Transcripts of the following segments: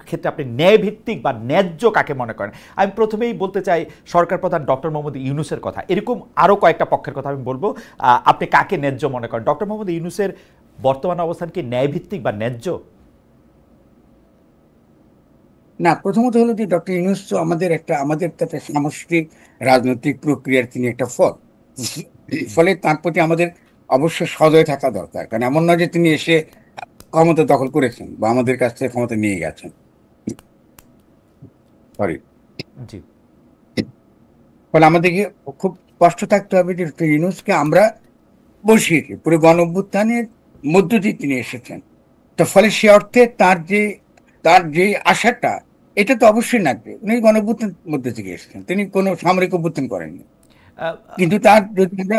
ক্ষেত্রে আপনি ন্যায়ভিত্তিক বা ন্যায্য কাকে মনে করেন? আমি প্রথমেই বলতে চাই সরকার প্রধান ডক্টর মোহাম্মদ ইউনূসের কথা। এরকম আরও কয়েকটা পক্ষের কথা আমি বলবো। আপনি কাকে ন্যায্য মনে করেন? ডক্টর মোহাম্মদ ইউনূসের বর্তমান অবস্থান কি ন্যায়ভিত্তিক বা ন্যায্য? না, প্রথমত হলো যে ডক্টর ইউনূস তো আমাদের একটা সামষ্টিক রাজনৈতিক প্রক্রিয়ার তিনি একটা ফল। ফলে তার প্রতি আমাদের অবশ্যই সদয় থাকা দরকার, কারণ এমন নয় যে তিনি এসে ক্ষমতা দখল করেছেন বা আমাদের কাছ থেকে ক্ষমতা নিয়ে গেছেন। সরি। জি। ফলে আমাদেরকে খুব স্পষ্ট থাকতে হবে যে ডক্টর ইউনূসকে আমরা বসিয়েছি পুরো গণ অভ্যুত্থানের মধ্য দিয়ে তিনি এসেছেন। তো ফলে সে অর্থে তার যে আশাটা, এটা তো অবশ্যই লাগবে। উনি গণ অভ্যুত্থানের মধ্যে থেকে এসেছেন, তিনি কোনো সামরিক অভ্যুত্থান করেননি। আহ, কিন্তু তার যদি আমরা,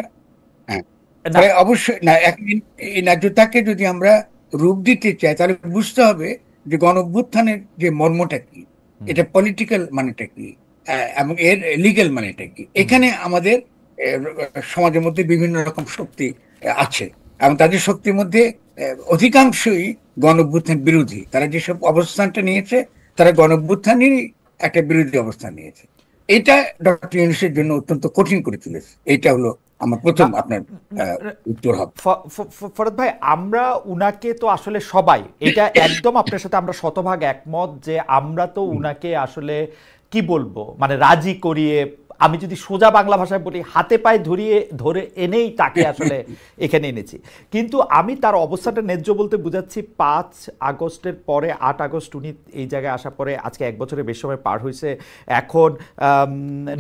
হ্যাঁ, না। ফলে অবশ্যই না, একদিন এই ন্যায্যতাকে যদি আমরা রূপ দিতে চাই তাহলে বুঝতে হবে যে গণ অভ্যুত্থানের যে মর্মটা কি, হুম, এটা পলিটিক্যাল মানেটা কি, এবং এর লিগ্যাল মানেটা কি। হুম, এখানে আমাদের সমাজের মধ্যে বিভিন্ন রকম শক্তি আছে, এবং তাদের শক্তির মধ্যে অধিকাংশই গণ অভ্যুত্থান বিরোধী। তারা যেসব অবস্থানটা নিয়েছে, তারা গণ অভ্যুত্থানেরই একটা বিরোধী অবস্থান নিয়েছে। এটা ডক্টর ইউনূসের জন্য অত্যন্ত কঠিন করে তুলেছে। এটা হলো আমার না, প্রথম আপনার না, উত্তর হবে। ফরদ ভাই, আমরা উনাকে তো আসলে সবাই, এটা একদম আপনার সাথে আমরা শতভাগ একমত যে আমরা তো উনাকে আসলে কি বলবো, মানে রাজি করিয়ে, আমি যদি সোজা বাংলা ভাষায় বলি, হাতে পায়ে ধরে এনেই তাকে আসলে এখানে এনেছি। কিন্তু আমি তার অবস্থাটা ন্যায্য বলতে বুঝাচ্ছি 5 আগস্টের পরে 8 আগস্ট উনি এই জায়গায় আসার পরে আজকে 1 বছরের বেশি সময় পার হয়েছে। এখন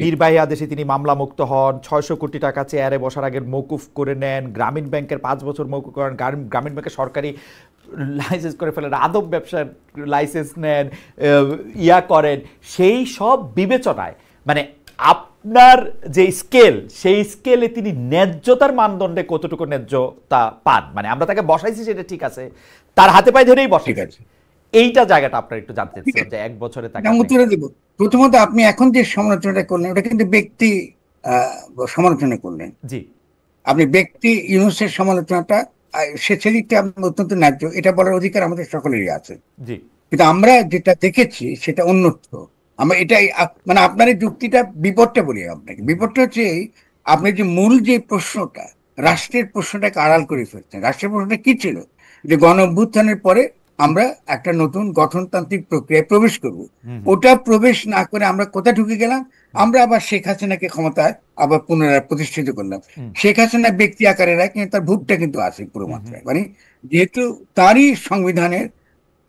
নির্বাহী আদেশে তিনি মামলা মুক্ত হন, 600 কোটি টাকা চেয়ারে বসার আগে মৌকুফ করে নেন, গ্রামীণ ব্যাংকের 5 বছর মৌকুফ করেন, গ্রামীণ ব্যাংকের সরকারি লাইসেন্স করে ফেলেন, আদব ব্যবসার লাইসেন্স নেন, করেন। সেই সব বিবেচনায় মানে আপনার যে স্কেল, সেই স্কেলে তিনি ন্যায্যতার মানদণ্ডে কতটুকু ন্যায্যতা পান, মানে আমরা তাকে বসাইছি সেটা ঠিক আছে, তার হাতে পায়ে ধরেই ঠিক বসাইছি, আছে, এইটা জায়গাটা আপনার একটু জানতে ঠিক চাচ্ছিলাম আছে, যে 1 বছরে তাকে আমি আপনি। উত্তরে দেবো। প্রথমত আপনি এখন যে সমালোচনাটা করলেন ওটা কিন্তু ব্যক্তি সমালোচনা করলেন। জি। আপনি ব্যক্তি ইউনূসের সমালোচনাটা, সে সেদিকটা আপনার অত্যন্ত ন্যায্য, এটা বলার অধিকার আমাদের সকলেরই আছে। জি। কিন্তু আমরা যেটা দেখেছি সেটা অন্যত্র। আমরা এটাই মানে আপনার এই যুক্তিটা বিপদটা বলি আপনাকে। বিপদটা হচ্ছে এই, আপনি যে মূল যে প্রশ্নটা, রাষ্ট্রের প্রশ্নটাকে আড়াল করে ফেলছেন। রাষ্ট্রের প্রশ্নটা কি ছিল? যে গণ অভ্যুত্থানের পরে আমরা একটা নতুন গঠনতান্ত্রিক প্রক্রিয়ায় প্রবেশ করব। হুম, হুম, ওটা প্রবেশ না করে আমরা কোথায় ঢুকে গেলাম? হুম, আমরা আবার শেখ হাসিনাকে ক্ষমতায় আবার পুনরায় প্রতিষ্ঠিত করলাম। হুম, শেখ হাসিনা ব্যক্তি আকারে রায়, কিন্তু তার ভোটটা কিন্তু আছে পুরো হুম, হুম, মাত্রায়, মানে যেহেতু তারই সংবিধানের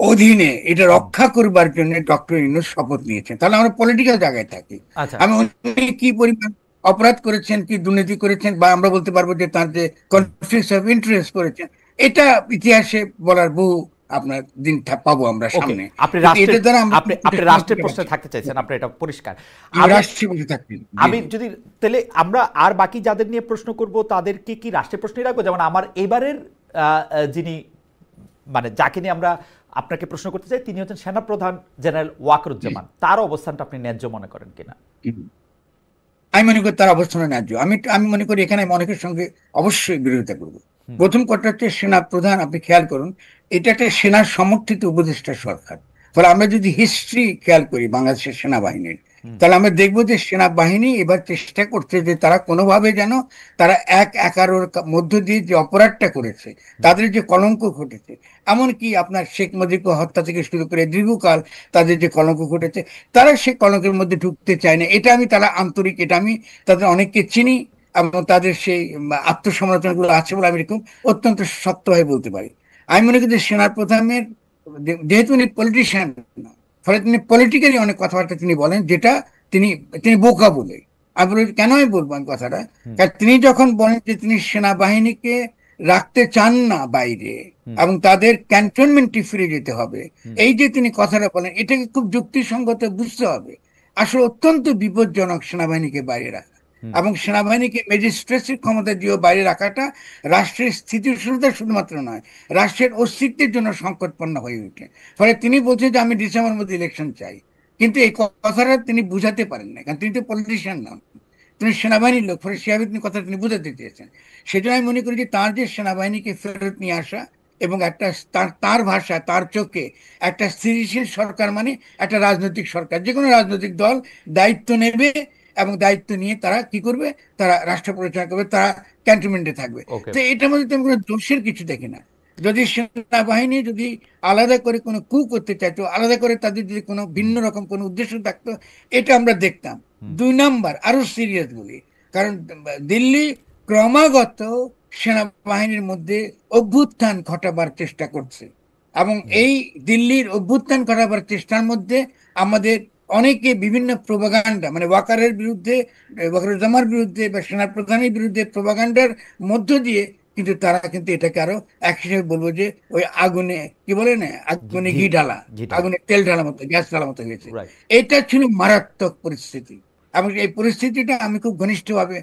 অধীনে এটা হুম। রক্ষা করবার জন্য ডক্টর ইউনূস শপথ নিয়েছেন, তাহলে আমরা পলিটিক্যাল জায়গায় থাকি। আচ্ছা। আমি উনি কি পরিমাণ অপরাধ করেছেন, কি দুর্নীতি করেছেন, বা আমরা বলতে পারবো যে তার যে হুম। কনফ্লিক্ট অফ ইন্টারেস্ট করেছেন, এটা ইতিহাসে বলার বহু আপনার দিন পাবো আমরা ওকে, সামনে। আপনি কিন্তু রাষ্ট্রের, এটা দ্বারা আমরা আপনি রাষ্ট্রের প্রশ্নে থাকতে চাইছেন, আপনার এটা পরিষ্কার। আমি আমি রাষ্ট্রীয় বসে থাকি। জি, আমি জি। যদি, তাহলে আমরা আর বাকি যাদের নিয়ে প্রশ্ন করব তাদেরকে কি রাষ্ট্রের প্রশ্নই রাখবো? যেমন আমার এবারের যিনি, মানে যাকে নিয়ে আমরা আপনাকে প্রশ্ন করতে চাই, তিনি হচ্ছেন সেনাপ্রধান জেনারেল ওয়াকরুজ্জামান। তার অবস্থানটা আপনি ন্যায্য মনে করেন কিনা? হুম। আমি মনে করি তার অবস্থান ন্যায্য। আমি আমি মনে করি এখানে আমি অনেকের সঙ্গে অবশ্যই বিরোধিতা করবো। হুম, প্রথম কথা হচ্ছে সেনা প্রধান, আপনি খেয়াল করুন, এটা একটা সেনার সমর্থিত উপদেষ্টা সরকার। ফলে আমরা যদি হিস্ট্রি খেয়াল করি বাংলাদেশের সেনাবাহিনীর, হুম, তাহলে আমরা দেখবো যে সেনাবাহিনী এবার চেষ্টা করছে যে তারা কোনোভাবে যেন তারা 1/11 মধ্য দিয়ে যে অপরাধটা করেছে, হুম, তাদের যে কলঙ্ক ঘটেছে, এমনকি আপনার শেখ মুজিবকে হত্যা থেকে শুরু করে দীর্ঘকাল তাদের যে কলঙ্ক ঘটেছে, তারা সেই কলঙ্কের মধ্যে ঢুকতে চায় না। এটা আমি, তারা আন্তরিক, এটা আমি তাদের অনেককে চিনি, এবং তাদের সেই আত্মসমালোচনাগুলো আছে বলে আমি এরকম অত্যন্ত শক্তভাবে বলতে পারি। আমি মনে করি যে সেনার প্রধানের, যেহেতু উনি পলিটিশিয়ান না, ফলে তিনি পলিটিক্যালি অনেক কথাবার্তা তিনি বলেন, যেটা তিনি তিনি বোকা বলে। আমি বলি কেন আমি বলবো আমি কথাটা, হুম, কারণ তিনি যখন বলেন যে তিনি সেনাবাহিনীকে রাখতে চান না বাইরে, হুম, এবং তাদের ক্যান্টনমেন্টে ফিরে যেতে হবে, হুম, এই যে তিনি কথাটা বলেন, এটাকে খুব যুক্তিসঙ্গত বুঝতে হবে। আসলে অত্যন্ত বিপজ্জনক সেনাবাহিনীকে বাইরে রাখা, হুম, এবং সেনাবাহিনীকে ম্যাজিস্ট্রেসির ক্ষমতা দিয়ে বাইরে রাখাটা রাষ্ট্রের স্থিতিশীলতা শুধুমাত্র নয়, রাষ্ট্রের অস্তিত্বের জন্য সংকটপন্ন হয়ে ওঠে। ফলে তিনি বলছেন যে আমি ডিসেম্বর মধ্যে ইলেকশন চাই, কিন্তু এই কথাটা তিনি বুঝাতে পারেন না, কারণ তিনি তো পলিটিশিয়ান নন, তিনি সেনাবাহিনীর লোক। ফলে সেভাবে তিনি কথা তিনি বুঝাতে চেয়েছেন। সেজন্য আমি মনে করি যে তার যে সেনাবাহিনীকে ফেরত নিয়ে আসা, এবং একটা তার ভাষা, তার চোখে একটা স্থিতিশীল সরকার মানে একটা রাজনৈতিক সরকার। যে কোনো রাজনৈতিক দল দায়িত্ব নেবে এবং দায়িত্ব নিয়ে তারা কি করবে, তারা রাষ্ট্র পরিচালনা করবে, তারা ক্যান্টনমেন্টে থাকবে। ওকে। তো এটার মধ্যে তো আমি কোনো দোষের কিছু দেখি না। যদি সেনাবাহিনী যদি আলাদা করে কোনো কু করতে চাইতো, আলাদা করে তাদের যদি কোনো ভিন্ন রকম কোনো উদ্দেশ্য থাকতো, এটা আমরা দেখতাম। দুই নাম্বার, আরো সিরিয়াস বলি, কারণ দিল্লি ক্রমাগত সেনাবাহিনীর মধ্যে অভ্যুত্থান ঘটাবার চেষ্টা করছে, এবং এই দিল্লির অভ্যুত্থান ঘটাবার চেষ্টার মধ্যে আমাদের অনেকে বিভিন্ন প্রোপাগান্ডা, মানে ওয়াকারের বিরুদ্ধে, ওয়াকারুজ্জামার বিরুদ্ধে বা সেনাপ্রধানের বিরুদ্ধে প্রোপাগান্ডার মধ্য দিয়ে কিন্তু তারা কিন্তু এটাকে আরো এক হিসেবে বলবো যে ওই আগুনে কি বলে না, আগুনে ঘি ঘি ঢালা, ঘি ঢালা। আগুনে তেল ঢালা মতো, গ্যাস ঢালা মতো হয়েছে। রাইট। এটা ছিল মারাত্মক পরিস্থিতি, এবং এই পরিস্থিতিটা আমি খুব ঘনিষ্ঠভাবে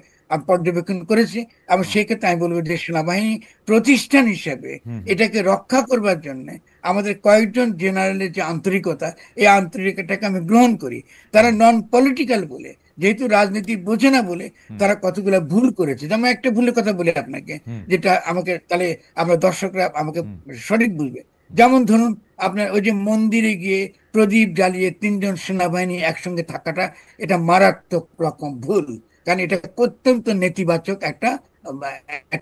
পর্যবেক্ষণ করেছি। এবং সেই ক্ষেত্রে আমি বলবো যে সেনাবাহিনী প্রতিষ্ঠান হিসেবে এটাকে রক্ষা করবার জন্য আমাদের কয়েকজন জেনারেলের যে আন্তরিকতা, এই আন্তরিকতাকে আমি গ্রহণ করি। তারা নন পলিটিক্যাল বলে, যেহেতু রাজনীতি বোঝে না বলে তারা কতগুলো ভুল করেছে। যেমন একটা ভুলের কথা বলি আপনাকে, যেটা আমাকে তাহলে আমরা দর্শকরা আমাকে সঠিক বুঝবে। যেমন ধরুন আপনার ওই যে মন্দিরে গিয়ে প্রদীপ জ্বালিয়ে 3 জন সেনাবাহিনী একসঙ্গে থাকাটা, এটা মারাত্মক রকম ভুল। কারণ এটা অত্যন্ত নেতিবাচক একটা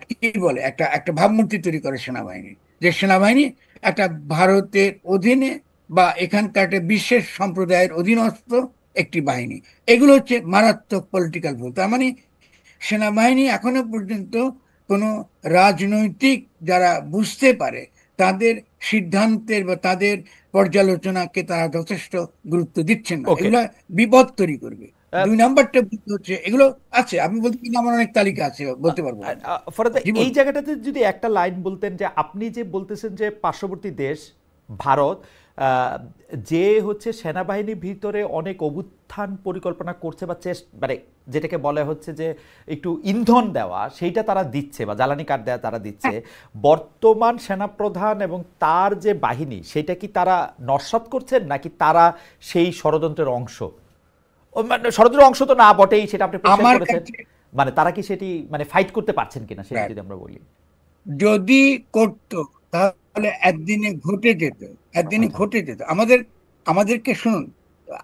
কি বলে, একটা একটা ভাবমূর্তি তৈরি করে সেনাবাহিনী, যে সেনাবাহিনী একটা ভারতের অধীনে বা এখানকার একটা বিশেষ সম্প্রদায়ের অধীনস্থ একটি বাহিনী। এগুলো হচ্ছে মারাত্মক পলিটিক্যাল ভুল। তার মানে সেনাবাহিনী এখনো পর্যন্ত কোনো রাজনৈতিক যারা বুঝতে পারে তাদের সিদ্ধান্তের বা তাদের পর্যালোচনাকে তারা যথেষ্ট গুরুত্ব দিচ্ছেন না। ওকে। এগুলো বিপদ তৈরি করবে। দুই নাম্বারটা হচ্ছে এগুলো আছে, আমি বলতে কিন্তু আমার অনেক তালিকা আছে, বলতে পারবো না। ফরাদ, জি এই বলুন। জায়গাটাতে যদি একটা লাইন বলতেন, যে আপনি যে বলতেছেন যে পার্শ্ববর্তী দেশ ভারত যে হচ্ছে সেনাবাহিনীর ভিতরে অনেক অভ্যুত্থান পরিকল্পনা করছে বা মানে যেটাকে বলা হচ্ছে যে একটু ইন্ধন দেওয়া, সেইটা তারা দিচ্ছে বা জ্বালানি কাঠ দেওয়া তারা দিচ্ছে, বর্তমান সেনাপ্রধান এবং তার যে বাহিনী সেটা কি তারা নস্যাৎ করছেন, নাকি তারা সেই ষড়যন্ত্রের অংশ? মানে ষড়যন্ত্রের অংশ তো না বটেই, সেটা আপনি পরিষ্কার আমার করেছেন। কাছে মানে তারা কি সেটি মানে ফাইট করতে পারছেন কিনা সেটা right, যদি আমরা বলি। যদি করতো তাহলে একদিনে ঘটে যেত, একদিনে আচ্ছা। ঘটে যেত। আমাদেরকে শুনুন,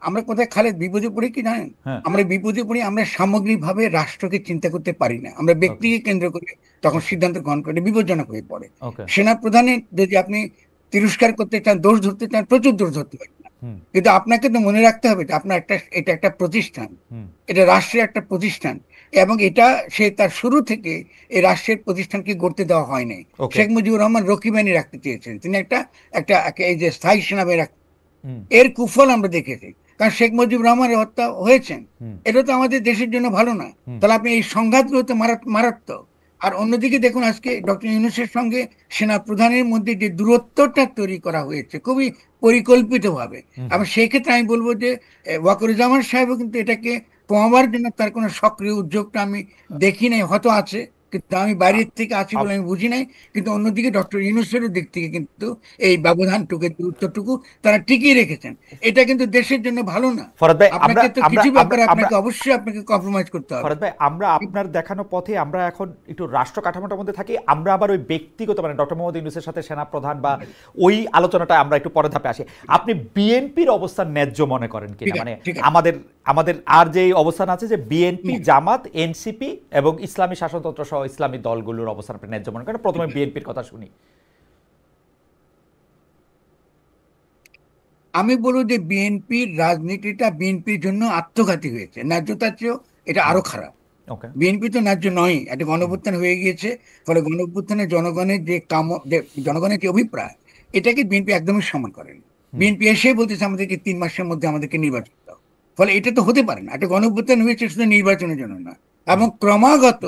আমরা কোথায় খালে বিপদে পড়ি কি জানেন? হ্যাঁ। আমরা বিপদে পড়ি, আমরা সামগ্রিকভাবে রাষ্ট্রকে চিন্তা করতে পারি না, আমরা ওকে। ব্যক্তিকে কেন্দ্র করে তখন ওকে। সিদ্ধান্ত গ্রহণ করে বিপজ্জনক হয়ে পড়ে। ওকে। সেনা প্রধানের যদি আপনি তিরস্কার করতে চান, দোষ ধরতে চান, প্রচুর দোষ ধরতে পারেন না। হুম। কিন্তু আপনাকে তো মনে রাখতে হবে যে আপনার এটা একটা প্রতিষ্ঠান, হুম। এটা রাষ্ট্রের একটা প্রতিষ্ঠান, এবং এটা সে তার শুরু থেকে এই রাষ্ট্রের প্রতিষ্ঠানকে গড়তে দেওয়া হয়নি। ওকে। শেখ মুজিবুর রহমান রক্ষী বাহিনী রাখতে চেয়েছেন, তিনি একটা একটা এই যে স্থায়ী সেনাবাহিনী, হুম। এর কুফল আমরা দেখেছি। কারণ শেখ মুজিবুর রহমানের হত্যা হয়েছেন, হুম। এটা তো আমাদের দেশের জন্য ভালো না। হুম। তাহলে আপনি এই সংঘাতগুলো তো মারাত্মক। আর অন্যদিকে দেখুন আজকে ডক্টর ইউনূসের সঙ্গে সেনা প্রধানের মধ্যে যে দূরত্বটা তৈরি করা হয়েছে খুবই পরিকল্পিতভাবে। হুম। আবার সেই ক্ষেত্রে আমি বলবো যে ওয়াকারুজ্জামান সাহেবও কিন্তু এটাকে কমাবার জন্য তার কোনো সক্রিয় উদ্যোগটা আমি দেখি নাই, হয়তো আছে, কিন্তু আমি বাইরের থেকে আছি বলে আমি বুঝি নাই। কিন্তু অন্যদিকে ডক্টর ইউনূসের দিক থেকে কিন্তু এই ব্যবধানটুকু, দূরত্বটুকু তারা টিকিয়ে রেখেছেন। এটা কিন্তু দেশের জন্য ভালো না। ফরাদ ভাই, আমরা আপনাকে তো আমরা কিছু আমরা ব্যাপারে আমরা আপনাকে অবশ্যই আপনাকে কম্প্রোমাইজ করতে হবে। ফরাদ ভাই, আমরা আপনার দেখানো পথে আমরা এখন একটু রাষ্ট্র কাঠামোটার মধ্যে থাকি, আমরা আবার ওই ব্যক্তিগত মানে ডক্টর মোহাম্মদ ইউনূসের সাথে সেনা প্রধান বা ওই আলোচনাটা আমরা একটু পরে ধাপে আসি। আপনি বিএনপির অবস্থান ন্যায্য মনে করেন কিনা? ঠিক আছে, মানে ঠিক আছে। আমাদের আমাদের আর যে অবস্থান আছে যে বিএনপি, জামাত, এনসিপি এবং ইসলামী শাসনতন্ত্র সহ ইসলামী দলগুলোর অবস্থান আপনি ন্যায্য মনে করেন? প্রথমে বিএনপির কথা শুনি। আমি বলবো যে বিএনপির রাজনীতিটা বিএনপির জন্য আত্মঘাতী হয়েছে, ন্যায্যতার চেয়েও এটা আরো খারাপ। ওকে। বিএনপি তো ন্যায্য নয়, একটা গণঅভ্যুত্থান হয়ে গিয়েছে। ফলে গণঅভ্যুত্থানে জনগণের যে জনগণের যে অভিপ্রায়, এটাকে বিএনপি একদমই সম্মান করেনি। বিএনপি এসে বলতেছে আমাদেরকে 3 মাসের মধ্যে আমাদেরকে নির্বাচন দাও। ফলে এটা তো হতে পারে না, একটা গণঅভ্যুত্থান হয়েছে শুধু নির্বাচনের জন্য না। এবং ক্রমাগত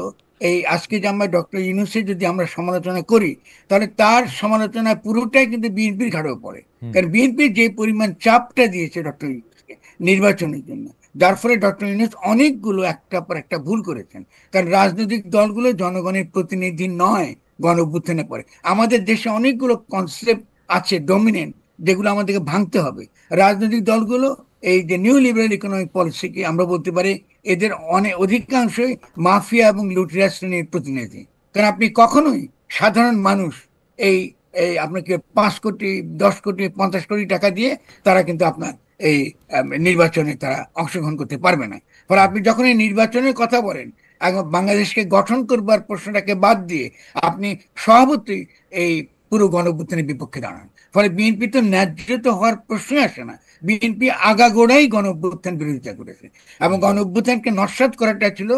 এই আজকে যে আমরা ডক্টর ইউনূসের যদি আমরা সমালোচনা করি, তাহলে তার সমালোচনা পুরোটাই কিন্তু বিএনপির ঘাড়েও পড়ে। কারণ বিএনপির যে পরিমাণ চাপটা দিয়েছে ডক্টর ইউনূসকে নির্বাচনের জন্য, যার ফলে ডক্টর ইউনূস অনেকগুলো একটা পর একটা ভুল করেছেন। কারণ রাজনৈতিক দলগুলো জনগণের প্রতিনিধি নয় গণ অভ্যুত্থানে পড়ে। আমাদের দেশে অনেকগুলো কনসেপ্ট আছে ডমিনেন্ট, যেগুলো আমাদেরকে ভাঙতে হবে। রাজনৈতিক দলগুলো এই যে নিউ লিবারেল ইকোনমিক পলিসিকে আমরা বলতে পারি এদের অনেক অধিকাংশই মাফিয়া এবং লুটেরা শ্রেণীর প্রতিনিধি। কারণ আপনি কখনোই সাধারণ মানুষ এই এই আপনাকে 5 কোটি 10 কোটি 50 কোটি টাকা দিয়ে তারা কিন্তু আপনার এই নির্বাচনে তারা অংশগ্রহণ করতে পারবে না। ফলে আপনি যখন এই নির্বাচনের কথা বলেন, এখন বাংলাদেশকে গঠন করবার প্রশ্নটাকে বাদ দিয়ে আপনি স্বভাবতই এই পুরো গণঅভ্যুত্থানের বিপক্ষে দাঁড়ান। ফলে বিএনপি তো ন্যায্য তো হওয়ার প্রশ্নই আসে না। বিএনপি আগাগোড়াই গণঅভ্যুত্থান বিরোধিতা করেছে এবং গণঅভ্যুত্থানকে নস্যাৎ করাটা ছিল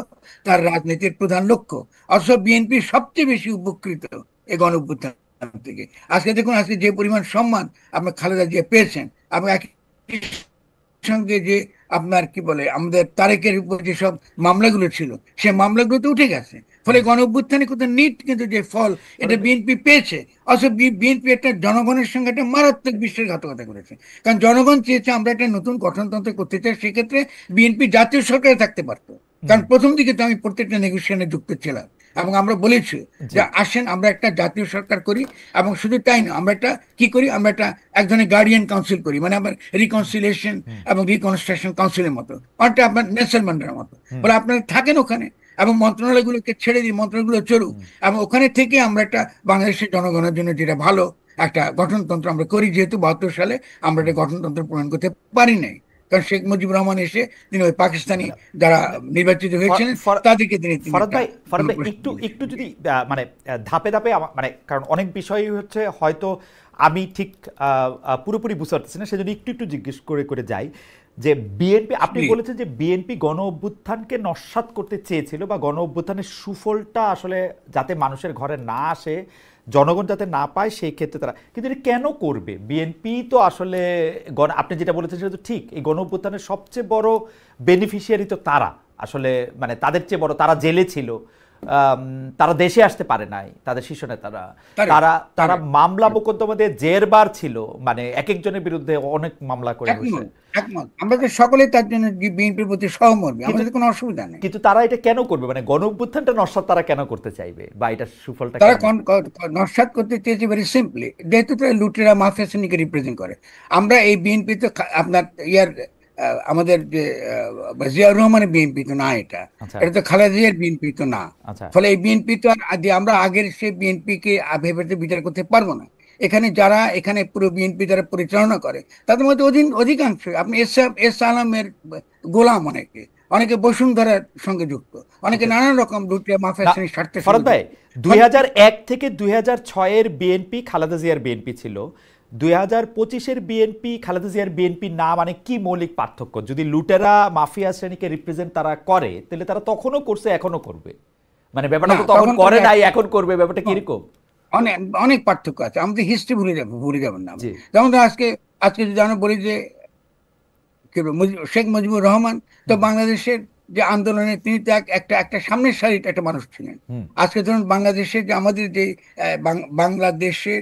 তার রাজনীতির প্রধান লক্ষ্য। অথচ বিএনপি সবচেয়ে বেশি উপকৃত এই গণঅভ্যুত্থান থেকে। আজকে দেখুন, আজকে যে পরিমাণ সম্মান আপনার খালেদা জিয়া পেয়েছেন এবং একই সঙ্গে যে আপনার কি বলে আমাদের তারেকের উপর যেসব মামলাগুলো ছিল সে মামলাগুলো তো উঠে গেছে। ফলে গণঅভ্যুত্থানে কিন্তু নিট কিন্তু যে ফল এটা বিএনপি পেয়েছে। অথচ বিএনপি একটা জনগণের সঙ্গে একটা মারাত্মক বিশ্বাসঘাতকতা করেছে। কারণ জনগণ চেয়েছে আমরা একটা নতুন গঠনতন্ত্র করতে চাই, সেক্ষেত্রে বিএনপি জাতীয় সরকারে থাকতে পারতো। কারণ প্রথম দিকে তো আমি প্রত্যেকটা নেগোসিয়েশনে যুক্ত ছিলাম এবং আমরা বলেছি যে আসেন আমরা একটা জাতীয় সরকার করি, এবং শুধু তাই না, আমরা একটা কি করি, আমরা একটা এক ধরনের গার্ডিয়ান কাউন্সিল করি, মানে আমার রিকনসিলিয়েশন এবং রিকনস্ট্রাকশন কাউন্সিলের মতো, অনেকটা আপনার নেলসন ম্যান্ডেলার মতো। বলে আপনারা থাকেন ওখানে এবং মন্ত্রণালয়গুলোকে ছেড়ে দিই, মন্ত্রণালয়গুলো চলুক, এবং ওখানে থেকে আমরা একটা বাংলাদেশের জনগণের জন্য যেটা ভালো একটা গঠনতন্ত্র আমরা করি। যেহেতু 72 সালে আমরা একটা গঠনতন্ত্র প্রণয়ন করতে পারি নাই, কারণ শেখ মুজিবুর রহমান এসে তিনি ওই পাকিস্তানি যারা নির্বাচিত হয়েছিলেন তাদেরকে তিনি ফরহাদ ভাই একটু একটু যদি মানে ধাপে ধাপে মানে কারণ অনেক বিষয় হচ্ছে হয়তো আমি ঠিক পুরোপুরি বুঝতে পারতেছি না, সেজন্য একটু একটু জিজ্ঞেস করে করে যাই যে বিএনপি, আপনি বলেছেন যে বিএনপি গণ অভ্যুত্থানকে নস্যাৎ করতে চেয়েছিল বা গণ অভ্যুত্থানের সুফলটা আসলে যাতে মানুষের ঘরে না আসে, জনগণ যাতে না পায় সেই ক্ষেত্রে তারা, কিন্তু এটা কেন করবে? বিএনপি তো আসলে আপনি যেটা বলেছেন সেটা তো ঠিক, এই গণ অভ্যুত্থানের সবচেয়ে বড় বেনিফিশিয়ারি তো তারা, আসলে মানে তাদের চেয়ে বড়, তারা জেলে ছিল, তারা দেশে আসতে পারে নাই, তাদের শীর্ষ নেতারা, তারা তারা মামলা মোকদ্দমাতে জেরবার ছিল, মানে এক একজনের বিরুদ্ধে অনেক মামলা করে বসে। আমরা তো সকলে তার জন্য বিএনপির প্রতি সহমর্মী, আমাদের কোনো অসুবিধা নেই। কিন্তু তারা এটা কেন করবে, মানে গণ অভ্যুত্থানটা নস্যাৎ তারা কেন করতে চাইবে বা এটা সুফলটা তারা নস্যাৎ করতে চেয়েছে ভেরি সিম্পলি, যেহেতু তারা লুটেরা মাফিয়া শ্রেণীকে রিপ্রেজেন্ট করে। আমরা এই বিএনপি তো আপনার আমাদের যে জিয়াউর রহমানের বিএনপি তো না, এটা তো খালেদা জিয়ার বিএনপি তো না। ফলে এই বিএনপি তো আমরা আগের সেই বিএনপি কে ভেবে বিচার করতে পারবো না। এখানে যারা এখানে পুরো বিএনপি যারা পরিচালনা করে তাদের মধ্যে অধিকাংশ আপনি এস আলমের গোলাম, অনেকে বসুন্ধরার সঙ্গে যুক্ত, অনেকে নানান রকম মাফিয়া শ্রেণীর স্বার্থে। ফরহাদ ভাই 2001 থেকে 2006 বিএনপি খালেদা জিয়ার বিএনপি ছিল, 2025 বিএনপি খালেদা জিয়ার বিএনপি না, মানে কি মৌলিক পার্থক্য? যদি লুটেরা মাফিয়া শ্রেণীকে রিপ্রেজেন্ট তারা করে তাহলে তারা তখনও করছে এখনো করবে, মানে ব্যাপারটা তো তখন করে নাই এখন করবে, ব্যাপারটা কিরকম? অনেক অনেক পার্থক্য আছে, আমাদের হিস্ট্রি ভুলে যাবেন না। যেমন আজকে যদি আমরা বলি যে শেখ মুজিবুর রহমান তো বাংলাদেশের যে আন্দোলনে তিনি তো একটা সামনের সারির একটা মানুষ ছিলেন। আজকে ধরুন বাংলাদেশের যে আমাদের যে বাংলাদেশের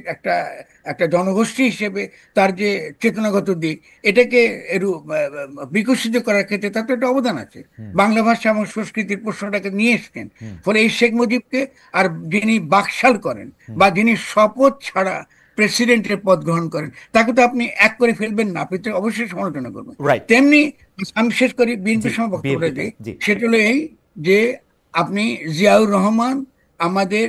একটা জনগোষ্ঠী হিসেবে তার যে চেতনাগত দিক, এটাকে বিকশিত করার ক্ষেত্রে তার তো একটা অবদান আছে। বাংলা ভাষা এবং সংস্কৃতির প্রশ্নটাকে নিয়ে এসছেন। ফলে এই শেখ মুজিবকে, আর যিনি বাকশাল করেন বা যিনি শপথ ছাড়া প্রেসিডেন্টের পদ গ্রহণ করেন, তাকে তো আপনি এক করে ফেলবেন না, আপনি তো অবশ্যই সমালোচনা করবেন। তেমনি আমি শেষ করি বিএনপির সময় বক্তব্যটা দিই, সেটা হলো এই যে আপনি জিয়াউর রহমান আমাদের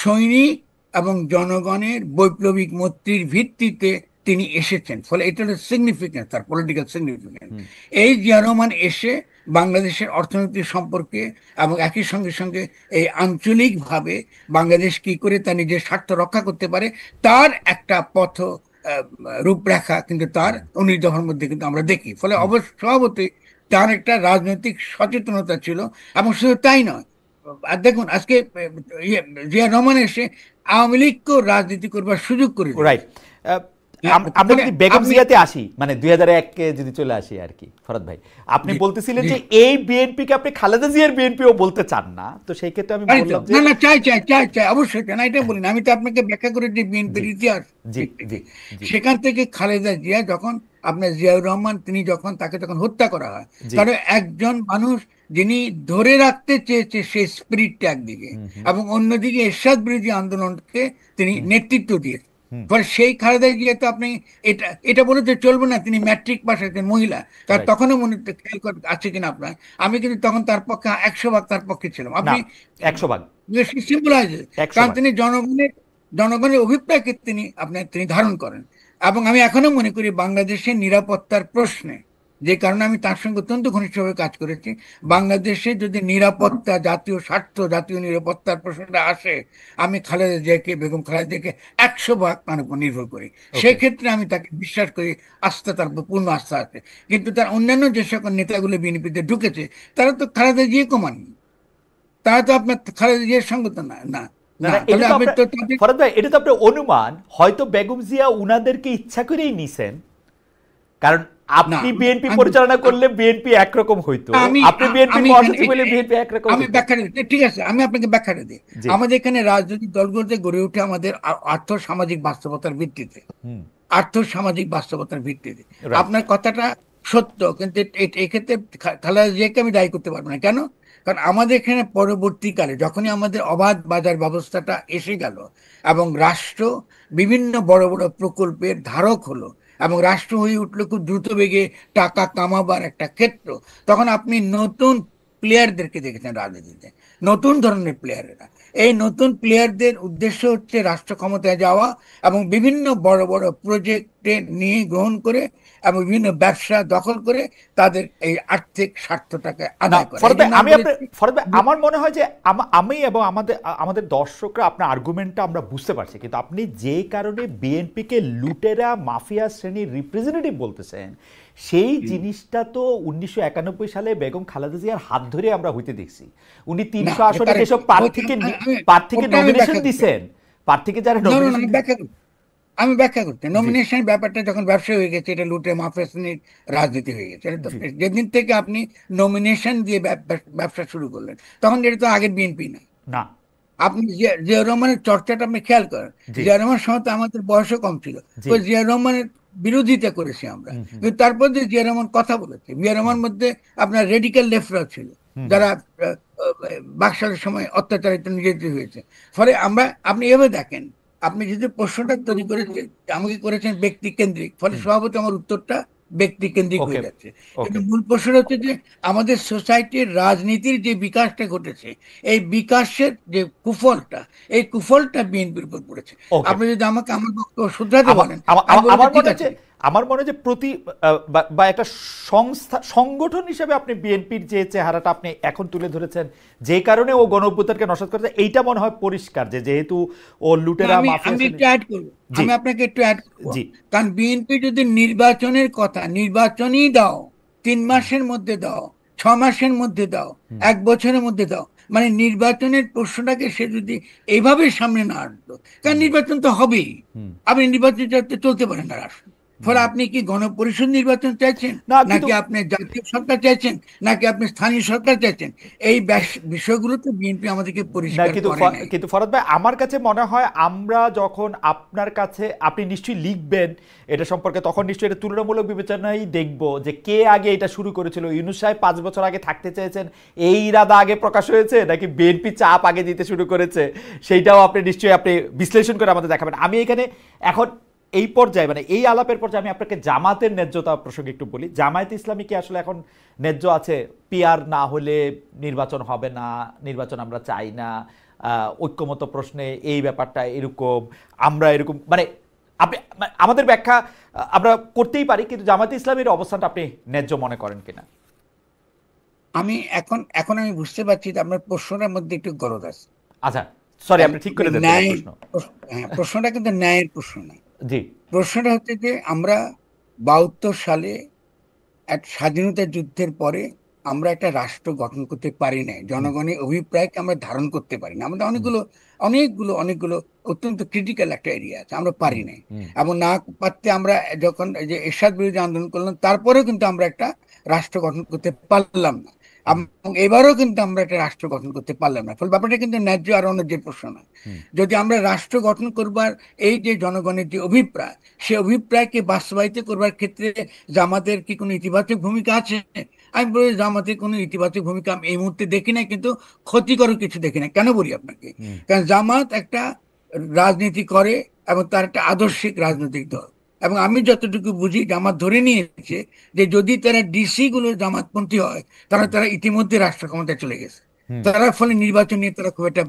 সৈনিক এবং জনগণের বৈপ্লবিক মৈত্রীর ভিত্তিতে তিনি এসেছেন। ফলে এটা হলো সিগনিফিকেন্স, তার পলিটিক্যাল সিগনিফিকেন্স। এই জিয়াউর রহমান এসে বাংলাদেশের অর্থনৈতিক সম্পর্কে এবং একই সঙ্গে সঙ্গে এই আঞ্চলিকভাবে বাংলাদেশ কি করে তার নিজের স্বার্থ রক্ষা করতে পারে তার একটা পথ রূপরেখা কিন্তু তার 19 দফার মধ্যে কিন্তু আমরা দেখি। ফলে স্বভাবতই তার একটা রাজনৈতিক সচেতনতা ছিল। এবং শুধু তাই নয়, আর দেখুন আজকে জিয়া রহমান এসে আওয়ামী লীগকেও রাজনীতি করবার সুযোগ করে। আমরা যদি বেগম জিয়াতে আসি, মানে 2001-কে যদি চলে আসি আর কি, ফরহাদ ভাই আপনি বলতেছিলেন যে এই বিএনপিকে আপনি খালেদা জিয়ার বিএনপিও বলতে চান না, তো সেই ক্ষেত্রে আমি বললাম যে না চাই অবশ্যই কেন, এটা বলি না, আমি তো আপনাকে ব্যাখ্যা করে যে বিএনপির ইতিহাস সেখান থেকে খালেদা জিয়া যখন আপনার জিয়াউর রহমান তিনি যখন তাকে তখন হত্যা করা হয়, তাহলে একজন মানুষ যিনি ধরে রাখতে চেয়েছে সেই স্পিরিটটা একদিকে এবং অন্যদিকে এরশাদ বিরোধী আন্দোলনকে তিনি নেতৃত্ব দিয়েছেন। সেই খালেদা জিয়া তো আপনি এটা বলে তো চলবে না তিনি ম্যাট্রিক পাস একজন মহিলা, তার তখনও মনে খেয়াল আছে কিনা আপনার, আমি কিন্তু তখন তার পক্ষে 100 ভাগ তার পক্ষে ছিলাম। আপনি 100 ভাগ সিম্বলাইজ, কারণ তিনি জনগণের অভিপ্রায়কে তিনি ধারণ করেন। এবং আমি এখনো মনে করি বাংলাদেশের নিরাপত্তার প্রশ্নে, যে কারণে আমি তার সঙ্গে অত্যন্ত ঘনিষ্ঠভাবে কাজ করেছি, বাংলাদেশে যদি নিরাপত্তা, জাতীয় স্বার্থ, জাতীয় নিরাপত্তার প্রশ্নটা আসে, আমি বেগম খালেদা জিয়াকে 100 ভাগ তার উপর নির্ভর করি। সেক্ষেত্রে আমি তাকে বিশ্বাস করি, তার উপর পূর্ণ আস্থা আছে। কিন্তু তার অন্যান্য যে সকল নেতাগুলো বিএনপিতে ঢুকেছে, তারা তো খালেদা জিয়াকে মানেনি, তারা তো আপনার খালেদা জিয়ার সঙ্গে তো না না না না না, এটা তাহলে তো আপনি আপনার তো ফরাদ ভাই, এটা তো আপনার অনুমান, হয়তো বেগম জিয়া উনাদেরকে ইচ্ছা করেই নিছেন, কারণ না। আপনি বিএনপি আমি পরিচালনা করলে বিএনপি একরকম হইতো, আমি আপনি বিএনপি আমি এখানে মহাসচিব হলে বিএনপি একরকম আমি হইতো। ব্যাখ্যা দিই, ঠিক আছে, আমি আপনাকে ব্যাখ্যাটা দিই। জি। আমাদের এখানে রাজনৈতিক দলগুলোতে গড়ে ওঠে আমাদের আর্থ সামাজিক বাস্তবতার ভিত্তিতে, হুম। আর্থ সামাজিক বাস্তবতার ভিত্তিতে। রাইট। আপনার কথাটা সত্য, কিন্তু এক্ষেত্রে খালেদা জিয়াকে আমি দায়ী করতে পারবো না। কেন? কারণ আমাদের এখানে পরবর্তীকালে যখনই আমাদের অবাধ বাজার ব্যবস্থাটা এসে গেল এবং রাষ্ট্র বিভিন্ন বড় বড় প্রকল্পের ধারক হলো এবং রাষ্ট্র হয়ে উঠলো খুব দ্রুত বেগে টাকা কামাবার একটা ক্ষেত্র, তখন আপনি নতুন প্লেয়ারদেরকে দেখেছেন রাজনীতিতে, নতুন ধরনের প্লেয়ারেরা। এই নতুন প্লেয়ারদের উদ্দেশ্য হচ্ছে রাষ্ট্র ক্ষমতায় যাওয়া এবং বিভিন্ন বড় বড় প্রজেক্টে নিয়ে গ্রহণ করে এবং বিভিন্ন ব্যবসা দখল করে তাদের এই আর্থিক স্বার্থটাকে না আদায় করে। ফরদ এই ভাই, জন্য আমি আপনার বলেছি, ফরদ ভাই, আমার মনে হয় যে আমি এবং আমাদের আমাদের দর্শকরা আপনার আর্গুমেন্টটা আমরা বুঝতে পারছি, কিন্তু আপনি যে কারণে বিএনপিকে লুটেরা মাফিয়া শ্রেণীর রিপ্রেজেন্টেটিভ বলতেছেন, সেই জিনিসটা তো 1991 সালে বেগম খালেদা জিয়ার হাত ধরে আমরা হইতে দেখছি। উনি না 300 আসনে যেসব প্রার্থীকে ওটা আমি নমিনেশন ব্যাখ্যা করছি। দিছেন, প্রার্থীকে যারা না, না, না, নমিনেশন, আমি ব্যাখ্যা করতে, জি নমিনেশন ব্যাপারটা যখন ব্যবসা হয়ে গেছে, এটা লুটে মাফিয়ানির রাজনীতি হয়ে গেছে। এটা তো জি যেদিন থেকে আপনি নমিনেশন দিয়ে ব্যবসা শুরু করলেন, তখন এটা তো আগের বিএনপি না। না আপনি জিয়া রহমানের চর্চাটা আপনি খেয়াল করেন, জি জিয়া রহমান সময় তো আমাদের বয়সও কম ছিল, জি তো জিয়া রহমানের বিরোধিতা করেছি আমরা। হুম হুম কিন্তু তারপর যে জিয়া রহমান কথা বলেছে, জিয়া রহমান মধ্যে আপনার রেডিক্যাল লেফটরা ছিল, হুম হুম যারা বাকশালের সময় অত্যাচারিত নির্যাতিত হয়েছে। ফলে আপনি এভাবে দেখেন, আপনি যদি প্রশ্নটা তৈরি করেছেন, আমাকে করেছেন ব্যক্তি কেন্দ্রিক, ফলে হুম, স্বভাবত আমার উত্তরটা ব্যক্তি কেন্দ্রিক ওকে হয়ে যাচ্ছে। কিন্তু ওকে মূল প্রশ্নটা হচ্ছে যে আমাদের সোসাইটির রাজনীতির যে বিকাশটা ঘটেছে, এই বিকাশের যে কুফলটা, এই কুফলটা বিএনপির উপর পড়েছে। ওকে। আপনি যদি আমাকে আমার বক্তব্য শুধরাতে আমা- বলেন, আমা- আমি আমা- বলবো আমার ঠিক মনে আছে। হচ্ছে আমার মনে হয় যে প্রতি বা একটা সংস্থা সংগঠন হিসেবে আপনি বিএনপির যে চেহারাটা আপনি এখন তুলে ধরেছেন, যে কারণে ও গণ অভ্যুত্থানকে নস্যাৎ করেছে, এইটা মনে হয় পরিষ্কার যে যেহেতু ও না, লুটেরা আমি মাফিয়া আমি একটু শ্রেণী- অ্যাড করবো, জি আমি আপনাকে একটু অ্যাড করবো। জি কারণ বিএনপি যদি নির্বাচনের কথা, নির্বাচনই দাও, 3 মাসের মধ্যে দাও, 6 মাসের মধ্যে দাও, হুম 1 বছরের মধ্যে দাও, মানে নির্বাচনের প্রশ্নটাকে সে যদি এইভাবে সামনে না আনতো, কারণ হুম নির্বাচন তো হবেই, হুম আপনি নির্বাচন চলতে পারেন না রাষ্ট্র। ফলে হুম। আপনি কি গণপরিষদ নির্বাচন চাইছেন, না কিন্তু নাকি আপনি জাতীয় সরকার চাইছেন, নাকি আপনি স্থানীয় সরকার চাইছেন? এই বিষয়গুলো তো বিএনপি আমাদেরকে না পরিষ্কার কিন্তু করে নাই। কিন্তু ফরাদ ভাই, আমার কাছে মনে হয় আমরা যখন আপনার কাছে, আপনি নিশ্চয়ই লিখবেন এটা সম্পর্কে, তখন নিশ্চয়ই এটা তুলনামূলক বিবেচনায় দেখব যে কে আগে এটা শুরু করেছিল। ইউনূস সাহেব 5 বছর আগে থাকতে চেয়েছেন, এই ইরাদা আগে প্রকাশ হয়েছে, নাকি বিএনপি চাপ আগে দিতে শুরু করেছে, সেইটাও আপনি নিশ্চয়ই আপনি বিশ্লেষণ করে আমাদের দেখাবেন। আমি এখানে এখন এই পর্যায়ে, মানে এই আলাপের পর্যায়ে আমি আপনাকে জামাতের ন্যায্যতা প্রসঙ্গে একটু বলি। জামায়াত ইসলামী কি আসলে এখন ন্যায্য আছে? পিআর না হলে নির্বাচন হবে না, নির্বাচন আমরা চাই না, ঐক্যমত প্রশ্নে এই ব্যাপারটা এরকম, আমরা এরকম, মানে আপনি আমাদের ব্যাখ্যা আমরা করতেই পারি, কিন্তু জামায়াত ইসলামীর অবস্থানটা আপনি ন্যায্য মনে করেন কিনা? আমি এখন এখন আমি বুঝতে পারছি যে আপনার প্রশ্নটার মধ্যে একটু গলদ আছে। আচ্ছা, সরি, আপনি ঠিক করে দেন ন্যায়, প্রশ্ন। হ্যাঁ, প্রশ্নটা কিন্তু ন্যায়ের প্রশ্ন না। জি প্রশ্নটা হচ্ছে যে আমরা 72 সালে এক স্বাধীনতা যুদ্ধের পরে আমরা একটা রাষ্ট্র গঠন করতে পারি নাই, হুম জনগণের অভিপ্রায়কে আমরা ধারণ করতে পারি না। আমাদের হুম অনেকগুলো অত্যন্ত ক্রিটিক্যাল একটা এরিয়া আছে, আমরা হুম পারি নাই। হুম এবং না পারতে আমরা যখন এই যে এরশাদ বিরোধী আন্দোলন করলাম, তারপরেও কিন্তু আমরা একটা রাষ্ট্র গঠন করতে পারলাম না। হুম এবং এবারও কিন্তু আমরা একটা রাষ্ট্র গঠন করতে পারলাম না। ফলে ব্যাপারটা কিন্তু ন্যায্য আর অন্যায্যের প্রশ্ন না। হুম যদি আমরা রাষ্ট্র গঠন করবার এই যে জনগণের যে অভিপ্রায়, সে অভিপ্রায়কে বাস্তবায়িত করবার ক্ষেত্রে জামাতের কি কোনো ইতিবাচক ভূমিকা আছে? আমি বলি জামাতের কোনো ইতিবাচক ভূমিকা আমি এই মুহূর্তে দেখি না, কিন্তু ক্ষতিকর কিছু দেখি না। কেন বলি আপনাকে? হুম কারণ জামাত একটা রাজনীতি করে এবং তার একটা আদর্শিক রাজনৈতিক দল। এবং আমি যতটুকু বুঝি, জামাত ধরে নিয়েছে যে যদি তারা ডিসি গুলো জামাতপন্থী হয়, তারা হুম তারা ইতিমধ্যে রাষ্ট্র ক্ষমতায় চলে গেছে। হুম তারা ফলে নির্বাচন নিয়ে তারা খুব একটা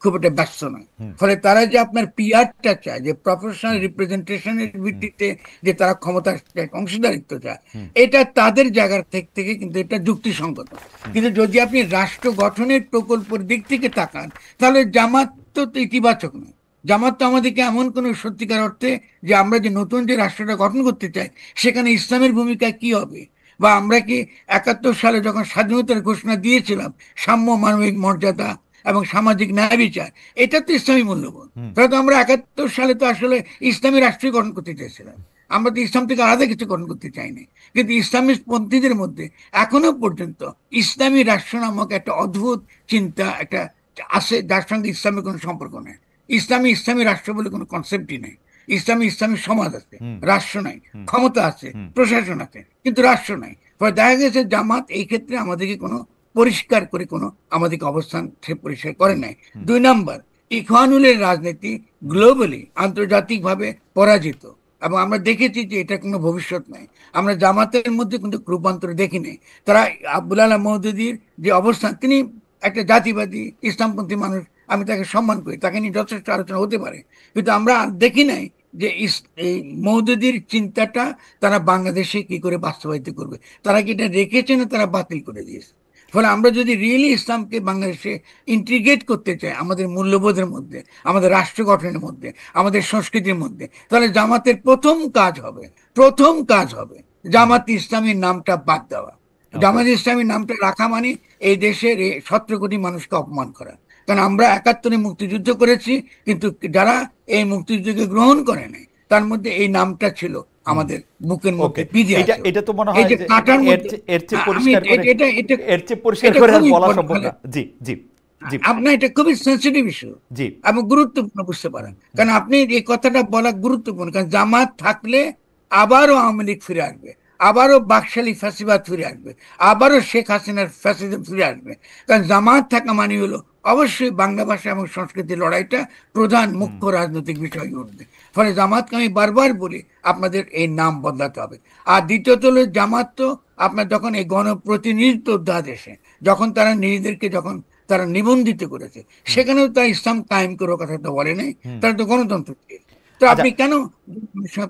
খুব একটা ব্যস্ত নয়। ফলে তারা যে আপনার পিআরটা চায়, যে প্রফেশনাল রিপ্রেজেন্টেশনের ভিত্তিতে যে তারা ক্ষমতার অংশীদারিত্ব চায়, এটা তাদের জায়গার থেকে কিন্তু এটা যুক্তিসঙ্গত। কিন্তু যদি আপনি রাষ্ট্র গঠনের প্রকল্পের দিক থেকে তাকান, তাহলে জামাত তো ইতিবাচক নয়। জামাত তো আমাদেরকে এমন কোনো সত্যিকার অর্থে যে আমরা যে নতুন যে রাষ্ট্রটা গঠন করতে চাই সেখানে ইসলামের ভূমিকা কি হবে, বা আমরা কি 71 সালে যখন স্বাধীনতার ঘোষণা দিয়েছিলাম সাম্য, মানবিক মর্যাদা এবং সামাজিক ন্যায় বিচার, এটা তো ইসলামী মূল্যবোধ। তাহলে তো আমরা 71 সালে তো আসলে ইসলামী রাষ্ট্রই গঠন করতে চেয়েছিলাম, আমরা তো ইসলাম থেকে আলাদা কিছু গঠন করতে চাইনি। কিন্তু ইসলামী পন্থীদের মধ্যে এখনো পর্যন্ত ইসলামী রাষ্ট্র নামক একটা অদ্ভুত চিন্তা একটা আছে, যার সঙ্গে ইসলামের কোনো সম্পর্ক নেই। ইসলামী রাষ্ট্র বলে কোনো কনসেপ্টই নেই। ইসলামী সমাজ আছে, রাষ্ট্র নাই। ক্ষমতা আছে, প্রশাসন আছে, কিন্তু রাষ্ট্র নাই। ফলে দেখা গেছে জামাত এই ক্ষেত্রে আমাদেরকে কোনো পরিষ্কার করে কোনো আমাদেরকে অবস্থান সে পরিষ্কার করে নাই। 2 নাম্বার, ইখওয়ানুলের রাজনীতি গ্লোবালি আন্তর্জাতিকভাবে পরাজিত, এবং আমরা দেখেছি যে এটা কোনো ভবিষ্যৎ নাই। আমরা জামাতের মধ্যে কিন্তু রূপান্তর দেখি নাই। তারা আব্দুল আলাহ মওদুদির যে অবস্থান, তিনি একটা জাতিবাদী ইসলামপন্থী মানুষ, আমি তাকে সম্মান করি, তাকে নিয়ে যথেষ্ট আলোচনা হতে পারে, কিন্তু আমরা দেখি নাই যে এই মওদুদির চিন্তাটা তারা বাংলাদেশে কি করে বাস্তবায়িত করবে। তারা কি এটা রেখেছে না তারা বাতিল করে দিয়েছে? ফলে আমরা যদি রিয়েলি ইসলামকে বাংলাদেশে ইন্টিগ্রেট করতে চাই আমাদের মূল্যবোধের মধ্যে, আমাদের রাষ্ট্র গঠনের মধ্যে, আমাদের সংস্কৃতির মধ্যে, তাহলে জামাতের প্রথম কাজ হবে জামাত ইসলামীর নামটা বাদ দেওয়া। জামাত ইসলামীর নামটা রাখা মানে এই দেশের 17 কোটি মানুষকে অপমান করা। কারণ আমরা 71-এ মুক্তিযুদ্ধ করেছি, কিন্তু যারা এই মুক্তিযুদ্ধকে গ্রহণ করে নাই তার মধ্যে এই নামটা ছিল আমাদের বুকের মধ্যে বিধে আছে। এটা তো মনে হয় এই যে কাটার মধ্যে এর চেয়ে পরিষ্কার করে এর চেয়ে পরিষ্কার করে আর বলা সম্ভব না। জি জি জি, আপনার এটা খুবই সেন্সিটিভ ইস্যু জি, এবং গুরুত্বপূর্ণ, বুঝতে পারেন। কারণ আপনি এই কথাটা বলা গুরুত্বপূর্ণ, কারণ জামাত থাকলে আবারও আওয়ামী লীগ ফিরে আসবে, আবারও বাকশালী ফ্যাসিবাদ ফিরে আসবে, আবারও শেখ হাসিনার ফ্যাসিজম ফিরে আসবে। কারণ জামাত থাকা মানে হলো অবশ্যই বাংলা ভাষা এবং সংস্কৃতির লড়াইটা প্রধান মুখ্য রাজনৈতিক বিষয় উঠবে। ফলে জামাতকে আমি বারবার বলি আপনাদের এই নাম বদলাতে হবে। আর দ্বিতীয়ত হলো জামাত তো আপনার যখন এই গণপ্রতিনিধিত্ব অধ্যাদেশে যখন তারা নিজেদেরকে যখন তারা নিবন্ধিত করেছে, সেখানেও তারা ইসলাম কায়েম করার কথা তো বলে নাই, তারা তো গণতন্ত্র চেয়েছে। তো আপনি কেন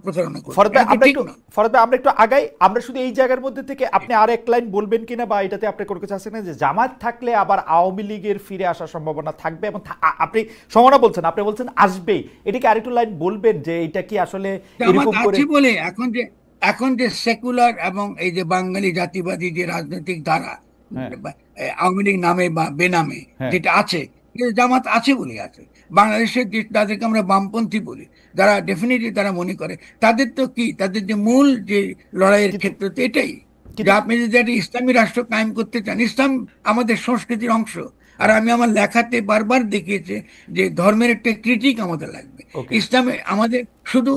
প্রচারণা ফরদ ভাই করবেন? আমরা একটু আগাই। আমরা শুধু এই জায়গার মধ্যে থেকে আপনি আর এক লাইন বলবেন কিনা, বা এটাতে আপনি কোনো কিছু আছে না যে জামাত থাকলে আবার আওয়ামী লীগের ফিরে আসার সম্ভাবনা থাকবে, এবং আপনি সম্ভাবনা বলছেন, আপনি বলছেন আসবেই, এটাকে আরেকটু লাইন বলবেন যে এটা কি আসলে এরকম করে বলে এখন যে সেকুলার এবং এই যে বাঙালি জাতিবাদী যে রাজনৈতিক ধারা আওয়ামী লীগ নামে বা বেনামে যেটা আছে, জামাত আছে বলে আছে। বাংলাদেশের যে তাদেরকে আমরা বামপন্থী বলি, যারা ডেফিনেটলি তারা মনে করে তাদের তো কি, তাদের যে মূল যে লড়াইয়ের ক্ষেত্র তো এটাই যে আপনি যদি একটা ইসলামী রাষ্ট্র কায়েম করতে চান, ইসলাম আমাদের সংস্কৃতির অংশ। আর আমি আমার লেখাতে বারবার দেখিয়েছি যে ধর্মের একটা ক্রিটিক আমাদের লাগবে। ইসলামে আমাদের শুধু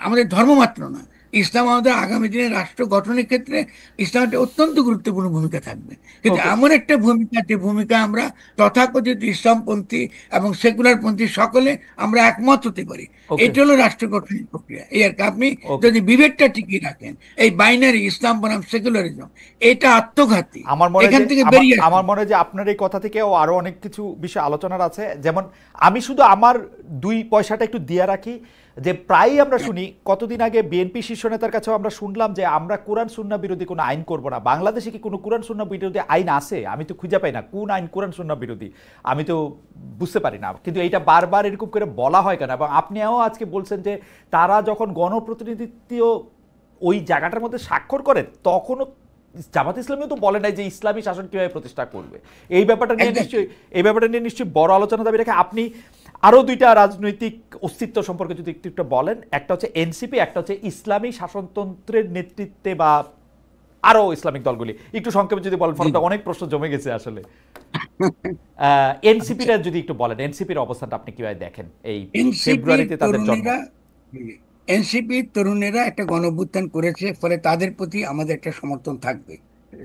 আমাদের ধর্ম মাত্র না, ইসলাম আমাদের আগামী দিনে রাষ্ট্র গঠনের ক্ষেত্রে ইসলাম একটা অত্যন্ত গুরুত্বপূর্ণ ভূমিকা থাকবে। কিন্তু এমন একটা ভূমিকা, যে ভূমিকা আমরা তথাকথিত ইসলামপন্থী এবং সেকুলার পন্থী সকলে আমরা একমত হতে পারি, এটা হলো রাষ্ট্র গঠনের প্রক্রিয়া। এই আর কি। আপনি যদি বিবেকটা টিকিয়ে রাখেন, এই বাইনারি ইসলাম বনাম সেকুলারিজম, এটা আত্মঘাতী। এখান থেকে বেরিয়ে আমার মনে হয় যে আপনার এই কথা থেকেও আরো অনেক কিছু বিষয় আলোচনার আছে। যেমন আমি শুধু আমার 2 পয়সাটা একটু দিয়ে রাখি, যে প্রায়ই আমরা শুনি, কতদিন আগে বিএনপি শীর্ষ নেতার কাছেও আমরা শুনলাম যে আমরা কোরআন সুন্নাহ বিরোধী কোনো আইন করব না। বাংলাদেশে কি কোনো কোরআন সুন্নাহ বিরোধী আইন আছে? আমি তো খুঁজে পাই না কোন আইন কোরআন সুন্নাহ বিরোধী, আমি তো বুঝতে পারি না। কিন্তু এইটা বারবার এরকম করে বলা হয় কেন? এবং আপনিও আজকে বলছেন যে তারা যখন গণপ্রতিনিধিত্ব ওই জায়গাটার মধ্যে স্বাক্ষর করে, তখনও জামাত ইসলামীও তো বলে নাই যে ইসলামী শাসন কিভাবে প্রতিষ্ঠা করবে। এই ব্যাপারটা নিয়ে নিশ্চয়ই বড় আলোচনা দাবি রেখে আপনি আরো 2টা রাজনৈতিক অস্তিত্ব সম্পর্কে যদি একটু বলেন। একটা হচ্ছে এনসিপি, একটা হচ্ছে ইসলামী শাসনতন্ত্রের নেতৃত্বে বা আরো ইসলামিক দলগুলি। একটু সংক্ষেপে যদি বলেন, ফলে অনেক প্রশ্ন জমে গেছে আসলে। এনসিপিটা যদি একটু বলেন, এনসিপির অবস্থানটা আপনি কিভাবে দেখেন? এই ফেব্রুয়ারিতে তাদের জন্ম। এনসিপি তরুণেরা একটা গণঅভ্যুত্থান করেছে, ফলে তাদের প্রতি আমাদের একটা সমর্থন থাকবে।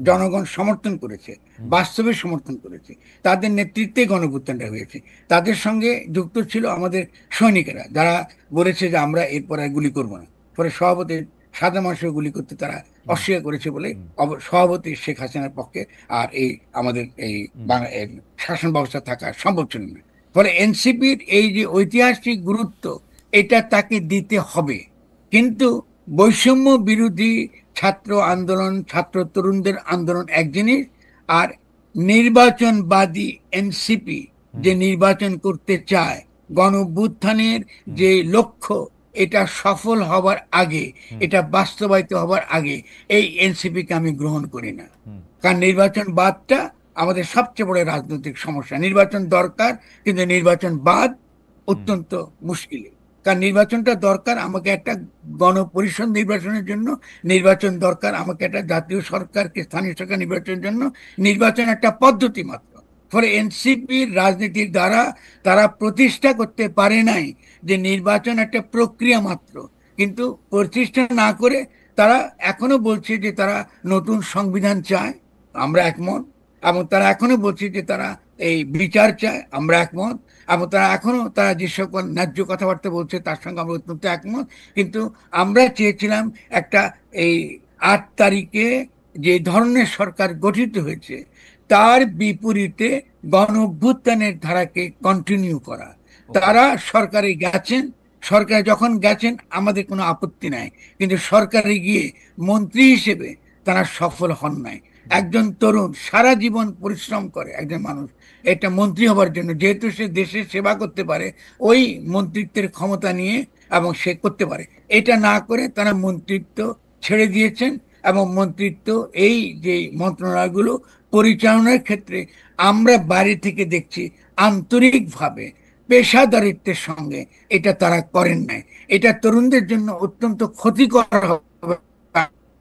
জনগণ সমর্থন করেছে, বাস্তবে সমর্থন করেছে, তাদের নেতৃত্বে গণঅভ্যুত্থানটা হয়েছে। তাদের সঙ্গে যুক্ত ছিল আমাদের সৈনিকেরা, যারা বলেছে যে আমরা এরপর আর গুলি করবো না। ফলে সভাপতি সাদা মানুষের গুলি করতে তারা অস্বীকার করেছে বলে সভাপতি শেখ হাসিনার পক্ষে আর এই আমাদের এই শাসন ব্যবস্থা থাকা সম্ভব ছিল না। ফলে এনসিপির এই যে ঐতিহাসিক গুরুত্ব, এটা তাকে দিতে হবে। কিন্তু বৈষম্য বিরোধী ছাত্র আন্দোলন, ছাত্র তরুণদের আন্দোলন এক জিনিস, আর নির্বাচনবাদী এনসিপি যে নির্বাচন করতে চায়, গণ অভ্যুত্থানের যে লক্ষ্য, এটা সফল হবার আগে, এটা বাস্তবায়িত হবার আগে এই এনসিপিকে আমি গ্রহণ করি না। কারণ নির্বাচনবাদটা আমাদের সবচেয়ে বড় রাজনৈতিক সমস্যা। নির্বাচন দরকার, কিন্তু নির্বাচন বাদ অত্যন্ত মুশকিল। কারণ নির্বাচনটা দরকার আমাকে একটা গণপরিষদ নির্বাচনের জন্য, নির্বাচন দরকার আমাকে একটা জাতীয় সরকারকে স্থানীয় সরকার নির্বাচনের জন্য। নির্বাচন একটা পদ্ধতি মাত্র। ফলে এনসিপির রাজনীতির দ্বারা তারা প্রতিষ্ঠা করতে পারে নাই যে নির্বাচন একটা প্রক্রিয়া মাত্র। কিন্তু প্রতিষ্ঠা না করে তারা এখনো বলছে যে তারা নতুন সংবিধান চায়, আমরা একমত। এবং তারা এখনো বলছে যে তারা এই বিচার চায়, আমরা একমত। এবং তারা এখনো তারা যে সকল ন্যায্য কথাবার্তা বলছে তার সঙ্গে আমরা অত্যন্ত একমত। কিন্তু আমরা চেয়েছিলাম একটা এই 8 তারিখে যে ধরনের সরকার গঠিত হয়েছে তার বিপরীতে গণ অভ্যুত্থানের ধারাকে কন্টিনিউ করা। তারা সরকারে গেছেন, সরকারে যখন গেছেন আমাদের কোনো আপত্তি নাই, কিন্তু সরকারে গিয়ে মন্ত্রী হিসেবে তারা সফল হন নাই। একজন তরুণ সারা জীবন পরিশ্রম করে একজন মানুষ একটা মন্ত্রী হবার জন্য, যেহেতু সে দেশের সেবা করতে পারে ওই মন্ত্রিত্বের ক্ষমতা নিয়ে, এবং সে করতে পারে। এটা না করে তারা মন্ত্রিত্ব ছেড়ে দিয়েছেন, এবং মন্ত্রিত্ব এই যে মন্ত্রণালয়গুলো পরিচালনার ক্ষেত্রে আমরা বাইরে থেকে দেখছি আন্তরিকভাবে পেশাদারিত্বের সঙ্গে এটা তারা করেন নাই। এটা তরুণদের জন্য অত্যন্ত ক্ষতিকর হবে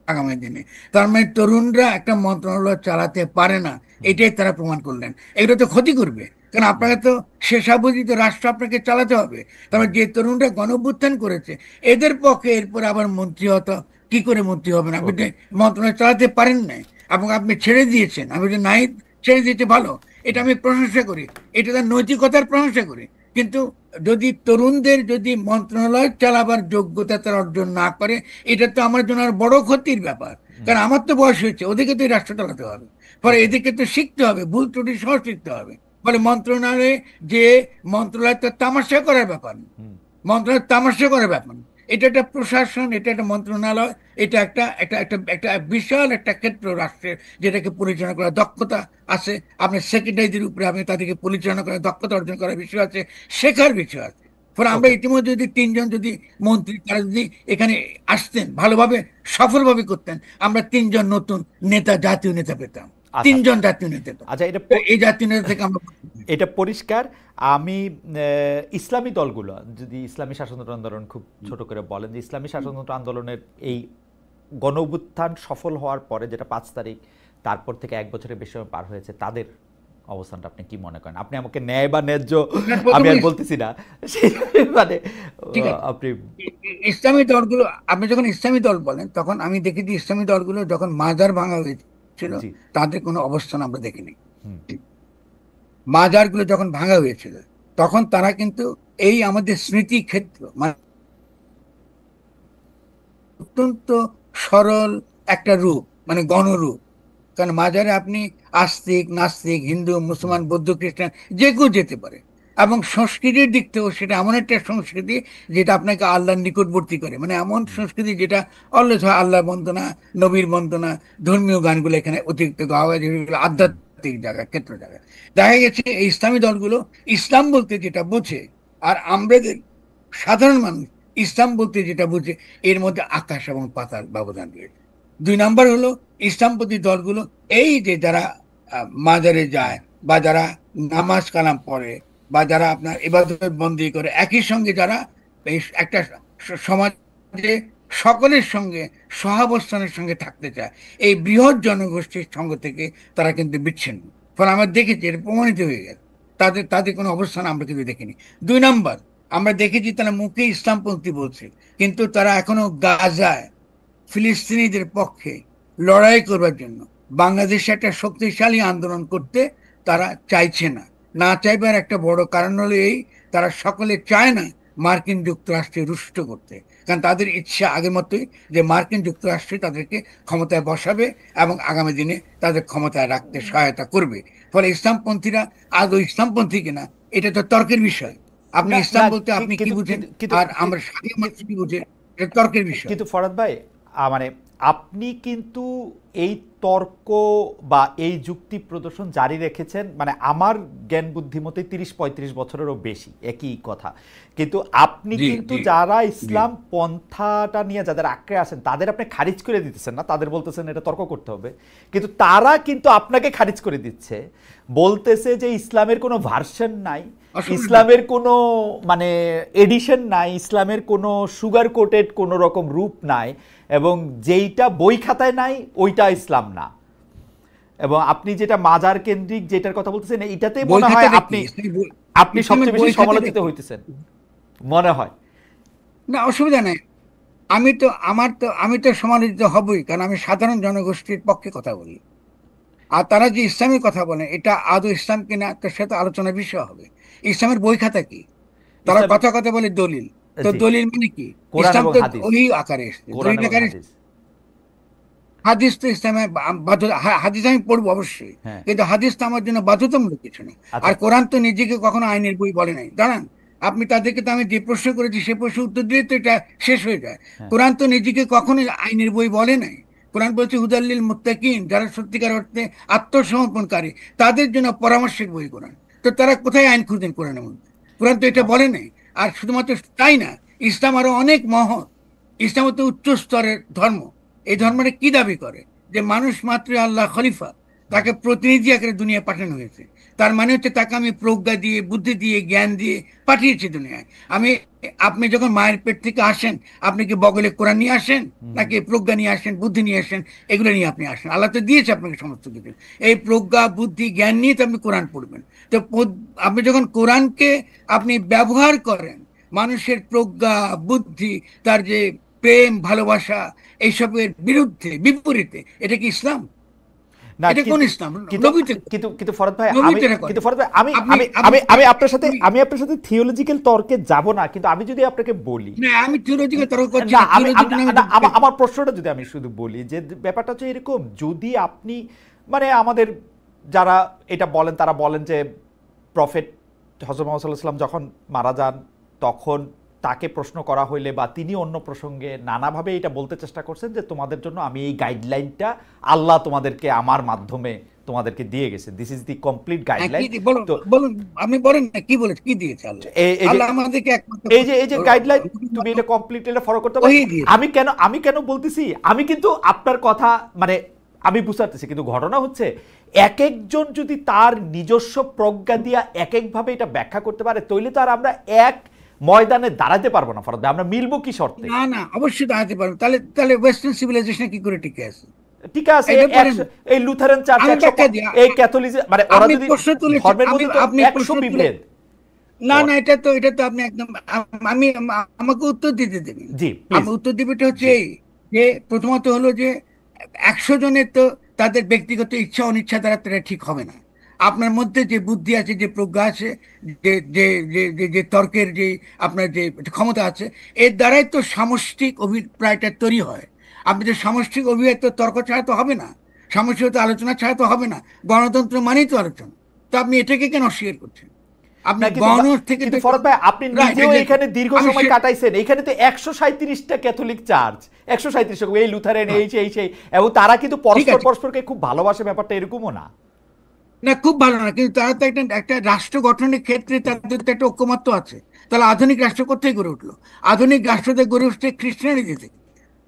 আগামী দিনে। তার মানে তরুণরা একটা মন্ত্রণালয় চালাতে পারে না, এটাই তারা প্রমাণ করলেন। এগুলো তো ক্ষতি করবে, কারণ আপনাকে তো শেষাবধি রাষ্ট্র আপনাকে চালাতে হবে। তারপর যে তরুণরা গণঅভ্যুত্থান করেছে এদের পক্ষে এরপর আবার মন্ত্রী হতো, কি করে মন্ত্রী হবেন? আপনি মন্ত্রণালয় চালাতে পারেন নাই এবং আপনি ছেড়ে দিয়েছেন। আমি যে নাই ছেড়ে দিয়েছে ভালো, এটা আমি প্রশংসা করি, এটা তার নৈতিকতার প্রশংসা করি। কিন্তু যদি তরুণদের যদি মন্ত্রণালয় চালাবার যোগ্যতা তারা অর্জন না করে, এটা তো আমার জন্য আর বড় ক্ষতির ব্যাপার। কারণ আমার তো বয়স হয়েছে, ওদেরকে তো রাষ্ট্র চালাতে হবে। ফলে এদেরকে তো শিখতে হবে, ভুল ত্রুটি সহ শিখতে হবে। ফলে মন্ত্রণালয়ে যে মন্ত্রণালয় তো তামাশা করার ব্যাপার না, মন্ত্রণালয় তামাশা করার ব্যাপার না। এটা একটা প্রশাসন, এটা একটা মন্ত্রণালয়, এটা একটা একটা একটা একটা বিশাল একটা ক্ষেত্র রাষ্ট্রের, যেটাকে পরিচালনা করার দক্ষতা আছে। আপনার সেক্রেটারিদের উপরে আপনি তাদেরকে পরিচালনা করার দক্ষতা অর্জন করার বিষয় আছে, শেখার বিষয় আছে। ফলে আমরা ইতিমধ্যে যদি 3 জন যদি মন্ত্রী তারা যদি এখানে আসতেন, ভালোভাবে সফলভাবে করতেন, আমরা 3 জন নতুন নেতা, জাতীয় নেতা পেতাম। 3 জন জাতীয় নেতা। আচ্ছা, এই জাতীয় নেতা থেকে আমরা এটা পরিষ্কার। আমি ইসলামী দলগুলো যদি ইসলামী শাসনতন্ত্র আন্দোলন খুব ছোট করে বলেন, যে ইসলামী শাসনতন্ত্র আন্দোলনের এই গণঅভ্যুত্থান সফল হওয়ার পরে, যেটা 5 তারিখ, তারপর থেকে 1 বছরের বেশি সময় পার হয়েছে, তাদের অবস্থানটা আপনি কি মনে করেন? আপনি আমাকে ন্যায় বা ন্যায্য আমি আর বলতেছি না, মানে আপনি ইসলামী দলগুলো, আপনি যখন ইসলামী দল বলেন তখন আমি দেখেছি ইসলামী দলগুলো যখন মাজার ভাঙা হয়েছিল তাদের কোনো অবস্থান আমরা দেখিনি। মাজারগুলো যখন ভাঙা হয়েছিল তখন তারা কিন্তু এই আমাদের স্মৃতি ক্ষেত্র মানে অত্যন্ত সরল একটা রূপ, মানে গণরূপ। কারণ মাজারে আপনি আস্তিক, নাস্তিক, হিন্দু, মুসলমান, বৌদ্ধ, খ্রিস্টান যে কেউ যেতে পারে। এবং সংস্কৃতির দিক থেকেও সেটা এমন একটা সংস্কৃতি যেটা আপনাকে আল্লাহর নিকটবর্তী করে, মানে এমন সংস্কৃতি যেটা অলওয়েজ হয় আল্লাহ বন্দনা, নবীর বন্দনা, ধর্মীয় গানগুলো এখানে অতিরিক্ত গাওয়া হয়, যেগুলো আধ্যাত্মিক জায়গা, ক্ষেত্র জায়গা। দেখা গেছে এই ইসলামী দলগুলো ইসলাম বলতে যেটা বোঝে, আর আমাদের সাধারণ মানুষ ইসলাম বলতে যেটা বুঝে, এর মধ্যে আকাশ এবং পাতাল ব্যবধান রয়েছে। 2 নাম্বার হলো ইসলামপন্থী দলগুলো এই যে যারা মাজারে যায়, বা যারা নামাজ কালাম পড়ে, বা যারা আপনার ইবাদত বন্দী করে, একই সঙ্গে যারা একটা সমাজে সকলের সঙ্গে সহাবস্থানের সঙ্গে থাকতে চায়, এই বৃহৎ জনগোষ্ঠীর সঙ্গ থেকে তারা কিন্তু বিচ্ছিন্ন। ফলে আমরা দেখেছি এটা প্রমাণিত হয়ে গেছে, তাদের তাদের কোনো অবস্থান আমরা কিন্তু দেখিনি। 2 নাম্বার, আমরা দেখেছি তারা মুখে ইসলামপন্থী বলছে, কিন্তু তারা এখনো গাজায় ফিলিস্তিনিদের পক্ষে লড়াই করবার জন্য বাংলাদেশে একটা শক্তিশালী আন্দোলন করতে তারা চাইছে না। না চাইবার একটা বড় কারণ হলো এই, তারা সকলে চায় না মার্কিন যুক্তরাষ্ট্রে রুষ্ট করতে। কারণ তাদের ইচ্ছা আগের মতোই যে মার্কিন যুক্তরাষ্ট্রে তাদেরকে ক্ষমতায় বসাবে এবং আগামী দিনে তাদের ক্ষমতায় রাখতে সহায়তা করবে। ফলে ইসলামপন্থীরা আদৌ ইসলামপন্থী কিনা এটা তো তর্কের বিষয়। আপনি না ইসলাম না বলতে আপনি কি কিন্তু বুঝেন, কিন্তু কিন্তু আর আমরা সাধারণ মানুষ কি বুঝে, এটা তর্কের বিষয়। কিন্তু ফরাদ ভাই, মানে আপনি কিন্তু এই তর্ক বা এই যুক্তি প্রদর্শন জারি রেখেছেন, মানে আমার জ্ঞান বুদ্ধিমতে 30-35 বছরেরও বেশি একই কথা। কিন্তু আপনি জি কিন্তু জি যারা জি ইসলাম পন্থাটা নিয়ে যাদের আঁকড়ে আসেন তাদের আপনি খারিজ করে দিতেছেন না, তাদের বলতেছেন এটা তর্ক করতে হবে, কিন্তু তারা কিন্তু আপনাকে খারিজ করে দিচ্ছে, বলতেছে যে ইসলামের কোনো ভার্সন নাই, অসুবিধা নেই। ইসলামের কোনো মানে এডিশন নাই, ইসলামের কোনো সুগার কোটেড কোনো রকম রূপ নাই, এবং যেইটা বই খাতায় নাই ওইটা ইসলাম না। এবং আপনি যেটা মাজার কেন্দ্রিক যেটার কথা বলতেছেন, এইটাতে বই মনে হয় খাতাটা কি? আপনি আপনি ইসলামের সবচেয়ে বেশি বই খাতাটা সমালোচিত কি? হইতেছেন মনে হয়। না, অসুবিধা নাই। আমি তো সমালোচিত হবই, কারণ আমি সাধারণ জনগোষ্ঠীর পক্ষে কথা বলি। আর তারা যে ইসলামের কথা বলে এটা আদৌ ইসলাম কিনা, তো সেটা আলোচনার বিষয় হবে। ইসলামের বই খাতা কি? তারা ইসলামের, কথা কথা বলে দলিল। তো জি, দলিল মানে কি? কোরআন ইসলাম এবং তো হাদিস, ওই আকারে এসছে, কোরআন দলিল এবং আকারে। হাদিস। হাদিস তো ইসলামে হাদিস আমি পড়বো অবশ্যই, হ্যাঁ, কিন্তু হাদিস তো আমার জন্য বাধ্যতামূলক কিছু নেই। আচ্ছা। আর কোরআন তো নিজেকে কখনো আইনের বই বলে নাই, দাঁড়ান। আপনি তাদেরকে তো আমি যে প্রশ্ন করেছি সে প্রশ্ন উত্তর দিলে তো এটা শেষ হয়ে যায়। হ্যাঁ, কোরআন তো নিজেকে কখনো আইনের বই বলে নাই। কোরআন বলছে হুদাল্লিল মুত্তাকিন, যারা সত্যিকার অর্থে আত্মসমর্পণকারী, তাদের জন্য পরামর্শের বই কোরআন। তো তারা কোথায় আইন খুঁজেন কোরআনের মধ্যে? কোরআন তো এটা বাহ। বলে নাই। আর শুধুমাত্র তাই না, ইসলাম আরো অনেক মহৎ। ইসলাম হচ্ছে উচ্চ স্তরের ধর্ম। এই হুম, ধর্মটা কি দাবি করে? যে মানুষ মাত্র আল্লাহ খলিফা, হুম, তাকে প্রতিনিধি আকারে দুনিয়া পাঠানো হয়েছে। তার মানে হচ্ছে তাকে আমি প্রজ্ঞা দিয়ে, বুদ্ধি দিয়ে, জ্ঞান দিয়ে পাঠিয়েছি দুনিয়ায়। আমি আপনি যখন মায়ের পেট থেকে আসেন, আপনি কি বগলে কোরআন নিয়ে আসেন, হুম, নাকি প্রজ্ঞা নিয়ে আসেন, বুদ্ধি নিয়ে আসেন? এগুলো নিয়ে আপনি আসেন, আল্লাহ তো দিয়েছে আপনাকে সমস্ত কিছু। এই প্রজ্ঞা, বুদ্ধি, জ্ঞান নিয়ে তো আপনি কোরআন পড়বেন। তো আপনি যখন কোরআনকে আপনি ব্যবহার করেন মানুষের প্রজ্ঞা, বুদ্ধি, তার যে প্রেম, ভালোবাসা, এইসবের বিরুদ্ধে, বিপরীতে, এটা কি ইসলাম? না এটা কোন কিন্তু ইসলাম? কিন্তু নবীতে করে, কিন্তু কিন্তু ফরাদ ভাই, আমি নবীতে করে। কিন্তু ফরাদ ভাই, আমি আপনি আমি আপনি আমি আমি আপনার সাথে আপনি আমি আপনার সাথে থিওলজিক্যাল তর্কে যাব না, কিন্তু আমি যদি আপনাকে বলি, না, আমি থিওলজিক্যাল তর্ক করছি না না, থিওলজিক্যাল আমি না, আমার প্রশ্নটা যদি আমি শুধু বলি যে ব্যাপারটা হচ্ছে এরকম, যদি আপনি মানে আমাদের যারা এটা বলেন তারা বলেন যে প্রফেট হযরত মুহাম্মদ সাল্লাল্লাহু আলাইহি ওয়াসাল্লাম যখন মারা যান তখন তাকে প্রশ্ন করা হইলে বা তিনি অন্য প্রসঙ্গে নানাভাবে এটা বলতে চেষ্টা করছেন যে তোমাদের জন্য আমি এই গাইডলাইনটা আল্লাহ তোমাদেরকে আমার মাধ্যমে তোমাদেরকে দিয়ে গেছে, দিস ইজ দি কমপ্লিট হ্যাঁ, কি গাইডলাইন। বলুন তো বলুন, আপনি বলেন না কি বলেছে, কি দিয়েছে আল্লাহ? এই যে আল্লাহ আমাদেরকে একমাত্র এই যে গাইডলাইন, তুমি এটা কমপ্লিট এটা ফলো করতে হবে। ওহী দিয়েছে। আমি কেন বলতেছি, আমি কিন্তু আপনার কথা মানে আমি বুঝতে পারতেছি, কিন্তু ঘটনা হচ্ছে এক একজন যদি তার নিজস্ব প্রজ্ঞা দিয়া এক একভাবে এটা ব্যাখ্যা করতে পারে, তাইলে তো আর আমরা এক ময়দানে দাঁড়াতে পারবো না ফরদ ভাই, আমরা মিলবো কি শর্তে? না না, অবশ্যই দাঁড়াতে পারবে। তাহলে তাহলে ওয়েস্টার্ন সিভিলাইজেশন কি করে টিকে আছে? ঠিক আছে, এটা বলেন। এই লুথারান চার্চ আমি 100, ব্যাখ্যা দিই। এই ক্যাথলিক, মানে ওরা আপনি যদি প্রশ্ন তুলেছেন, ধর্মের মধ্যে তো আপনি 100 প্রশ্ন তুলে, বিভেদ। না না, এটা তো আপনি একদম আমি আমাকে উত্তর দিতে দেবেন। জি প্লিজ। আমি উত্তর দিবেটা হচ্ছে জি, এই, যে প্রথমত হলো যে 100 জনের তো তাদের ব্যক্তিগত ইচ্ছা অনিচ্ছা দ্বারা তারা ঠিক হবে না। আপনার মধ্যে যে বুদ্ধি আছে, যে প্রজ্ঞা আছে, যে যে যে যে যে তর্কের যে আপনার যে ক্ষমতা আছে, এর দ্বারাই তো সামষ্টিক অভিপ্রায়টা তৈরি হয়। আপনি যে সামষ্টিক অভিপ্রায় তো তর্ক ছাড়া তো হবে না, সামষ্টিক আলোচনা ছাড়া তো হবে না। গণতন্ত্র মানেই তো আলোচনা। তো আপনি এটাকে কেন অস্বীকার করছেন? আপনি না কিন্তু গণ থেকে তো, কিন্তু ফরদ ভাই, আপনি রাইট, নিজেও এক্স্যাক্টলি। এখানে দীর্ঘ আমি সময় কাটাইছেন, এখানে তো 137টা ক্যাথলিক চার্চ, 137 এই লুথারেন এই সেই, এবং তারা কিন্তু ঠিক পরস্পর আছে, পরস্পরকে খুব ভালোবাসে, ব্যাপারটা এরকমও না। না খুব ভালো না, কিন্তু তারা তো একটা একটা রাষ্ট্র গঠনের ক্ষেত্রে তাদের তো একটা ঐকমত্য আছে। তাহলে আধুনিক রাষ্ট্র কোথায় গড়ে উঠলো? আধুনিক রাষ্ট্রতে গড়ে উঠছে খ্রিস্টানিটি থেকে।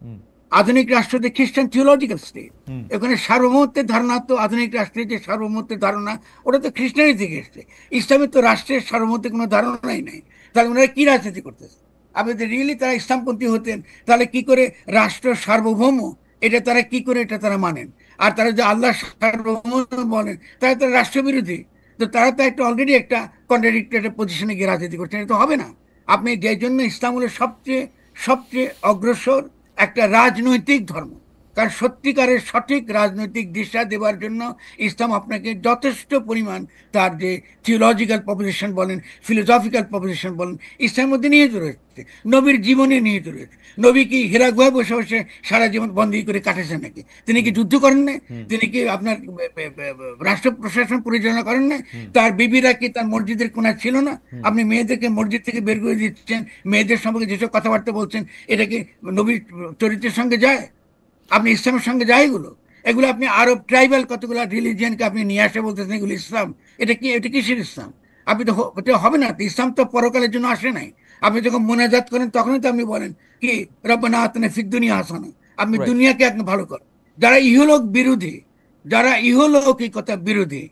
হুম, আধুনিক রাষ্ট্রতে খ্রিস্টান থিওলজিক্যাল স্টেট। হুম। এখানে সার্বভৌমত্বের ধারণা, তো আধুনিক রাষ্ট্রের যে সার্বভৌমত্বের ধারণা, ওটা তো খ্রিস্টানি থেকে এসছে। ইসলামের তো রাষ্ট্রের সার্বভৌমত্বের কোনো ধারণাই নাই। তাহলে ওনারা কি রাজনীতি করতেছে? আপনি যদি রিয়েলি তারা ইসলামপন্থী হতেন, তাহলে কি করে রাষ্ট্র সার্বভৌম, এটা তারা কি করে এটা তারা মানেন? আর তারা যে আল্লাহ সার্বভৌম বলেন, তারা তারা রাষ্ট্রবিরোধী। তো তারা তো একটা অলরেডি একটা কন্ট্রাডিক্টরি পজিশনে গিয়ে রাজনীতি করছেন, এটা তো হবে না। আপনি যে জন্য ইসলাম হলো সবচেয়ে সবচেয়ে অগ্রসর একটা রাজনৈতিক ধর্ম, কারণ সত্যিকারের সঠিক রাজনৈতিক দিশা দেওয়ার জন্য ইসলাম আপনাকে যথেষ্ট পরিমাণ তার যে থিওলজিক্যাল প্রপোজিশন বলেন, ফিলোসফিক্যাল প্রপোজিশন বলেন, ইসলামের মধ্যে নিহিত রয়েছে, নবীর জীবনে নিহিত রয়েছে। নবী কি হীরা গুহায় বসে বসে সারা জীবন বন্দী করে কাটাছেন নাকি? তিনি কি যুদ্ধ করেন না? তিনি কি আপনার রাষ্ট্র প্রশাসন পরিচালনা করেন না? তার বিবিরা কি তার মসজিদের কোনা ছিল না? আপনি মেয়েদেরকে মসজিদ থেকে বের করে দিচ্ছেন, মেয়েদের সম্পর্কে যেসব কথাবার্তা বলছেন, এটা কি নবীর চরিত্রের সঙ্গে যায়? আপনি ইসলামের সঙ্গে যায় এগুলো? এগুলো আপনি আরব ট্রাইবাল কতগুলো রিলিজিয়নকে আপনি নিয়ে আসে বলতেছেন এগুলো ইসলাম। এটা কি, এটা কিসের ইসলাম? আপনি তো এটা হবে না। ইসলাম তো পরকালের জন্য আসে নাই। আপনি যখন মোনাজাত করেন তখনই তো আপনি বলেন কি রব্বানা আতিনা ফিদ দুনিয়া হাসানা, আপনি রাইট। দুনিয়াকে একদম ভালো করেন। যারা ইহলোক বিরোধী, যারা ইহলৌকিকতা বিরোধী,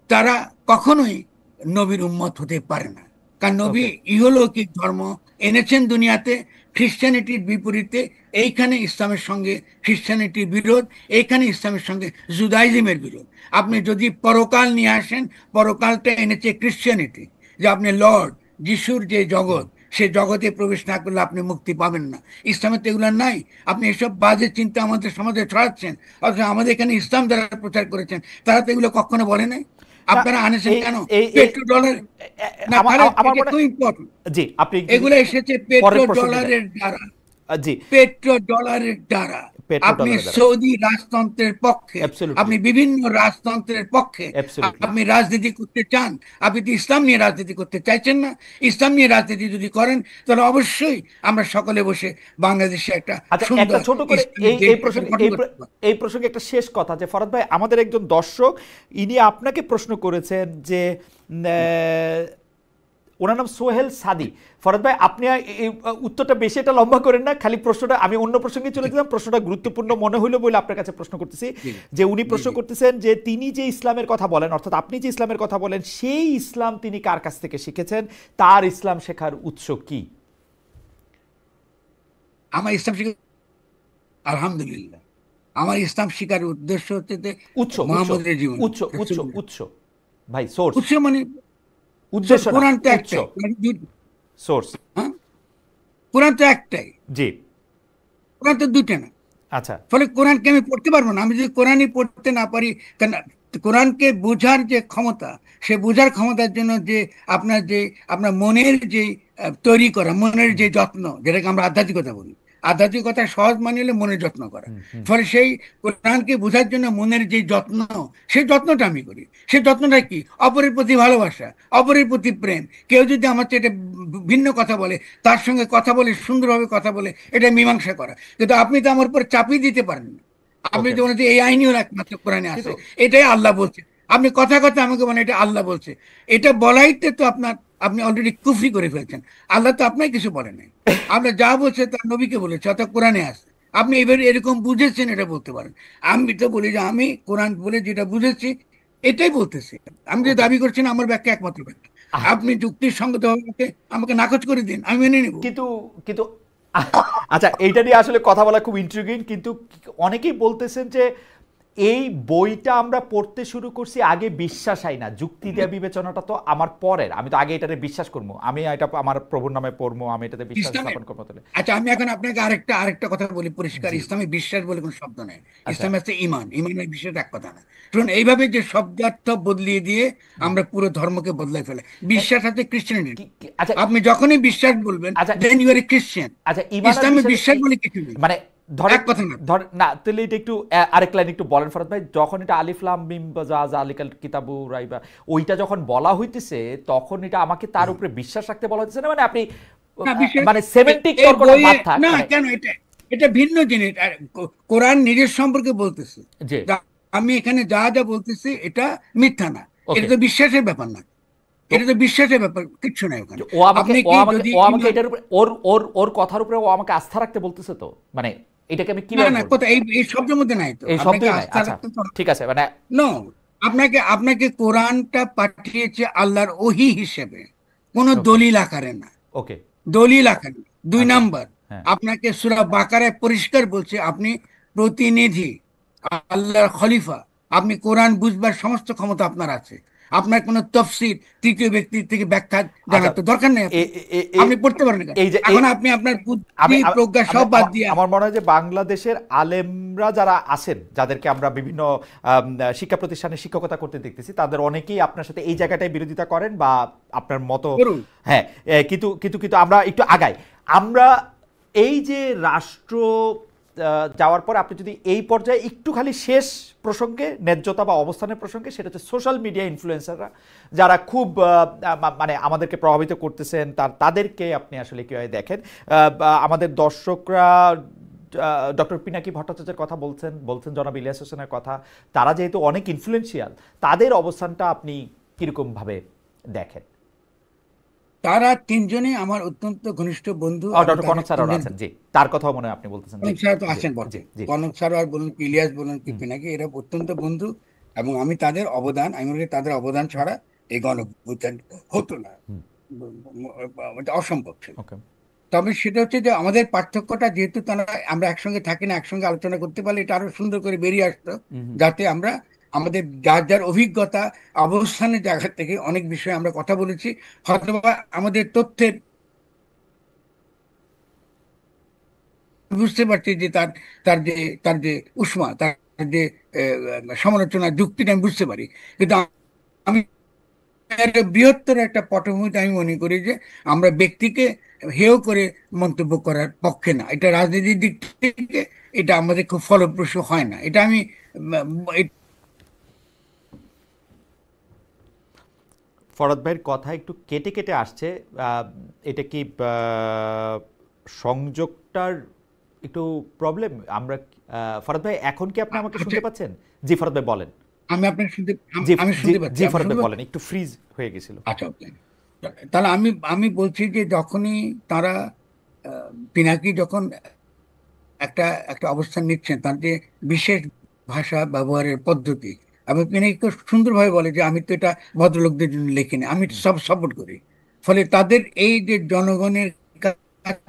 তারা কখনোই নবীর উম্মত হতে পারে না। কারণ নবী ওকে, ইহলৌকিক ধর্ম এনেছেন দুনিয়াতে খ্রিস্টানিটির বিপরীতে। এইখানে ইসলামের সঙ্গে খ্রিস্টানিটির বিরোধ, এইখানে ইসলামের সঙ্গে জুদাইজমের বিরোধ। আপনি যদি পরকাল নিয়ে আসেন, পরকালটা এনেছে খ্রিস্টানিটি, যে আপনি লর্ড যিশুর যে জগৎ, সে জগতে প্রবেশ না করলে আপনি মুক্তি পাবেন না। ইসলামের তো এগুলো নাই। আপনি এসব বাজে চিন্তা আমাদের সমাজে ছড়াচ্ছেন, অথচ আমাদের এখানে ইসলাম যারা প্রচার করেছেন তারা তো এগুলো কখনো বলে নাই। না, আপনারা আনেছেন এই কেন? এই এই পেট্রো ডলার না, আমার তাহলে আমার এটা মনে, খুব ইম্পর্টেন্ট। জি আপনি এগুলো এসেছে পরের পেট্রো প্রসঙ্গে যান। ডলারের দ্বারা, জি, পেট্রো ডলারের দ্বারা। পেট্রো আপনি ডলারের দ্বারা, সৌদি রাজতন্ত্রের পক্ষে, অ্যাবসলিউটলি, আপনি বিভিন্ন রাজতন্ত্রের পক্ষে অ্যাবসলিউটলি। আপনি রাজনীতি করতে চান। আপনি তো ইসলাম নিয়ে রাজনীতি করতে চাইছেন না। ইসলাম নিয়ে রাজনীতি যদি করেন তাহলে অবশ্যই আমরা সকলে বসে বাংলাদেশে একটা আচ্ছা, একটা সুন্দর ছোট করে ইসলামিক এই দেশ এই প্রসঙ্গে গঠন করতে পারবো। এই প্রসঙ্গে একটা শেষ কথা, যে ফরাদ ভাই আমাদের একজন দর্শক, ইনি আপনাকে প্রশ্ন করেছেন যে ওনার নাম সোহেল সাদি। ফরাদ ভাই আপনি এই উত্তরটা বেশি এটা লম্বা করেন না, খালি প্রশ্নটা আমি অন্য প্রসঙ্গে চলে গেলাম, প্রশ্নটা গুরুত্বপূর্ণ মনে হইলো বলে আপনার কাছে প্রশ্ন করতেছি। জি যে উনি জি প্রশ্ন জি। করতেছেন যে তিনি যে ইসলামের কথা বলেন, অর্থাৎ আপনি যে ইসলামের কথা বলেন, সেই ইসলাম তিনি কার কাছ থেকে শিখেছেন, তার ইসলাম শেখার উৎস কি? আমার ইসলাম শিক্ষা, আলহামদুলিল্লাহ, আমার ইসলাম শিকার উদ্দেশ্য হচ্ছে যে উৎস উৎস মোহাম্মদের জীবন। উৎস উৎস উৎস ভাই, সোর্স, উৎস মানে উদ্দেশ্য না, কোরআন তো উৎস, একটাই, সোর্স। হ্যাঁ, কোরআন তো একটাই, জি, কোরআন তো দুইটা না। আচ্ছা, ফলে কোরআনকে আমি পড়তে পারবো না। আমি যদি কোরআনই পড়তে না পারি, কেন? কোরআনকে বোঝার যে ক্ষমতা, সে বোঝার ক্ষমতার জন্য যে আপনার মনের যে তৈরি করা, মনের যে যত্ন, যেটাকে আমরা আধ্যাত্মিকতা বলি, আধ্যাত্মিকতা সহজ মানে হলে মনের যত্ন করা। ফলে সেই কোরআনকে বোঝার জন্য মনের যে যত্ন, সেই যত্নটা আমি করি। সেই যত্নটা কি? অপরের প্রতি ভালোবাসা, অপরের প্রতি প্রেম। কেউ যদি আমার চেয়ে এটা ভিন্ন কথা বলে, তার সঙ্গে কথা বলে, সুন্দরভাবে কথা বলে, এটা মীমাংসা করা। কিন্তু আপনি তো আমার উপর চাপিয়ে দিতে পারেন না। আপনি ওকে। তো বলেন যে এই আইনিও একমাত্র কোরআনে আছে, কিন্তু এটাই আল্লাহ বলছে। আপনি কথা কথা আমাকে বলেন এটা আল্লাহ বলছে। এটা বলাইতে তো আপনি অলরেডি কুফরি করে ফেলছেন। আল্লাহ তো আপনাকে কিছু বলে নাই। আপনার যা বলছে তার নবীকে বলেছে, অর্থাৎ কোরআনে আছে। আপনি এবার এরকম বুঝেছেন এটা বলতে পারেন। আমি তো বলি যে আমি কোরআন বলে যেটা বুঝেছি এটাই বলতেছি। আমি যে ওকে, দাবি করছি না আমার ব্যাখ্যা একমাত্র ব্যাখ্যা। আপনি যুক্তির সঙ্গত আমাকে আমাকে নাকচ করে দিন, আমি মেনে নেব। কিন্তু কিন্তু আচ্ছা, এইটা নিয়ে আসলে কথা বলা খুব ইন্ট্রিগিং, কিন্তু অনেকেই বলতেছেন যে এই বইটা আমরা পড়তে শুরু করছি আগে বিশ্বাস হয় না, যুক্তি দেওয়া বিবেচনাটা তো আমার পরের, আমি তো আগে এটাতে বিশ্বাস করবো, আমি এটা আমার প্রভুর নামে পড়বো, আমি এটাতে বিশ্বাস ইসলামের, স্থাপন করবো তাহলে। আচ্ছা আমি এখন আপনাকে আরেকটা কথা বলি পরিষ্কার। জি, ইসলামে বিশ্বাস বলে কোনো শব্দ নেই। আচ্ছা, ইসলামে আছে ইমান, ইমানের বিশ্বাস এক কথা না। শুনুন, এইভাবে যে শব্দার্থ বদলিয়ে দিয়ে আমরা পুরো ধর্মকে বদলাই ফেলে। বিশ্বাস আছে খ্রিস্টানিটি। আচ্ছা আপনি যখনই বিশ্বাস বলবেন আচ্ছা দেন ইউ আর এ খ্রিস্টান। আচ্ছা, ইমান আর ইসলামে বিশ্বাস বিশ্বাস বলে কিছু নেই, মানে ধরেন, এক কথা না। না তাহলে এটা একটু আরেক লাইন একটু বলেন ফরাদ ভাই, যখন এটা আলিফ লাম মিম বা যা জালিকাল কিতাবু রাইবা, ওইটা যখন বলা হইতেছে তখন এটা আমাকে তার উপরে বিশ্বাস রাখতে বলা হইতেছে না, মানে আপনি না বিশ্বাস, মানে সেমেন্টিক এই তর্কটা বইয়ে বাদ থাক না, মানে। কেন? এটা এটা ভিন্ন জিনিস। আর কোরআন নিজের সম্পর্কে বলতেছে জি, যা আমি এখানে যা যা বলতেছি এটা মিথ্যা না। এটা ওকে। তো বিশ্বাসের ব্যাপার না। তো এটা তো বিশ্বাসের ব্যাপার, কিচ্ছু নাই ওখানে। ও আমাকে আপনি ও কি আমাকে যদি ও আমাকে এটার উপরে ওর ওর ওর কথার উপরে ও আমাকে আস্থা রাখতে বলতেছে, তো মানে এটাকে আমি না কিভাবে না, বলবো? কোথায় এই এই শব্দের মধ্যে নাই তো। এই আপনাকে শব্দই নাই, আস্থা আচ্ছা রাখতে তো ঠিক আছে, মানে নো। আপনাকে আপনাকে কোরআনটা পাঠিয়েছে আল্লাহর ওহী হিসেবে, কোনো ওকে, দলিল আকারে না। ওকে, দলিল আকারে না। দুই আচ্ছা, নাম্বার, হ্যাঁ, আপনাকে সূরা বাকারায় পরিষ্কার বলছে আপনি প্রতিনিধি, আল্লাহর খলিফা। আপনি কোরআন বুঝবার সমস্ত ক্ষমতা আপনার আছে। আপনার কোনো তফসির তৃতীয় ব্যক্তির থেকে ব্যাখ্যা আচ্ছা, জানার তো দরকার নেই। আপনি পড়তে পারেন না কেন? এই যে এখন আপনি আপনার বুদ্ধি প্রজ্ঞা সব বাদ দিয়ে আমার মনে হয় যে বাংলাদেশের আলেমরা যারা আছেন, যাদেরকে আমরা বিভিন্ন শিক্ষা প্রতিষ্ঠানে শিক্ষকতা করতে দেখতেছি, তাদের অনেকেই আপনার সাথে এই জায়গাটায় বিরোধিতা করেন বা আপনার মতো। করুন। হ্যাঁ, কিন্তু কিন্তু কিন্তু আমরা একটু আগাই। আমরা এই যে রাষ্ট্র যাওয়ার পর আপনি যদি এই পর্যায়ে একটু খালি শেষ প্রসঙ্গে, ন্যায্যতা বা অবস্থানের প্রসঙ্গে, সেটা হচ্ছে সোশ্যাল মিডিয়া ইনফ্লুয়েন্সাররা যারা খুব মানে আমাদেরকে প্রভাবিত করতেছেন, তাদেরকে আপনি আসলে কীভাবে দেখেন? আমাদের দর্শকরা ডক্টর পিনাকি ভট্টাচার্যের কথা বলছেন জনাব ইলিয়াস হোসেনের কথা, তারা যেহেতু অনেক ইনফ্লুয়েন্সিয়াল, তাদের অবস্থানটা আপনি কীরকমভাবে দেখেন? তারা তিনজনই আমার অত্যন্ত ঘনিষ্ঠ বন্ধু। ডক্টর কনক স্যার আছেন, জি, তার কথাও মনে হয় আপনি বলতেছেন। কনক স্যার তো আছেন জি বটে, জি। কনক স্যার আর বলুন কি ইলিয়াস বলুন কি পিনাকি, এরা অত্যন্ত বন্ধু। এবং আমি তাদের অবদান, আমি মনে করি তাদের অবদান ছাড়া এই গণঅভ্যুত্থান হতো না, এটা অসম্ভব ছিল। ওকে। তবে সেটা হচ্ছে যে আমাদের পার্থক্যটা, যেহেতু তারা আমরা একসঙ্গে থাকি না, একসঙ্গে আলোচনা করতে পারলে এটা আরো সুন্দর করে বেরিয়ে আসতো, যাতে আমরা আমাদের যার যার অভিজ্ঞতা অবস্থানের জায়গা থেকে অনেক বিষয়ে আমরা কথা বলেছি, হয়তো আমাদের তথ্যের বুঝতে পারছি যে তার তার যে তার যে উষ্মা, তার যে সমালোচনা যুক্তিটা আমি বুঝতে পারি। কিন্তু আমি একটা বৃহত্তর একটা পটভূমিতে আমি মনে করি যে আমরা ব্যক্তিকে হেয় করে মন্তব্য করার পক্ষে না। এটা রাজনীতির দিক থেকে এটা আমাদের খুব ফলপ্রসূ হয় না। এটা আমি ফরহাদ ভাইয়ের কথা একটু কেটে কেটে আসছে। এটা কি সংযোগটার একটু প্রবলেম? আমরা ফরহাদ ভাই, এখন কি আপনি আমাকে শুনতে পাচ্ছেন? জি ফরহাদ ভাই বলেন। আমি আপনার শুনতে জি আমি শুনতে পাচ্ছি। জি ফরহাদ ভাই বলেন, একটু ফ্রিজ হয়ে গেছিল। আচ্ছা, ওকে। তাহলে আমি আমি বলছি যে যখনই তারা পিনাকি যখন একটা একটা অবস্থান নিচ্ছেন, তার যে বিশেষ ভাষা ব্যবহারের পদ্ধতি, এবং তিনি খুব সুন্দরভাবে বলে যে আমি তো এটা ভদ্রলোকদের জন্য লিখিনি, আমি সব সাপোর্ট করি। ফলে তাদের এই যে জনগণের কাছে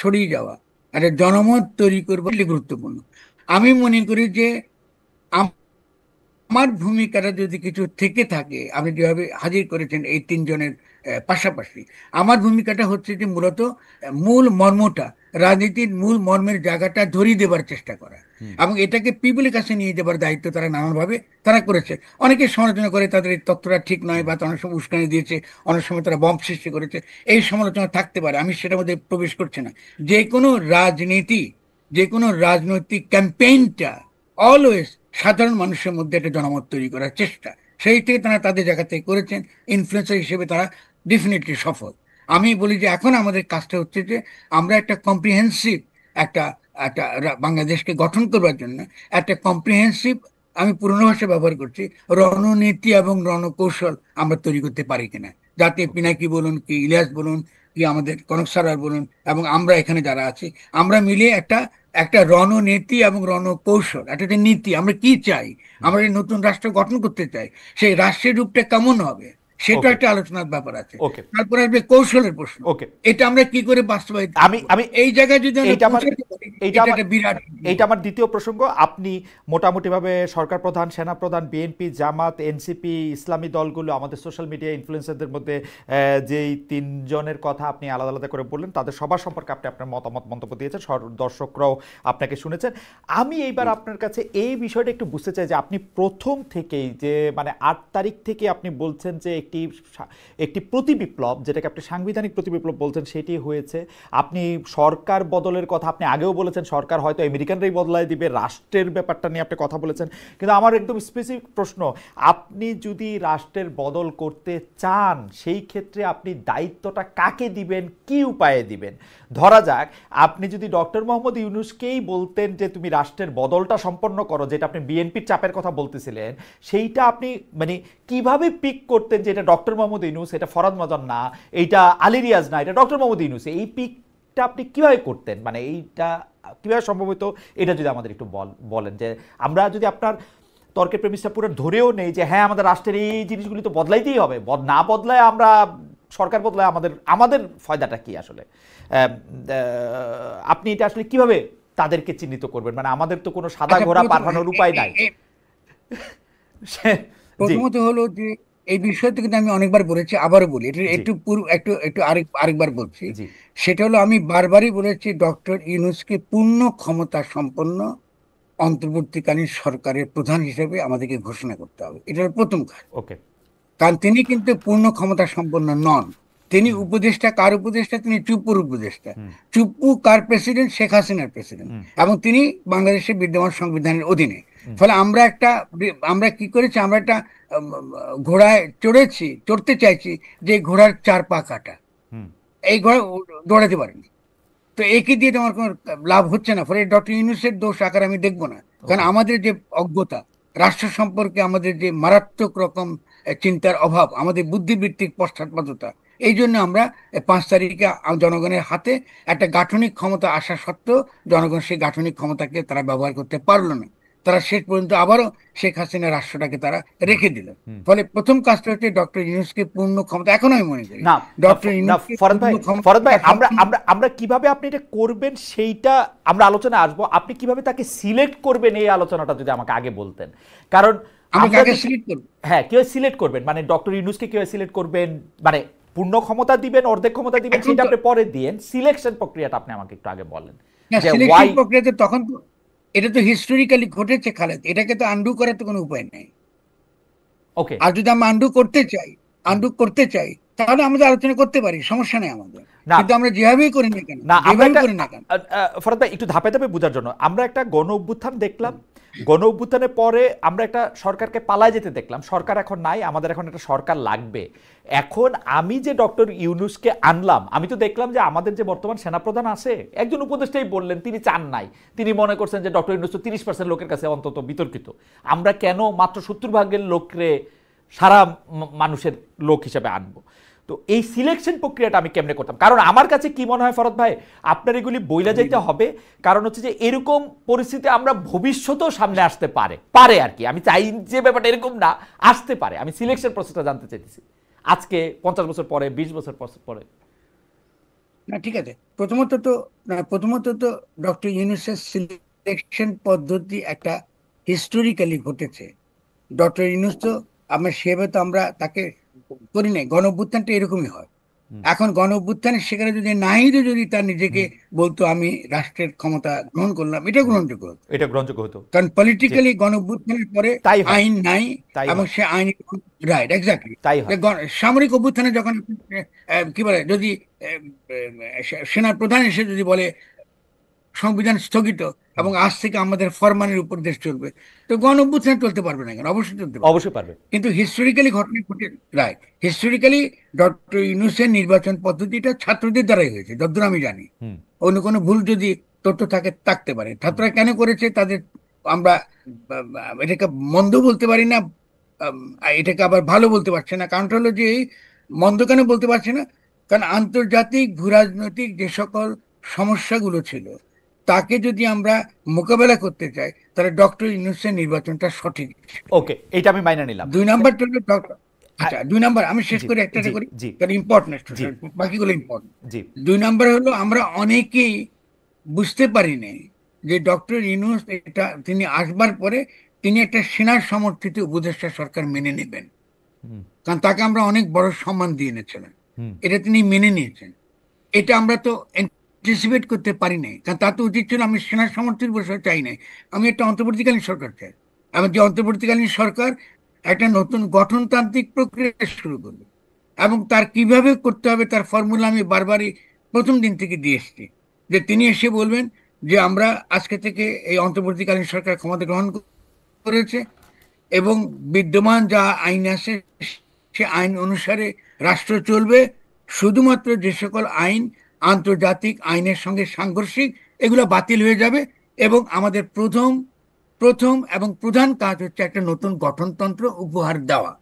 ছড়িয়ে যাওয়া, একটা জনমত তৈরি করবো, এটি গুরুত্বপূর্ণ। আমি মনে করি যে আমার ভূমিকাটা যদি কিছু থেকে থাকে, আপনি যেভাবে হাজির করেছেন এই তিনজনের পাশাপাশি, আমার ভূমিকাটা হচ্ছে যে মূলত মূল মর্মটা, রাজনীতির মূল মর্মের জায়গাটা ধরিয়ে দেবার চেষ্টা করা, এবং এটাকে পিপলের কাছে নিয়ে যাবার দায়িত্ব তারা নানানভাবে তারা করেছে। অনেকে সমালোচনা করে তাদের এই তথ্যটা ঠিক নয়, বা অনেক সময় উস্কানি দিয়েছে, অনেক সময় তারা বম্ব সৃষ্টি করেছে। এই সমালোচনা থাকতে পারে, আমি সেটার মধ্যে প্রবেশ করছি না। যে কোনো রাজনীতি, যে কোনো রাজনৈতিক ক্যাম্পেইনটা অলওয়েজ সাধারণ মানুষের মধ্যে একটা জনমত তৈরি করার চেষ্টা, সেই থেকে তারা তাদের জায়গা থেকে করেছেন। ইনফ্লুয়েন্সার হিসেবে তারা ডেফিনেটলি সফল। আমি বলি যে এখন আমাদের কাজটা হচ্ছে যে আমরা একটা কম্প্রিহেন্সিভ একটা একটা বাংলাদেশকে গঠন করবার জন্য একটা কম্প্রিহেন্সিভ, আমি পুরনো ভাষা ব্যবহার করছি, রণনীতি এবং রণকৌশল আমরা তৈরি করতে পারি কিনা, যাতে পিনাকি বলুন কি ইলিয়াস বলুন কি আমাদের কনক সারার বলুন এবং আমরা এখানে যারা আছি, আমরা মিলিয়ে একটা একটা রণনীতি এবং রণকৌশল, একটা যে নীতি, আমরা কি চাই, আমরা এই নতুন রাষ্ট্র গঠন করতে চাই, সেই রাষ্ট্রের রূপটা কেমন হবে, সেটা ওকে একটা আলোচনার ব্যাপার আছে। ওকে তারপরে আসবে কৌশলের প্রশ্ন, ওকে। এটা আমরা কি করে বাস্তবায়িত আমি করব। আমি এই জায়গায় যদি আমরা এইটা আমার পৌঁছাতে পারি, এইটা এটা আমার একটা বিরাট। এইটা আমার দ্বিতীয় প্রসঙ্গ। আপনি মোটামুটিভাবে সরকার প্রধান, সেনা প্রধান, বিএনপি, জামাত, এনসিপি, ইসলামী দলগুলো, আমাদের সোশ্যাল মিডিয়া ইনফ্লুয়েন্সারদের মধ্যে যেই তিনজনের কথা আপনি আলাদা আলাদা করে বললেন, তাদের সবার সম্পর্কে আপনি আপনার মতামত মন্তব্য দিয়েছেন, দর্শকরাও আপনাকে শুনেছেন। আমি এইবার আপনার কাছে এই বিষয়টা একটু বুঝতে চাই যে আপনি প্রথম থেকেই যে মানে 8 তারিখ থেকে আপনি বলছেন যে একটি প্রতিবিপ্লব, যেটাকে আপনি সাংবিধানিক প্রতিবিপ্লব বলছেন, সেটি হয়েছে। আপনি সরকার বদলের কথা আপনি আগেও বলেছেন, সরকার হয়তো আমেরিকানরাই বদলায় দিবে, রাষ্ট্রের ব্যাপারটা নিয়ে আপনি কথা বলেছেন। কিন্তু আমার একদম স্পেসিফিক প্রশ্ন, আপনি যদি রাষ্ট্রের বদল করতে চান, সেই ক্ষেত্রে আপনি দায়িত্বটা কাকে দিবেন, কি উপায়ে দিবেন? ধরা যাক আপনি যদি ডক্টর মোহাম্মদ ইউনূসকেই বলতেন যে তুমি রাষ্ট্রের বদলটা সম্পন্ন করো, যেটা আপনি বিএনপির চাপের কথা বলতেছিলেন, সেইটা আপনি মানে কিভাবে পিক করতেন যে এটা ডক্টর মোহাম্মদ ইউনূস, এটা ফরহাদ মজন না, এইটা আলী রিয়াজ না, এটা ডক্টর মোহাম্মদ ইউনূস? এই পিকটা আপনি কিভাবে করতেন, মানে এইটা কিভাবে সম্ভব হতো? এটা যদি আমাদের একটু বলেন, যে আমরা যদি আপনার তর্কের প্রেমিসটা পুরো ধরেও নেই যে হ্যাঁ আমাদের রাষ্ট্রের এই জিনিসগুলি তো বদলাইতেই হবে, না বদলায় আমরা সরকার বদলায় আমাদের ফায়দাটা কি আসলে? আপনি এটা আসলে কিভাবে তাদেরকে চিহ্নিত করবেন? মানে আমাদের তো কোনো সাদা ঘোড়া পাঠানোর উপায় নাই। জি প্রথমত হলো যে এই বিষয়টা কিন্তু আমি অনেকবার বলেছি, আবারও বলি, এটা জি একটু একটু একটু আরেকবার বলছি। জি সেটা হলো আমি বারবারই বলেছি ডক্টর ইউনূসকে পূর্ণ ক্ষমতা সম্পন্ন অন্তর্বর্তীকালীন সরকারের প্রধান হিসেবে আমাদেরকে ঘোষণা করতে হবে, এটা হলো প্রথম কাজ। ওকে কারণ তিনি কিন্তু পূর্ণ ক্ষমতা সম্পন্ন নন। তিনি হুম উপদেষ্টা, কার উপদেষ্টা? তিনি চুপ্পুর উপদেষ্টা। হুম চুপ্পু কার প্রেসিডেন্ট? শেখ হাসিনার প্রেসিডেন্ট। হুম এবং তিনি বাংলাদেশের বিদ্যমান সংবিধানের অধীনে। হুম ফলে আমরা কি করেছি, আমরা একটা ঘোড়ায় চড়তে চাইছি, যে ঘোড়ার 4 পা কাটা, হুম এই ঘোড়া দৌড়াতে পারেনি। তো একে দিয়ে তো আমার কোনো লাভ হচ্ছে না। ফলে ডক্টর ইউনূসের দোষ আকার আমি দেখবো না। কারণ ওকে আমাদের যে অজ্ঞতা, রাষ্ট্র সম্পর্কে আমাদের যে মারাত্মক রকম চিন্তার অভাব, আমাদের বুদ্ধিবৃত্তিক পশ্চাৎপদতা, এই জন্য আমরা 5 তারিখে জনগণের হাতে একটা গাঠনিক ক্ষমতা আসা সত্ত্বেও জনগণ সেই গাঠনিক ক্ষমতাকে তারা ব্যবহার করতে পারলো না। তারা শেষ পর্যন্ত আবারও শেখ হাসিনা রাষ্ট্রটাকে তারা হুম রেখে দিল। হুম ফলে প্রথম কাজটা হচ্ছে ডক্টর ইউনূসকে পূর্ণ ক্ষমতা, এখন আমি মনে করি না ডক্টর না ইউনূসকে ফরহাদ পূর্ণ ভাই, ক্ষমতা ফরহাদ ভাই, আমরা সম্পন্ন। আমরা আমরা কিভাবে আপনি এটা করবেন সেইটা আমরা আলোচনা আসবো। আপনি কিভাবে তাকে সিলেক্ট করবেন এই আলোচনাটা যদি আমাকে আগে বলতেন। কারণ আমরা আমরা কাকে সিলেক্ট করবো? হ্যাঁ, কিভাবে সিলেক্ট করবেন, মানে ডক্টর ইউনূসকে কিভাবে সিলেক্ট করবেন, মানে পূর্ণ ক্ষমতা দিবেন, অর্ধেক ক্ষমতা দিবেন, এখন সেটা তো আপনি পরে দিয়েন। সিলেকশন প্রক্রিয়াটা আপনি আমাকে একটু আগে বলেন না, যে সিলেকশন ওয়াই। প্রক্রিয়াতে তখন তো এটা তো হিস্টোরিক্যালি ঘটেছে খালেদ, এটাকে তো আন্ডু করার তো কোনো উপায় নেই। ওকে। আর যদি আমরা আন্ডু করতে চাই, তাহলে আমাদের আলোচনা করতে পারি, সমস্যা নেই আমাদের। না কিন্তু আমরা যেভাবেই করি না কেন, না আমরা যেভাবেই একটা করি না কেন। ফরহাদ ভাই, একটু ধাপে ধাপে বোঝার জন্য, আমরা একটা গণ অভ্যুত্থান দেখলাম, গণ অভ্যুত্থানের পরে আমরা একটা সরকারকে পালায় যেতে দেখলাম, সরকার এখন নাই, আমাদের এখন একটা সরকার লাগবে। এখন আমি যে ডক্টর ইউনূসকে আনলাম, আমি তো দেখলাম যে আমাদের যে বর্তমান সেনাপ্রধান আছে, একজন উপদেষ্টাই বললেন তিনি চান নাই, তিনি মনে করছেন যে ডক্টর ইউনূস তো 30% লোকের কাছে অন্তত বিতর্কিত, আমরা কেন মাত্র 70% লোকরে সারা মানুষের লোক হিসেবে আনবো। তো এই সিলেকশন প্রক্রিয়াটা আমি কেমনে করতাম, কারণ আমার কাছে কি মনে হয় ফরহাদ ভাই, আপনার এগুলি বইলা যেতে হবে। কারণ হচ্ছে যে এরকম পরিস্থিতি আমরা ভবিষ্যতেও সামনে আসতে পারে আর কি, আমি চাই যে ব্যাপারটা এরকম না, আসতে পারে। আমি সিলেকশন প্রসেসটা জানতে চাইতেছি আজকে, 50 বছর পরে, 20 বছর পরে। না ঠিক আছে, প্রথমত তো ডক্টর ইউনূসের সিলেকশন পদ্ধতি একটা হিস্টোরিক্যালি ঘটেছে। ডক্টর ইউনূস তো আমরা সেভাবে তো আমরা তাকে করি নাই। গণ অভ্যুত্থানটা এরকমই হয়। হুম এখন গণ অভ্যুত্থানের সেখানে যদি নাহিদও যদি তার নিজেকে হুম বলতো আমি রাষ্ট্রের ক্ষমতা গ্রহণ করলাম, এটা হুম গ্রহণযোগ্য হতো। এটা গ্রহণযোগ্য হতো। কারণ জি, পলিটিক্যালি গণ অভ্যুত্থানের পরে তাই হয়, আইন নাই, তাই এবং হয়, সে আইন, রাইট, এক্স্যাক্টলি। তাই হয়। সামরিক অভ্যুত্থানে যখন কি বলে, যদি সেনার প্রধান এসে যদি বলে সংবিধান স্থগিত হুম এবং আজ থেকে আমাদের ফরমানের উপর দেশ চলবে, তো গণ অভ্যুত্থান চলতে পারবে না কেন? অবশ্যই চলতে পারবে। অবশ্যই পারবে। কিন্তু হিস্টোরিক্যালি ঘটনা ঘটে, রাইট, হিস্টোরিক্যালি ডক্টর ইউনূসের নির্বাচন পদ্ধতিটা ছাত্রদের দ্বারাই হয়েছে যতদূর আমি জানি। হুম অন্য কোনো ভুল যদি তথ্য থাকে থাকতে পারে, ছাত্ররা কেন করেছে তাদের আমরা এটাকে মন্দ বলতে পারি না, আম, এটাকে আবার ভালো বলতে পারছে না। কারণটা হলো যে এই মন্দ কেন বলতে পারছে না, কারণ আন্তর্জাতিক ভূরাজনৈতিক যে সকল সমস্যাগুলো ছিল, তাকে যদি আমরা মোকাবেলা করতে চাই, তাহলে ডক্টর ইউনূসের নির্বাচনটা সঠিক ছিল। ওকে, এটা আমি মাইনা নিলাম। 2 নাম্বার হলো ডক্টর, আচ্ছা 2 নাম্বার আমি শেষ জি করি একটা জি করি, জি কারণ ইম্পর্টেন্ট, জি বাকিগুলো ইম্পর্টেন্ট। জি 2 নাম্বার হলো আমরা অনেকেই বুঝতে পারি নাই যে ডক্টর ইউনূস এটা তিনি আসবার পরে তিনি একটা সেনার সমর্থিত উপদেষ্টা সরকার মেনে নেবেন। হুম কারণ তাকে আমরা অনেক বড় সম্মান দিয়ে এনেছিলাম, হুম এটা তিনি মেনে নিয়েছেন। এটা আমরা তো অ্যান্টিসিপেট করতে পারি নাই, কারণ তার তো উচিত ছিল আমি সেনার সমর্থিত বসে চাই নাই, আমি একটা অন্তর্বর্তীকালীন সরকার চাই। আমি যে অন্তর্বর্তীকালীন সরকার একটা নতুন গঠনতান্ত্রিক প্রক্রিয়া শুরু করবে, এবং তার কিভাবে করতে হবে তার ফর্মুলা আমি বারবারই প্রথম দিন থেকে দিয়ে এসেছি। যে তিনি এসে বলবেন যে আমরা আজকে থেকে এই অন্তর্বর্তীকালীন সরকার ক্ষমতা গ্রহণ করেছে, এবং বিদ্যমান যা আইন আছে সে আইন অনুসারে রাষ্ট্র চলবে। শুধুমাত্র যে সকল আইন আন্তর্জাতিক আইনের সঙ্গে সাংঘর্ষিক, এগুলো বাতিল হয়ে যাবে। এবং আমাদের প্রথম প্রথম এবং প্রধান কাজ হচ্ছে একটা নতুন গঠনতন্ত্র উপহার দেওয়া।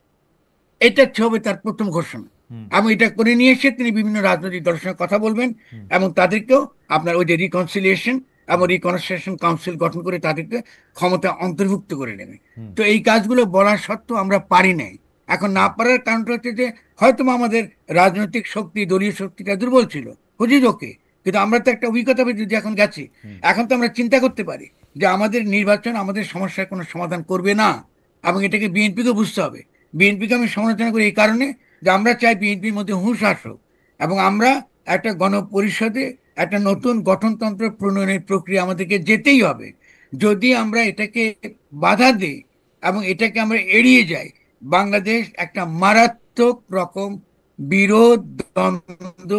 এটা হবে তার প্রথম ঘোষণা। হুম এবং এটা করে নিয়ে এসে তিনি বিভিন্ন রাজনৈতিক দলের সঙ্গে কথা বলবেন, হুম এবং তাদেরকেও আপনার ওই যে রিকনসিলিয়েশন এবং হুম রিকনসিলিয়েশন কাউন্সিল গঠন করে তাদেরকে ক্ষমতা অন্তর্ভুক্ত করে নেবে। হুম তো এই কাজগুলো বলার সত্ত্বেও আমরা পারি নাই। এখন না পারার কারণটা হচ্ছে যে হয়তো আমাদের রাজনৈতিক শক্তি, দলীয় শক্তিটা দুর্বল ছিল, হুজির ওকে। কিন্তু আমরা তো একটা অভিজ্ঞতা যদি এখন গেছি, হুম এখন তো আমরা চিন্তা করতে পারি যে আমাদের নির্বাচন আমাদের সমস্যার কোনো সমাধান করবে না। এবং এটাকে বিএনপিকে বুঝতে হবে। বিএনপিকে আমি সমালোচনা করি এই কারণে যে আমরা চাই বিএনপির মধ্যে হুঁশ আসুক এবং আমরা একটা গণপরিষদে একটা নতুন গঠনতন্ত্র প্রণয়নের প্রক্রিয়া আমাদেরকে যেতেই হবে। যদি আমরা এটাকে বাধা দিই এবং এটাকে আমরা এড়িয়ে যাই, বাংলাদেশ একটা মারাত্মক রকম বিরোধ, দ্বন্দ্ব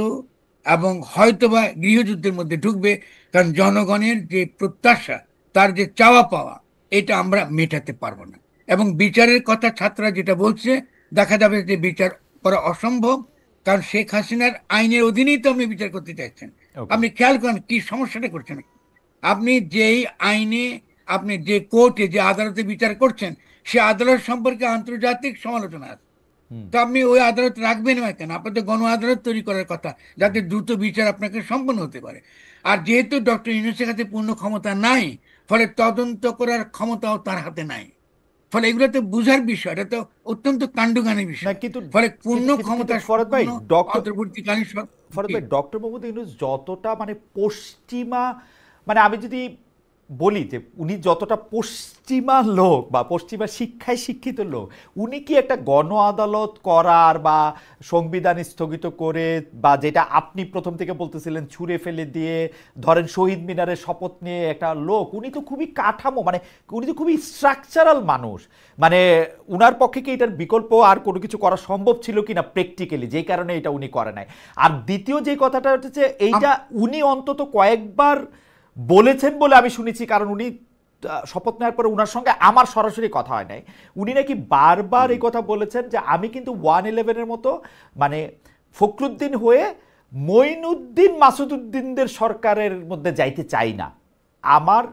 এবং হয়তোবা গৃহযুদ্ধের মধ্যে ঢুকবে। কারণ জনগণের যে প্রত্যাশা, তার যে চাওয়া পাওয়া, এটা আমরা মেটাতে পারবো না। এবং বিচারের কথা ছাত্ররা যেটা বলছে, দেখা যাবে যে বিচার করা অসম্ভব, কারণ শেখ হাসিনার আইনের অধীনেই তো আপনি বিচার করতে চাইছেন। ওকে। আপনি খেয়াল করেন কি সমস্যাটা করছেন। আপনি যেই আইনে, আপনি যে কোর্টে, যে আদালতে বিচার করছেন, সে আদালত সম্পর্কে আন্তর্জাতিক সমালোচনা আছে। হুম। তো আপনি ওই আদালত রাখবেন না কেন? আপনাদের গণ আদালত তৈরি করার কথা, যাতে দ্রুত বিচার আপনাকে সম্পন্ন হতে পারে। আর যেহেতু ডক্টর ইউনূসের কাছে পূর্ণ ক্ষমতা নাই, ফলে তদন্ত করার ক্ষমতাও তার হাতে নাই। ফলে এগুলো তো বুঝার বিষয়, এটা তো অত্যন্ত কাণ্ডজ্ঞানের না বিষয়। কিন্তু ফলে পূর্ণ কিন্তু কিন্তু কিন্তু ক্ষমতা ফরহাদ ভাই, সম্পন্ন অন্তর্বর্তীকালীন ফরহাদ ভাই, ডক্টর মোহাম্মদ ইউনূস যতটা মানে পশ্চিমা, মানে আমি যদি বলি যে উনি যতটা পশ্চিমা লোক বা পশ্চিমা শিক্ষায় শিক্ষিত লোক, উনি কি একটা গণ আদালত করার বা সংবিধান স্থগিত করে বা যেটা আপনি প্রথম থেকে বলতেছিলেন ছুঁড়ে ফেলে দিয়ে ধরেন শহীদ মিনারের শপথ নিয়ে একটা লোক, উনি তো খুবই কাঠামো, মানে উনি তো খুবই স্ট্রাকচারাল মানুষ, মানে উনার পক্ষে কি এটার বিকল্প আর কোনো কিছু করা সম্ভব ছিল কিনা প্র্যাকটিক্যালি, যেই কারণে এটা উনি করে নাই। আর দ্বিতীয় যে কথাটা হচ্ছে এইটা উনি অন্তত কয়েকবার বলেছেন বলে আমি শুনেছি, কারণ উনি শপথ নেওয়ার পরে উনার সঙ্গে আমার সরাসরি কথা হয় নাই, উনি নাকি বারবার এই কথা বলেছেন যে আমি কিন্তু 111-এর মতো মানে ফখরুদ্দিন হয়ে মঈনুদ্দিন মাসুদুদ্দিনদের সরকারের মধ্যে যাইতে চাই না, আমার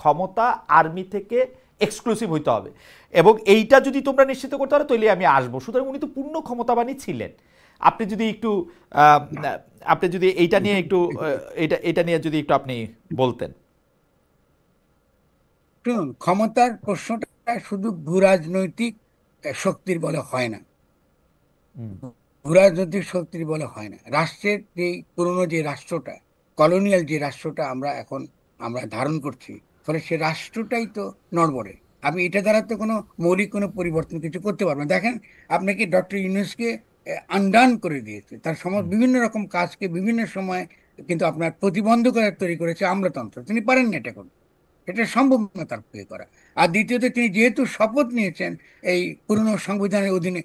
ক্ষমতা আর্মি থেকে এক্সক্লুসিভ হইতে হবে, এবং এইটা যদি তোমরা নিশ্চিত করতে পারো তাহলে আমি আসবো। সুতরাং উনি তো পূর্ণ ক্ষমতাবানই ছিলেন। আপনি যদি একটু আপনি যদি এইটা নিয়ে একটু এটা নিয়ে যদি একটু আপনি বলতেন। শুনুন, ক্ষমতার প্রশ্নটা শুধু ভূরাজনৈতিক শক্তির বলে হয় না। ভূরাজনৈতিক শক্তির বলে হয় না। রাষ্ট্রের যে পুরনো যে রাষ্ট্রটা, কলোনিয়াল যে রাষ্ট্রটা আমরা ধারণ করছি, ফলে সে রাষ্ট্রটাই তো নড়বড়ে। আমি এটা দ্বারা তো কোনো মৌলিক কোনো পরিবর্তন কিছু করতে পারবো না। দেখেন, আপনাকে ডক্টর ইউনূসকে আনডান করে দিয়েছে, তার বিভিন্ন রকম কাজকে বিভিন্ন সময় কিন্তু আপনার প্রতিবন্ধকতা তৈরি করেছে আমলাতন্ত্র। তিনি পারেন না এটা করতে, এটা সম্ভব না তার পক্ষে করা। আর দ্বিতীয়ত, তিনি যেহেতু শপথ নিয়েছেন এই পুরনো সংবিধানের অধীনে,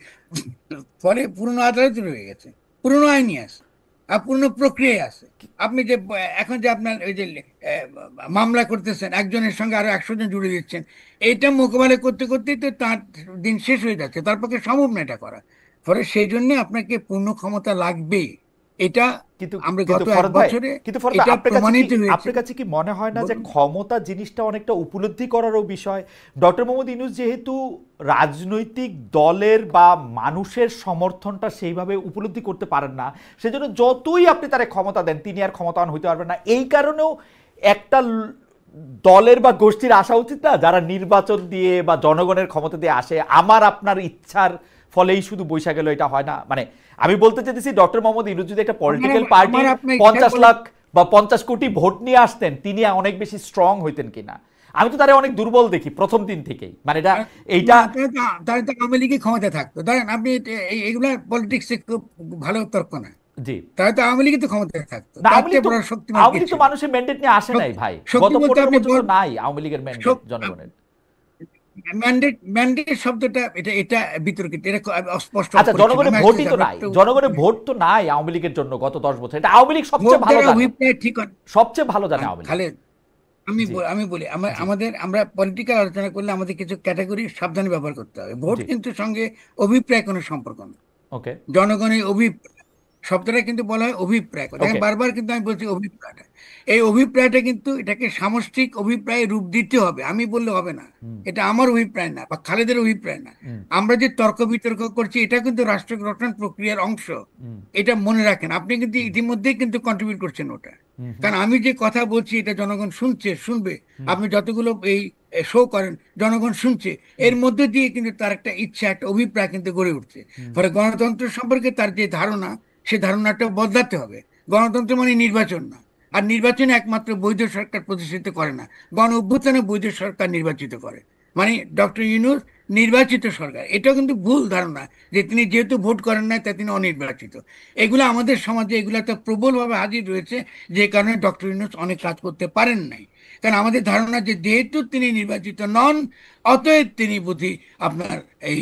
ফলে পুরনো আদালত রয়ে গেছে, পুরনো আইনই আছে আর পুরনো প্রক্রিয়ায় আছে। আপনি যে এখন যে আপনার ওই যে মামলা করতেছেন, একজনের সঙ্গে আরো 100 জন জুড়ে দিচ্ছেন, এইটা মোকাবেলা করতে করতেই তো তার দিন শেষ হয়ে যাচ্ছে, তার পক্ষে সম্ভব না এটা করা। ফলে সেই জন্য আপনাকে পূর্ণ ক্ষমতা লাগবেই। এটা কিন্তু আমরা কিন্তু গত 1 ফরহাদ ভাই, বছরে কিন্তু ফরহাদ ভাই, এটা আপনার কাছে কি প্রমাণিত হয়েছে। আপনার কাছে কি মনে হয় না যে বলুন। ক্ষমতা জিনিসটা অনেকটা উপলব্ধি করারও বিষয়? ডক্টর মোহাম্মদ ইউনূস যেহেতু রাজনৈতিক দলের বা মানুষের সমর্থনটা সেইভাবে উপলব্ধি করতে পারেন না, সেজন্য যতই আপনি তারে ক্ষমতা দেন তিনি আর ক্ষমতাবান হইতে পারবেন না। এই কারণেও একটা দলের বা গোষ্ঠীর আসা উচিত না যারা নির্বাচন দিয়ে বা জনগণের ক্ষমতা দিয়ে আসে, আমার আপনার ইচ্ছার ফলেই শুধু বৈশা গেল, এটা হয় না। মানে আমি বলতে চাইতেছি ডক্টর মোহাম্মদ ইউনূস যদি একটা পলিটিক্যাল পার্টি 50 লাখ বা 50 কোটি ভোট নিয়ে আসতেন, তিনি অনেক বেশি স্ট্রং হইতেন কিনা। আমি তো তারা অনেক দুর্বল দেখি প্রথম দিন থেকেই, মানে এটা এইটা। তাহলে তো আওয়ামী লীগই ক্ষমতা থাকতো। ধরেন আপনি এগুলা পলিটিক্স খুব ভালো তর্ক না। জি। তাহলে তো আওয়ামী লীগই তো ক্ষমতায় থাকতো, না, তার চেয়ে বড় শক্তিমান কে আওয়ামী লীগ তো ছিল? মানুষের ম্যান্ডেট নিয়ে আসে নাই ভাই, গত শক্তি বলতে 15 আপনি বছর তো নাই আওয়ামী লীগের ম্যান্ডেট জনগণের। ম্যান্ডেট ম্যান্ডেট শব্দটা এটা এটা বিতর্কিত, এটা অস্পষ্ট। আচ্ছা, জনগণের ভোটই তো নাই, জনগণের ভোট তো নাই আওয়ামী লীগের জন্য গত 10 বছর। এটা আওয়ামী লীগ সবচেয়ে ভালো জানে, অভিপ্রায় ঠিক সবচেয়ে ভালো জানে আওয়ামী লীগ। খালেদ, আমি বলি, আমরা পলিটিক্যাল আলোচনা করলে আমাদের কিছু ক্যাটাগরি সাবধানে ব্যবহার করতে হবে। ভোট কিন্তু সঙ্গে অভিপ্রায় কোনো সম্পর্ক নেই। ওকে। জনগণের অভিপ্রায় শব্দটা কিন্তু বলা হয় অভিপ্রায়। দেখেন, বারবার কিন্তু আমি বলছি অভিপ্রায়টা, এই অভিপ্রায়টা কিন্তু এটাকে সামষ্টিক অভিপ্রায় রূপ দিতে হবে। আমি বললে হবে না, এটা আমার অভিপ্রায় না বা খালেদের অভিপ্রায় না। আমরা যে তর্ক বিতর্ক করছি, এটা কিন্তু রাষ্ট্র গঠন প্রক্রিয়ার অংশ। এটা মনে রাখেন, আপনি কিন্তু ইতিমধ্যেই কিন্তু কন্ট্রিবিউট করছেন ওটা। কারণ আমি যে কথা বলছি এটা জনগণ শুনবে। আপনি যতগুলো এই শো করেন, জনগণ শুনছে। এর মধ্যে দিয়ে কিন্তু তার একটা ইচ্ছা, একটা অভিপ্রায় কিন্তু গড়ে উঠছে। ফলে গণতন্ত্র সম্পর্কে তার যে ধারণা, সে ধারণাটা বদলাতে হবে। গণতন্ত্র মানে নির্বাচন না, আর নির্বাচনে একমাত্র বৈধ সরকার প্রতিষ্ঠিত করে না, গণ অভ্যুত্থানে বৈধ সরকার নির্বাচিত করে। মানে ডক্টর ইউনূস নির্বাচিত সরকার, এটাও কিন্তু ভুল ধারণা যে তিনি যেহেতু ভোট করেন না তাই তিনি অনির্বাচিত। এগুলো আমাদের সমাজে এগুলো তো প্রবলভাবে হাজির রয়েছে, যে কারণে ডক্টর ইউনূস অনেক কাজ করতে পারেন নাই। কারণ আমাদের ধারণা যে যেহেতু তিনি নির্বাচিত নন, অতএব তিনি বুঝি আপনার এই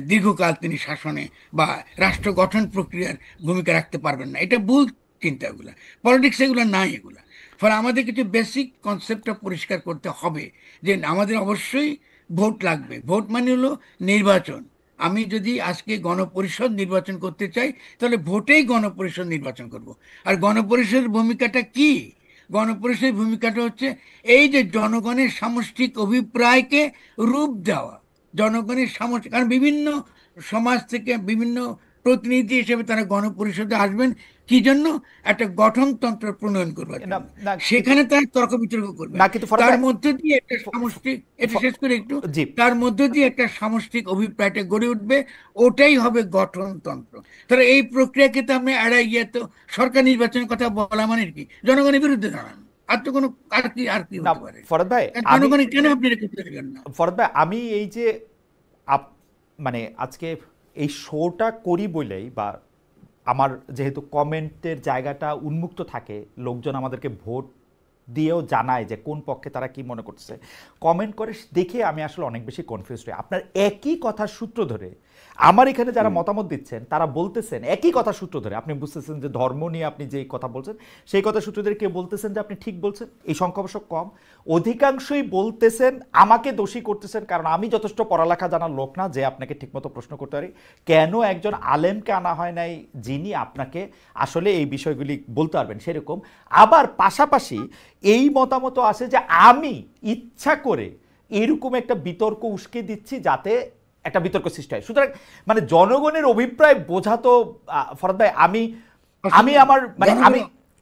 দীর্ঘকাল তিনি শাসনে বা রাষ্ট্র গঠন প্রক্রিয়ার ভূমিকা রাখতে পারবেন না। এটা ভুল চিন্তা, এগুলা পলিটিক্স এগুলো নাই এগুলা। ফলে আমাদের কিছু বেসিক কনসেপ্টটা পরিষ্কার করতে হবে যে আমাদের অবশ্যই ভোট লাগবে। ভোট মানে হলো নির্বাচন। আমি যদি আজকে গণপরিষদ নির্বাচন করতে চাই, তাহলে ভোটেই গণপরিষদ নির্বাচন করব। আর গণপরিষদের ভূমিকাটা কি? গণপরিষদের ভূমিকাটা হচ্ছে এই যে জনগণের সামষ্টিক অভিপ্রায়কে রূপ দেওয়া। জনগণের সামষ্টিক, কারণ বিভিন্ন সমাজ থেকে বিভিন্ন প্রতিনিধি হিসেবে তারা গণপরিষদে আসবেন কি জন্য? একটা গঠনতন্ত্র প্রণয়ন করবার না জন্য। না সেখানে তারা তর্ক বিতর্ক করবেন। না কিন্তু ফরহাদ তার ভাই, মধ্য দিয়ে একটা সামষ্টিক, এটা শেষ করে একটু, জি তার মধ্য দিয়ে একটা সামষ্টিক অভিপ্রায়টা গড়ে উঠবে, ওটাই হবে গঠনতন্ত্র। তাহলে এই প্রক্রিয়াকে তো আপনি এড়াই গিয়ে তো সরকার নির্বাচনের কথা বলা মানে কি? জনগণের বিরুদ্ধে দাঁড়ান। আর তো কোনো আর কি না হতে পারে? ফরহাদ ভাই, আমি জনগণের কেন আপনি রেখে দেবেন না? ফরহাদ ভাই, আমি এই যে মানে আজকে এই শোটা করি বলেই, বা আমার যেহেতু কমেন্টের জায়গাটা উন্মুক্ত থাকে, লোকজন আমাদেরকে ভোট দিয়েও জানায় যে কোন পক্ষে তারা কি মনে করছে, কমেন্ট করে দেখে আমি আসলে অনেক বেশি কনফিউজ হই। আপনার একই কথার সূত্র ধরে আমার এখানে যারা মতামত দিচ্ছেন তারা বলতেছেন একই কথা সূত্র ধরে, আপনি বুঝতেছেন যে ধর্ম নিয়ে আপনি যে কথা বলছেন সেই কথা সূত্র ধরে কেউ বলতেছেন যে আপনি ঠিক বলছেন, এই সংখ্যা অবশ্য কম, অধিকাংশই বলতেছেন আমাকে দোষী করতেছেন, কারণ আমি যথেষ্ট পড়ালেখা জানার লোক না যে আপনাকে ঠিকমতো প্রশ্ন করতে পারি, কেন একজন আলেমকে আনা হয় নাই যিনি আপনাকে আসলে এই বিষয়গুলি বলতে পারবেন সেরকম। আবার পাশাপাশি এই মতামত আসে যে আমি ইচ্ছা করে এরকম একটা বিতর্ক উস্কে দিচ্ছি যাতে একটা বিতর্ক সৃষ্টি হয়। সুতরাং মানে জনগণের অভিপ্রায় বোঝা তো ফরহাদ ভাই, আমি আমি আমার মানে আমি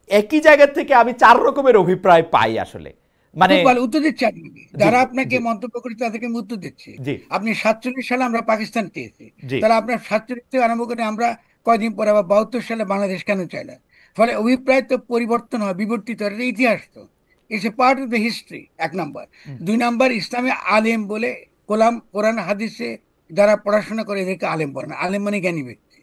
একই জায়গা থেকে আমি 4 রকমের অভিপ্রায় পাই আসলে। মানে খুব ভালো উত্তর দিচ্ছে আপনাকে, জি যারা আপনাকে জি মন্তব্য করেছে তাদেরকে আমি উত্তর দিচ্ছি। জি আপনি 47 সালে আমরা পাকিস্তান পেয়েছি, জি তাহলে আপনার 47 থেকে আরম্ভ করে আমরা কয়দিন পরে আবার 72 সালে বাংলাদেশ কেন চাইলাম? ফলে অভিপ্রায় তো পরিবর্তন হয়, বিবর্তিত হয়, এটা ইতিহাস তো, it's a part of the history, 1 নম্বর। 2 নম্বর, ইসলামে আলেম বলে কোরআন হাদিসে যারা পড়াশোনা করে এদেরকে আলেম বলে না। আলেম মানে জ্ঞানী ব্যক্তি।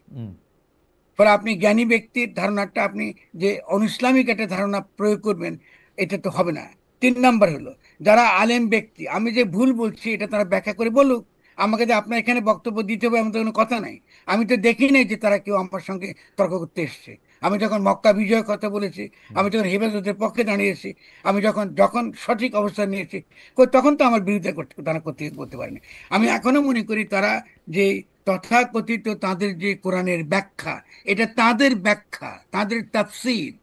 ফলে আপনি জ্ঞানী ব্যক্তির ধারণাটা আপনি যে অনইসলামিক একটা ধারণা প্রয়োগ করবেন, এটা তো হবে না। 3 নম্বর হলো যারা আলেম ব্যক্তি, আমি যে ভুল বলছি এটা তারা ব্যাখ্যা করে বলুক। আমাকে যে আপনার এখানে বক্তব্য দিতে হবে এমন তো কোনো কথা নাই। আমি তো দেখি নাই যে তারা কেউ আমার সঙ্গে তর্ক করতে এসছে। আমি যখন মক্কা বিজয়ের কথা বলেছি, আমি যখন হেফাজতের পক্ষে দাঁড়িয়েছি, আমি যখন যখন সঠিক অবস্থান নিয়েছি, তখন তো আমার বিরুদ্ধে তারা করতে পারেনি। আমি এখনো মনে করি তারা যে তথাকথিত তাদের যে কোরআনের ব্যাখ্যা, এটা তাদের ব্যাখ্যা, তাদের তাফসির,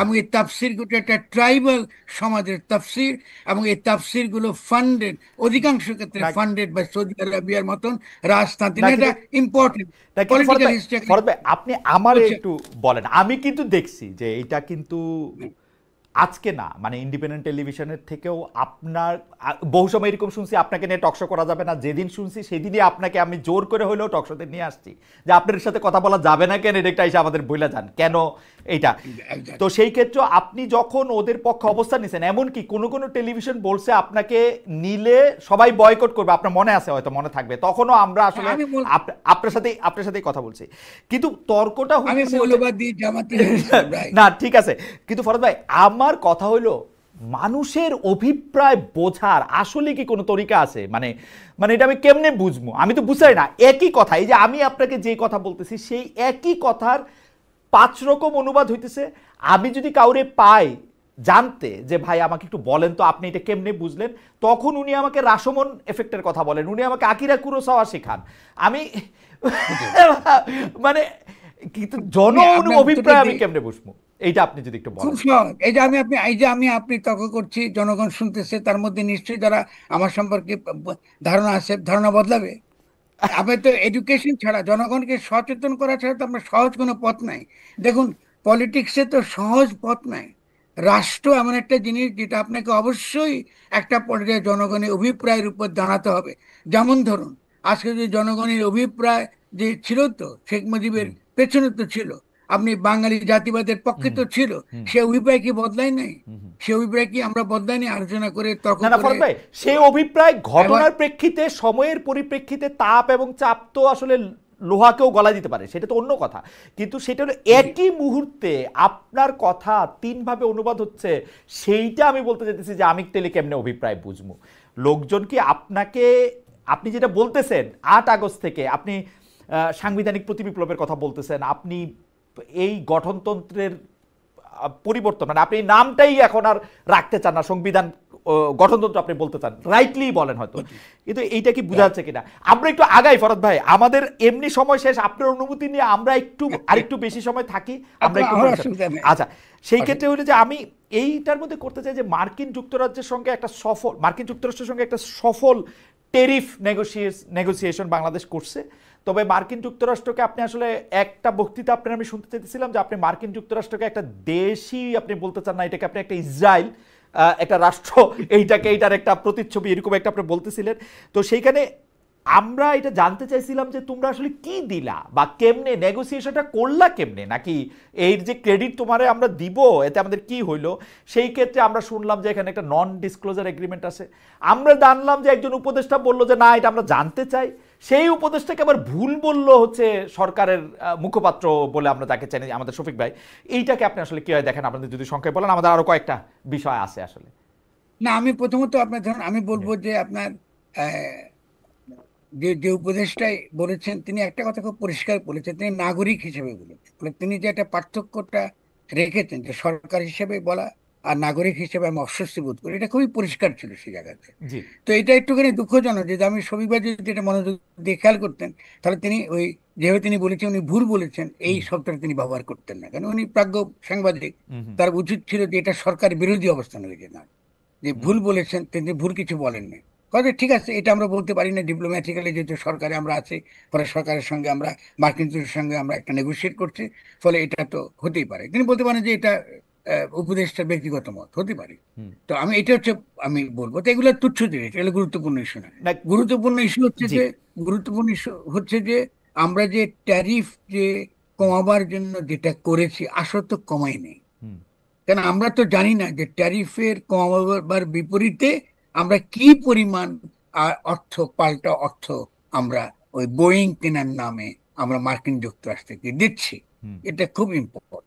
এবং এই তাফসির গুলো একটা ট্রাইবাল সমাজের তাফসির, এবং এই তাফসির গুলো ফান্ডেড, অধিকাংশ ক্ষেত্রে ফান্ডেড বাই সৌদি আরবিয়ার মতন রাজতান্ত্রিক। এটা ইম্পর্টেন্ট পলিটিক্যাল হিস্ট্রি। ফরহাদ ভাই, আপনি আমার একটু বলেন, আমি কিন্তু দেখছি যে এটা কিন্তু আজকে না, মানে ইন্ডিপেন্ডেন্ট টেলিভিশনের থেকেও আপনার বহু সময় এরকম শুনছি আপনাকে নিয়ে টকশো করা যাবে না, যেদিন শুনছি সেদিনই আপনাকে আমি জোর করে হলেও টকশোতে নিয়ে আসছি যে আপনার সাথে কথা বলা যাবে না কেন, এটা এসে আমাদের বইলা যান কেন এইটা। তো সেই ক্ষেত্রে আপনি যখন ওদের পক্ষে অবস্থান নিছেন, এমনকি কোনো কোনো টেলিভিশন বলছে আপনাকে নিলে সবাই বয়কট করবে, আপনার মনে আছে, হয়তো মনে থাকবে, তখনও আমরা আসলে আপনার সাথেই কথা বলছি, কিন্তু তর্কটা না ঠিক আছে। কিন্তু ফরহাদ ভাই, আমার কথা হলো মানুষের অভিপ্রায় বোঝার আসলে কি কোনো তরিকা আছে? মানে মানে এটা আমি কেমনে বুঝবো? আমি তো বুঝাই না। একই কথা, এই যে আমি আপনাকে যে কথা বলতেছি সেই একই কথার 5 রকম অনুবাদ হইতেছে। আমি যদি কাউরে পাই জানতে যে ভাই আমাকে একটু বলেন তো আপনি এটা কেমনে বুঝলেন, তখন উনি আমাকে রাশোমন এফেক্টের কথা বলেন, উনি আমাকে আকিরা কুরোসাওয়া শেখান। আমি মানে কিন্তু অভিপ্রায় আমি কেমনে বুঝবো, এইটা আপনি যদি একটু বলেন। খুব সহজ। এই যে আপনি তর্ক করছি, জনগণ শুনতেছে, তার মধ্যে নিশ্চয়ই যারা আমার সম্পর্কে ধারণা আছে, ধারণা বদলাবে। আপনি তো এডুকেশন ছাড়া, জনগণকে সচেতন করা ছাড়া তো আপনার সহজ কোনো পথ নাই। দেখুন, পলিটিক্সে তো সহজ পথ নাই। রাষ্ট্র এমন একটা জিনিস যেটা আপনাকে অবশ্যই একটা পর্যায়ে জনগণের অভিপ্রায়ের উপর দাঁড়াতে হবে। যেমন ধরুন, আজকে যে জনগণের অভিপ্রায় যে ছিল, তো শেখ মুজিবের পেছনে তো ছিল। আপনি বাঙালি জাতিবাদের পক্ষে হুম তো ছিল, হুম সে অভিপ্রায় কি বদলায় নাই? হুম হুম। সে অভিপ্রায় কি আমরা বদলাইনি আলোচনা করে তর্ক না না করে? ফরদ ভাই, সেই অভিপ্রায় এবার ঘটনার প্রেক্ষিতে, সময়ের পরিপ্রেক্ষিতে তাপ এবং চাপ তো আসলে লোহাকেও গলা দিতে পারে, সেটা তো অন্য কথা। কিন্তু সেটা হলো জি একই মুহূর্তে আপনার কথা তিনভাবে অনুবাদ হচ্ছে, সেইটা আমি বলতে চাইতেছি যে আমি টেলে কেমনে অভিপ্রায় বুঝবো। লোকজন কি আপনাকে, আপনি যেটা বলতেছেন 8 আগস্ট থেকে আপনি সাংবিধানিক প্রতিবিপ্লবের কথা বলতেছেন, আপনি এই গঠনতন্ত্রের পরিবর্তন, মানে আপনি এই নামটাই এখন আর রাখতে চান না, সংবিধান গঠনতন্ত্র আপনি বলতে চান, রাইটলি বলেন হয়তো, কিন্তু এইটা কি বোঝা যাচ্ছে কিনা? আমরা একটু আগাই ফরদ ভাই, আমাদের এমনি সময় শেষ, আপনার অনুমতি নিয়ে আমরা একটু আরেকটু বেশি সময় থাকি, আমরা একটু আমার অসুবিধা নেই। আচ্ছা। সেই ক্ষেত্রে হলো যে আমি এইটার মধ্যে করতে চাই যে মার্কিন যুক্তরাষ্ট্রের সঙ্গে একটা সফল টেরিফ নেগোসিয়েশন বাংলাদেশ করছে। তবে মার্কিন যুক্তরাষ্ট্রকে আপনি আসলে একটা বক্তৃতা আপনার আমি শুনতে চাইতেছিলাম যে আপনি মার্কিন যুক্তরাষ্ট্রকে একটা দেশই আপনি বলতে চান না, এটাকে আপনি একটা ইসরায়েল, একটা রাষ্ট্র, এইটার একটা প্রতিচ্ছবি এরকম একটা আপনি বলতেছিলেন। তো সেইখানে আমরা এটা জানতে চাইছিলাম যে তোমরা আসলে কি দিলা বা কেমনে নেগোসিয়েশনটা করলা কেমনে, নাকি এর যে ক্রেডিট তোমারে আমরা দিব এতে আমাদের কি হইলো। সেই ক্ষেত্রে আমরা শুনলাম যে এখানে একটা নন ডিসক্লোজার এগ্রিমেন্ট আছে। আমরা জানলাম যে একজন উপদেষ্টা বললো যে না এটা আমরা জানতে চাই, সেই উপদেষ্টাকে আবার ভুল বললো হচ্ছে সরকারের মুখপাত্র বলে আমরা তাকে চাই আমাদের শফিক ভাই। এইটাকে আপনি আসলে কি হয় দেখেন, আপনাদের যদি সংক্ষেপে বলেন, আমাদের আরো কয়েকটা বিষয় আছে আসলে। না, আমি প্রথমত আপনার ধরুন আমি বলবো যে আপনার আহ, যে যে উপদেষ্টাই বলেছেন তিনি একটা কথা খুব পরিষ্কার বলেছেন, তিনি নাগরিক হিসেবে বলেছেন। তিনি যে একটা পার্থক্যটা রেখেছেন যে সরকার হিসেবে বলা আর নাগরিক হিসেবে আমি অস্বস্তি বোধ করি, এটা খুবই পরিষ্কার ছিল সেই জায়গাতে। জি। তো এটা একটুখানি দুঃখজনক যে আমি শনিবার যদি এটা মনোযোগ দিয়ে খেয়াল করতেন, তাহলে তিনি ওই যেভাবে তিনি বলেছেন উনি ভুল বলেছেন এই হুম শব্দটা তিনি ব্যবহার করতেন না, কারণ উনি প্রাজ্ঞ সাংবাদিক। হুম হুম তার উচিত ছিল যে এটা সরকার বিরোধী অবস্থান হয়েছে না, যে হুম ভুল বলেছেন তিনি ভুল কিছু বলেননি। কথা ঠিক আছে, এটা আমরা বলতে পারি না ডিপ্লোম্যাটিক্যালি, যেহেতু সরকারে আমরা আছি, ফলে সরকারের সঙ্গে আমরা মার্কিন যুক্তরাষ্ট্রের সঙ্গে আমরা একটা নেগোসিয়েট করছি, ফলে এটা তো হতেই পারে। তিনি বলতে পারেন যে এটা উপদেষ্টার ব্যক্তিগত মত হতে পারে। হুম। তো আমি এটা হচ্ছে আমি বলবো তো এগুলো তুচ্ছ জিনিস, এগুলো গুরুত্বপূর্ণ ইস্যু না। না। গুরুত্বপূর্ণ ইস্যু হচ্ছে জি। যে গুরুত্বপূর্ণ ইস্যু হচ্ছে যে আমরা যে ট্যারিফ যে কমাবার জন্য যেটা করেছি আসলে তো কমাই নেই। হুম কেন আমরা তো জানি না যে ট্যারিফের কমাবার বিপরীতে আমরা কি পরিমাণ অর্থ, পাল্টা অর্থ আমরা ওই বোয়িং কেনার নামে আমরা মার্কিন যুক্তরাষ্ট্রকে দিচ্ছি। হুম এটা খুব ইম্পর্টেন্ট।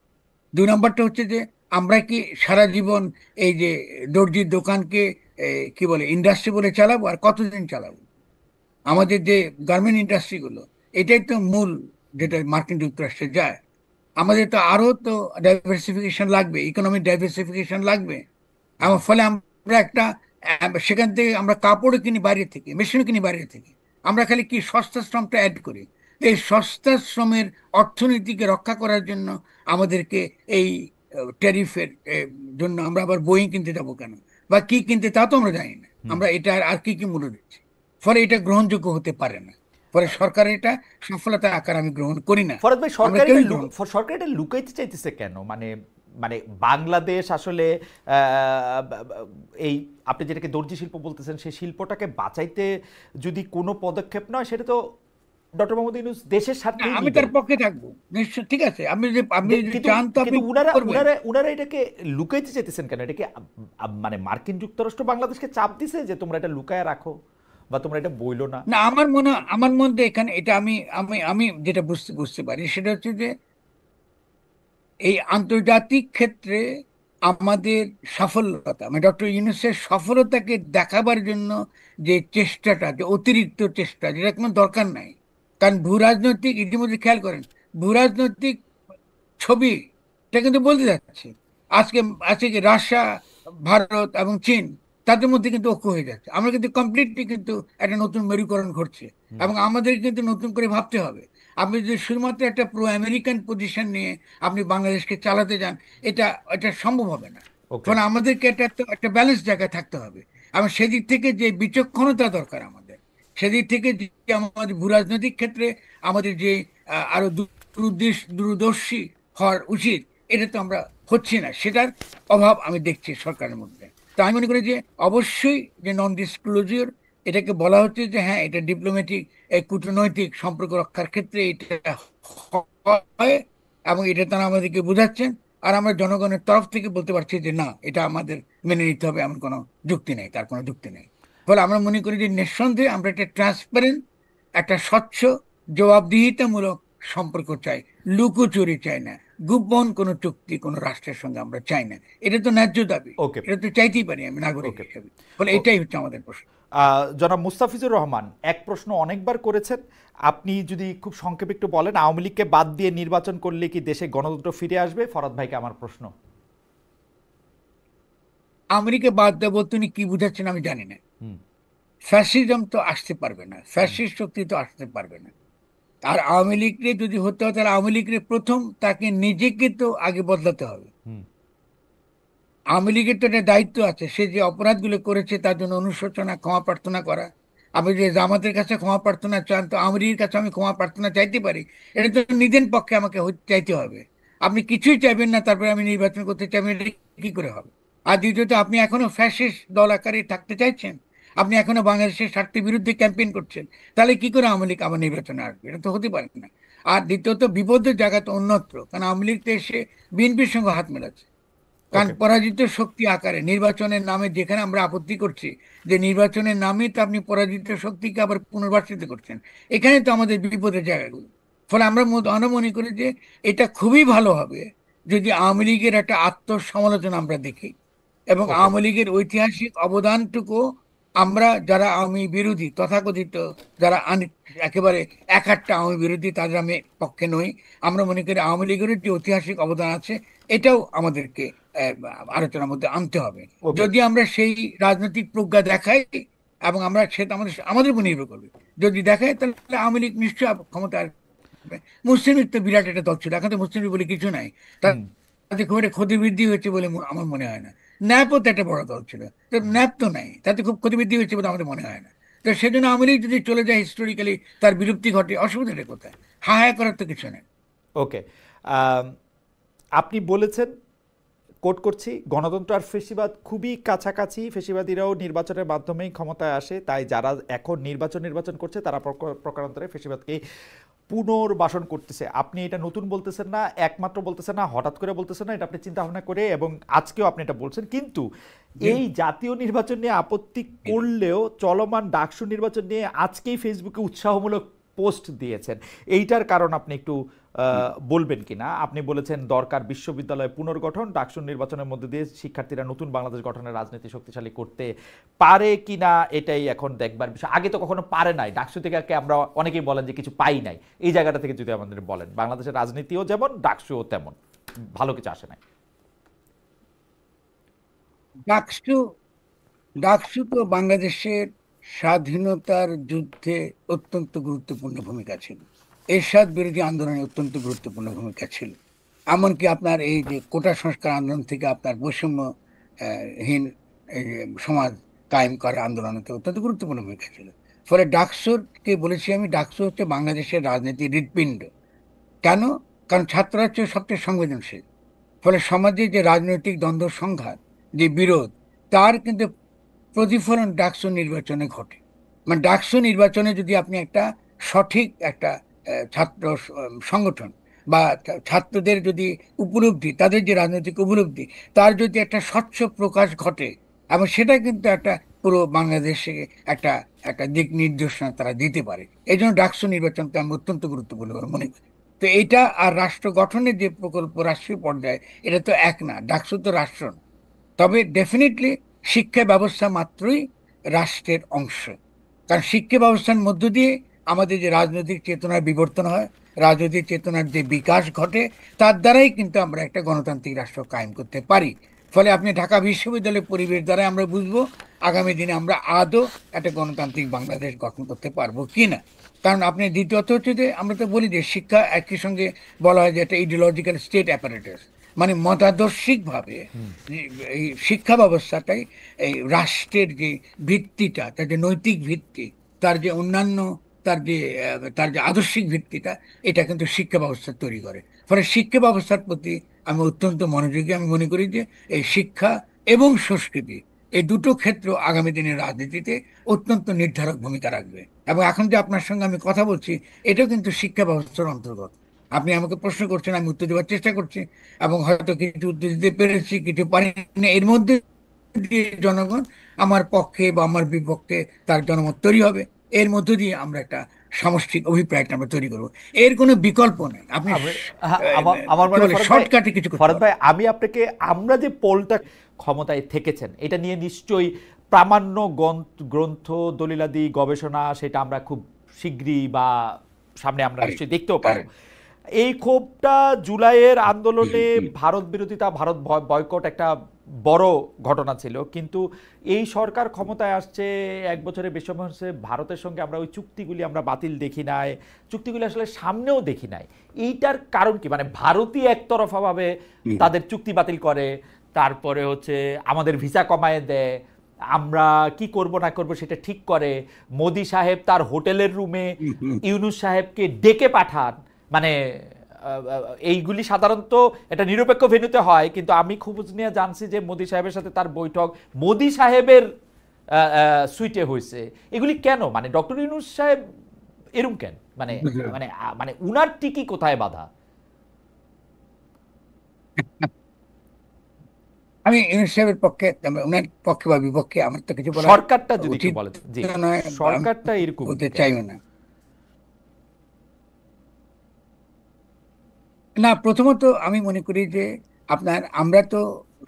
2 নম্বরটা হচ্ছে যে আমরা কি সারা জীবন এই যে দর্জির দোকানকে কি বলে ইন্ডাস্ট্রি বলে চালাবো, আর কতদিন চালাবো? আমাদের যে গার্মেন্ট ইন্ডাস্ট্রিগুলো, এটাই তো মূল যেটা মার্কিন যুক্তরাষ্ট্রে যায়। আমাদের তো আরো তো ডাইভার্সিফিকেশন লাগবে, ইকোনমিক ডাইভার্সিফিকেশন লাগবে। জি। আমার ফলে আমরা একটা সেখান থেকে আমরা কাপড়ও কিনি বাইরে থেকে, মেশিনও কিনি বাইরে থেকে। আমরা খালি কি সস্তা শ্রমটা অ্যাড করি। তো এই সস্তা শ্রমের অর্থনীতিকে রক্ষা করার জন্য আমাদেরকে এই ট্যারিফের জন্য আমরা আবার বোয়িং কিনতে যাবো কেন, বা কি কিনতে তা তো আমরা জানি না। হুম। আমরা এটা আর কি কি মূল্য দিচ্ছি, ফলে এটা গ্রহণযোগ্য হতে পারে না। ফলে সরকারের এটা সফলতার আকার আমি গ্রহণ করি না, ফরদ ভাই, আমরা সরকার এটা কেউই গ্রহণ। সরকার এটা লুকাইতে চাইতেছে কেন? মানে মানে বাংলাদেশ আসলে এই আপনি যেটাকে দর্জি শিল্প বলতেছেন সেই শিল্পটাকে বাঁচাইতে যদি কোনো পদক্ষেপ নয়, সেটা তো ডক্টর মোহাম্মদ ইউনূস দেশের না, স্বার্থেই আমি তার নিবেন। পক্ষে থাকবো নিশ্চয়, ঠিক আছে। আপনি যদি কিন্তু চান তো আপনি কিন্তু উনারা করবেন। উনারা উনারা এটাকে লুকাইতে চাইতেছেন কেন? এটা কি মানে মার্কিন যুক্তরাষ্ট্র বাংলাদেশকে চাপ দিছে যে তোমরা এটা লুকায় রাখো বা তোমরা এটা বইলো না? না, আমার মধ্যে এখানে এটা আমি আমি আমি যেটা বুঝতে বুঝতে পারি সেটা হচ্ছে যে এই আন্তর্জাতিক ক্ষেত্রে আমাদের সফলতা, মানে ডক্টর ইউনূসের সফলতাকে দেখাবার জন্য যে চেষ্টাটা, যে অতিরিক্ত চেষ্টা, যেটা কোনো দরকার নাই। কারণ ভূ রাজনৈতিক, ইতিমধ্যে খেয়াল করেন, ভূ রাজনৈতিক ছবি এটা কিন্তু বলতে যাচ্ছে। আজকে আজকে কি রাশিয়া, ভারত এবং চীন, তাদের মধ্যে কিন্তু ঐক্য হয়ে যাচ্ছে। আমরা কিন্তু কমপ্লিটলি কিন্তু একটা নতুন মেরুকরণ ঘটছে, হুম। এবং আমাদের কিন্তু নতুন করে ভাবতে হবে। আপনি যদি শুধুমাত্র একটা প্রো আমেরিকান পজিশন নিয়ে আপনি বাংলাদেশকে চালাতে যান, এটা এটা সম্ভব হবে না। ওকে। ফলে আমাদেরকে একটা ব্যালেন্স জায়গায় থাকতে হবে। এবং সেদিক থেকে যে বিচক্ষণতা দরকার আমাদের, সেদিক থেকে যে আমাদের ভূরাজনৈতিক ক্ষেত্রে আমাদের যে আরো দূরদর্শী হওয়ার উচিত, এটা তো আমরা হচ্ছি না, সেটার অভাব আমি দেখছি সরকারের মধ্যে। তো আমি মনে করি যে অবশ্যই যে নন ডিসক্লোজার, এটাকে বলা হচ্ছে যে হ্যাঁ এটা ডিপ্লোম্যাটিক, কূটনৈতিক সম্পর্ক রক্ষার ক্ষেত্রে এটা হয়, এবং এটা তারা আমাদেরকে বোঝাচ্ছেন। আর আমরা জনগণের তরফ থেকে বলতে পারছি যে না, এটা আমাদের মেনে নিতে হবে, এমন কোনো যুক্তি নেই, তার কোনো যুক্তি নেই। ফলে আমরা মনে করি যে নিঃসন্দেহে আমরা একটা ট্রান্সপারেন্ট, একটা স্বচ্ছ, জবাবদিহিতামূলক সম্পর্ক চাই, লুকোচুরি চাই না, গোপন কোনো চুক্তি কোনো রাষ্ট্রের সঙ্গে আমরা চাই না। এটা তো ন্যায্য দাবি, ওকে, এটা তো চাইতেই পারি আমি নাগরিক ওকে। হিসেবে। ফলে এটাই হচ্ছে আমাদের প্রশ্ন। জনাব মুস্তাফিজুর রহমান এক প্রশ্ন অনেকবার করেছেন, আপনি যদি খুব সংক্ষেপে একটু বলেন, আওয়ামী লীগকে বাদ দিয়ে নির্বাচন করলে কি দেশে গণতন্ত্র ফিরে আসবে? ফরাদ ভাইকে আমার প্রশ্ন। আমেরিকা বাদ দেবো, তিনি কি বুঝাচ্ছেন আমি জানি না। হুম, ফ্যাসিজম তো আসতে পারবে না, ফ্যাসিস্ট শক্তি তো আসতে পারবে না। আর আওয়ামী লীগকে যদি হতে হয়, তাহলে আওয়ামী লীগের প্রথম তাকে নিজেকে তো আগে বদলাতে হবে। হুম, আওয়ামী লীগের তো একটা দায়িত্ব আছে, সে যে অপরাধগুলো করেছে তার জন্য অনুশোচনা, ক্ষমা প্রার্থনা করা। আপনি যে জামাতের কাছে ক্ষমা প্রার্থনা চান, তো আওয়ামী লীগের কাছে আমি ক্ষমা প্রার্থনা চাইতে পারি? এটা তো নিজের পক্ষে আমাকে চাইতে হবে। আপনি কিছুই চাইবেন না, তারপরে আমি নির্বাচন করতে চাইবেন, এটা কি করে হবে? আর দ্বিতীয়ত, আপনি এখনো ফ্যাসিস্ট দল আকারে থাকতে চাইছেন, আপনি এখনো বাংলাদেশের স্বার্থের বিরুদ্ধে ক্যাম্পেইন করছেন, তাহলে কি করে আওয়ামী লীগ আবার নির্বাচনে আসবে? এটা তো হতে পারে না। আর দ্বিতীয়ত, বিপদের জায়গা তো অন্যত্র, কারণ আওয়ামী লীগ তো এসে বিএনপির সঙ্গে হাত মেলাচ্ছে। কারণ ওকে, পরাজিত শক্তি আকারে নির্বাচনের নামে যেখানে আমরা আপত্তি করছি, যে নির্বাচনের নামে তো আপনি পরাজিত শক্তিকে আবার পুনর্বাসিত করছেন, এখানে তো আমাদের বিপদের জায়গাগুলো। ফলে আমরা মনে করি যে এটা খুবই ভালো হবে যদি আওয়ামী লীগের একটা আত্মসমালোচনা আমরা দেখি, এবং ওকে, আওয়ামী লীগের ঐতিহাসিক অবদানটুকু আমরা, যারা আওয়ামী বিরোধী তথাকথিত, যারা একেবারে এক একটা আওয়ামী বিরোধী, তাদের আমি পক্ষে নই। আমরা মনে করি আওয়ামী লীগের যে ঐতিহাসিক অবদান আছে, এটাও আমাদেরকে আহ, আলোচনার মধ্যে আনতে হবে। ওকে, যদি আমরা সেই রাজনৈতিক প্রজ্ঞা দেখাই, এবং আমরা সেটা আমাদের উপর নির্ভর করবে, যদি দেখাই, তাহলে আওয়ামী লীগ নিশ্চয়ই ক্ষমতা আসবে। মুসলিম লীগ তো বিরাট একটা দল ছিল, এখন তো মুসলিম লীগ বলে কিছু নাই। হুম, তাতে খুব একটা ক্ষতি বৃদ্ধি হয়েছে বলে আমার মনে হয় না। ন্যাপও তো একটা বড় দল ছিল, তো ন্যাপ তো নাই, তাতে খুব ক্ষতি বৃদ্ধি হয়েছে বলে আমাদের মনে হয় না। তো সেজন্য আওয়ামী লীগ যদি চলে যায়, হিস্টোরিক্যালি তার বিলুপ্তি ঘটে, অসুবিধাটা কোথায়? হা হা করার তো কিছু নেই। ওকে। আম, আপনি বলেছেন, কোট করছি, গণতন্ত্র আর ফেসিবাদ খুবই কাছাকাছি, ফেসিবাদীরাও নির্বাচনের মাধ্যমেই ক্ষমতায় আসে, তাই যারা এখন নির্বাচন করছে তারা প্রকারান্তরে ফেসিবাদকে পুনর্বাসন করতেছে। আপনি এটা নতুন বলতেছেন না, একমাত্র বলতেছেন না, হঠাৎ করে বলতেছেন না, এটা আপনি চিন্তা ভাবনা করে এবং আজকেও আপনি এটা বলছেন। কিন্তু জি, এই জাতীয় নির্বাচন নিয়ে আপত্তি জি। করলেও চলমান ডাকসু নির্বাচন নিয়ে আজকেই ফেসবুকে উৎসাহমূলক পোস্ট দিয়েছেন। এইটার কারণ আপনি একটু বলবেন কিনা? আপনি বলেছেন দরকার বিশ্ববিদ্যালয় পুনর্গঠন, ডাকসু নির্বাচনের মধ্যে দিয়ে শিক্ষার্থীরা নতুন বাংলাদেশ গঠনের রাজনীতি শক্তিশালী করতে পারে কিনা এটাই এখন দেখবার বিষয়। আগে তো কখনো পারে নাই, ডাকসু থেকে আমরা অনেকেই বলেন যে কিছু পাই নাই। এই জায়গাটা থেকে যদি আমাদের বলেন, বাংলাদেশের রাজনীতিও যেমন ডাকসুও তেমন ভালো কিছু আসে নাই। ডাকসু ডাকসু তো বাংলাদেশের স্বাধীনতার যুদ্ধে অত্যন্ত গুরুত্বপূর্ণ ভূমিকা ছিল, এরশাদ বিরোধী আন্দোলনে অত্যন্ত গুরুত্বপূর্ণ ভূমিকা ছিল। এমনকি আপনার এই যে কোটা সংস্কার আন্দোলন থেকে আপনার বৈষম্য হীন এই যে সমাজ কায়েম করার আন্দোলনতে অত্যন্ত গুরুত্বপূর্ণ ভূমিকা ছিল। ফলে ডাকসুকে বলেছি আমি, ডাকসু হচ্ছে বাংলাদেশের রাজনীতির হৃৎপিণ্ড। কেন? কারণ ছাত্ররা হচ্ছে সবচেয়ে সংবেদনশীল। ফলে সমাজে যে রাজনৈতিক দ্বন্দ্ব সংঘাত, যে বিরোধ, তার কিন্তু প্রতিফলন ডাকসু নির্বাচনে ঘটে। মানে ডাকসু নির্বাচনে যদি আপনি একটা সঠিক একটা ছাত্র সংগঠন, বা ছাত্রদের যদি উপলব্ধি, তাদের যে রাজনৈতিক উপলব্ধি, তার যদি একটা স্বচ্ছ প্রকাশ ঘটে, এবং সেটা কিন্তু একটা পুরো বাংলাদেশে একটা একটা দিক নির্দেশনা তারা দিতে পারে। এই জন্য ডাকসু নির্বাচনকে আমি অত্যন্ত গুরুত্বপূর্ণ বলে মনে করি। তো এইটা আর রাষ্ট্র গঠনের যে প্রকল্প রাষ্ট্রীয় পর্যায়ে, এটা তো এক না, ডাকসু তো রাষ্ট্র না। তবে ডেফিনেটলি শিক্ষা ব্যবস্থা মাত্রই রাষ্ট্রের অংশ। কারণ শিক্ষা ব্যবস্থার মধ্য দিয়ে আমাদের যে রাজনৈতিক চেতনার বিবর্তন হয়, রাজনৈতিক চেতনার যে বিকাশ ঘটে, তার দ্বারাই কিন্তু আমরা একটা গণতান্ত্রিক রাষ্ট্র কায়েম করতে পারি। ফলে আপনি ঢাকা বিশ্ববিদ্যালয়ের পরিবেশ দ্বারা আমরা বুঝবো আগামী দিনে আমরা আদৌ একটা গণতান্ত্রিক বাংলাদেশ গঠন করতে পারবো কিনা। কারণ আপনি দ্বিতীয়ত হচ্ছে যে, আমরা তো বলি যে শিক্ষা একই সঙ্গে বলা হয় যে একটা ইডিওলজিক্যাল স্টেট অ্যাপারেটাস, মানে মতাদর্শিক ভাবে এই শিক্ষা ব্যবস্থাটাই এই রাষ্ট্রের যে ভিত্তিটা, তার যে নৈতিক ভিত্তি, তার যে অন্যান্য, তার যে আদর্শিক ভিত্তিটা, এটা কিন্তু শিক্ষা ব্যবস্থা তৈরি করে। ফলে শিক্ষা ব্যবস্থার প্রতি আমি অত্যন্ত মনোযোগী। আমি মনে করি যে এই শিক্ষা এবং সংস্কৃতি, এই দুটো ক্ষেত্র আগামী দিনের রাজনীতিতে অত্যন্ত নির্ধারক ভূমিকা রাখবে। এবং এখন যে আপনার সঙ্গে আমি কথা বলছি, এটাও কিন্তু শিক্ষা ব্যবস্থার অন্তর্গত। আপনি আমাকে প্রশ্ন করছেন, আমি উত্তর দেওয়ার চেষ্টা করছি, এবং হয়তো কিছু উত্তর দিতে পেরেছি, কিছু পারি না। এর মধ্যে দিয়ে জনগণ আমার পক্ষে বা আমার বিপক্ষে তার জনমত তৈরি হবে। এর মধ্য দিয়ে আমরা একটা সামষ্টিক অভিপ্রায়টা আমরা তৈরি করবো। এর কোনো বিকল্প নেই। আপনি আমার কি মনে হয় বলে ফরহাদ ভাই, শর্টকাটে কিছু করতে ফরহাদ পারবেন। ভাই আমি আপনাকে, আমরা যে পোলটা ক্ষমতায় থেকেছেন এটা নিয়ে নিশ্চয়ই প্রামাণ্য গ্রন্থ, দলিলাদি, গবেষণা, সেটা আমরা খুব শীঘ্রই বা সামনে আমরা পারি নিশ্চয়ই দেখতেও পারবো। পারেন। এই ক্ষোভটা জুলাইয়ের আন্দোলনে ভারত বিরোধিতা, ভারত বয়কট একটা বড় ঘটনা ছিল, কিন্তু এই সরকার ক্ষমতায় আসছে 1 বছরের বেশি সময় হচ্ছে, ভারতের সঙ্গে আমরা ওই চুক্তিগুলি আমরা বাতিল দেখি নাই, চুক্তিগুলি আসলে সামনেও দেখি নাই। এইটার কারণ কি? মানে ভারতই একতরফাভাবে তাদের চুক্তি বাতিল করে, তারপরে হচ্ছে আমাদের ভিসা কমায় দেয়, আমরা কি করব না করব সেটা ঠিক করে, মোদি সাহেব তার হোটেলের রুমে ইউনূস সাহেবকে ডেকে পাঠান। মানে এইগুলি সাধারণত এটা নিরপেক্ষ ভেন্যুতে হয়, কিন্তু আমি খোঁজ নিয়ে জানছি যে মোদি সাহেবের সাথে তার বৈঠক মোদি সাহেবের সুইটে হয়েছে। এগুলি কেন? মানে ডক্টর ইউনূস সাহেব এরম কেন? মানে মানে মানে উনার টিকি কোথায় বাধা? আমি ইউনূস সাহেবের পক্ষে, ওনার পক্ষে বা বিপক্ষে আমার তো কিছু বলা সরকারটা যদি একটু উচিত বলেন। জি, নয়, বা আমি সরকারটা এরকম বলতে কেন? চাইও না। না, প্রথমত আমি মনে করি যে আমরা তো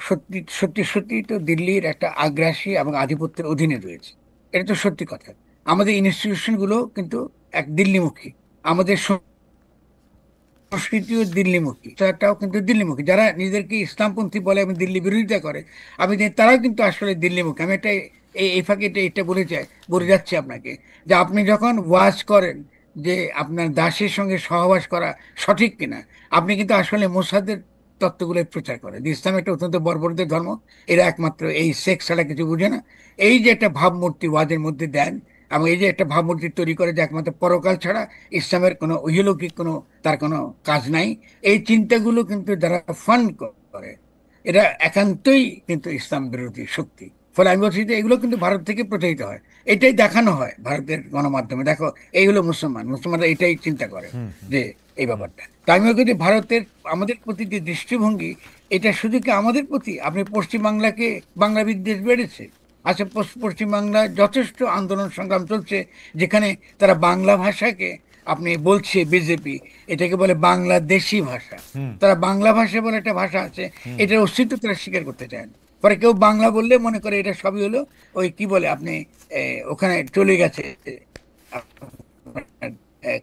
সত্যি সত্যি সত্যি তো দিল্লির একটা আগ্রাসী এবং আধিপত্যের অধীনে রয়েছে। এটা তো সত্যি কথা। আমাদের ইনস্টিটিউশন গুলো কিন্তু এক দিল্লিমুখী। আমাদের সংস্কৃতিও দিল্লিমুখী, তারাও কিন্তু দিল্লিমুখী। যারা নিজেদেরকে ইসলামপন্থী বলে এবং দিল্লি বিরোধিতা করে, আমি জানি তারাও কিন্তু আসলে দিল্লিমুখী। আমি এটা এই ফাঁকে এটা বলে যাচ্ছি আপনাকে, যে আপনি যখন ওয়াজ করেন যে আপনার দাসের সঙ্গে সহবাস করা সঠিক কিনা, আপনি কিন্তু আসলে মোসাদের তত্ত্বগুলো প্রচার করেন। যে ইসলাম একটা অত্যন্ত বর্বরদের ধর্ম, এরা একমাত্র এই সেক্স ছাড়া কিছু বুঝে না। এই যে একটা ভাবমূর্তি ওয়াজের মধ্যে দেন, এবং এই যে একটা ভাবমূর্তি তৈরি করে যে একমাত্র পরকাল ছাড়া ইসলামের কোনো ইহলৌকিক কোনো তার কোনো কাজ নাই, এই চিন্তাগুলো কিন্তু যারা ফান্ড করে, এরা একান্তই কিন্তু ইসলাম বিরোধী শক্তি। ফলে আমি বলছি যে এগুলো কিন্তু ভারত থেকে প্রচারিত হয়, এটাই দেখানো হয় ভারতের গণমাধ্যমে। দেখো, এই হলো মুসলমানরা এটাই চিন্তা করে যে এই ব্যাপারটা। তো আমি বলছি যে ভারতের আমাদের প্রতি যে দৃষ্টিভঙ্গি, এটা শুধু কি আমাদের প্রতি? আপনি পশ্চিমবাংলাকে, বাংলা বিদ্বেষ বেড়েছে। আচ্ছা, পশ্চিমবাংলায় যথেষ্ট আন্দোলন সংগ্রাম চলছে, যেখানে তারা বাংলা ভাষাকে, আপনি বলছে বিজেপি এটাকে বলে বাংলাদেশি ভাষা। তারা বাংলা ভাষা বলে একটা ভাষা আছে, এটার অস্তিত্ব তারা স্বীকার করতে চায় না। পরে কেউ বাংলা বললে মনে করে এটা সবই হলো ওই কি বলে আপনি ওখানে চলে গেছে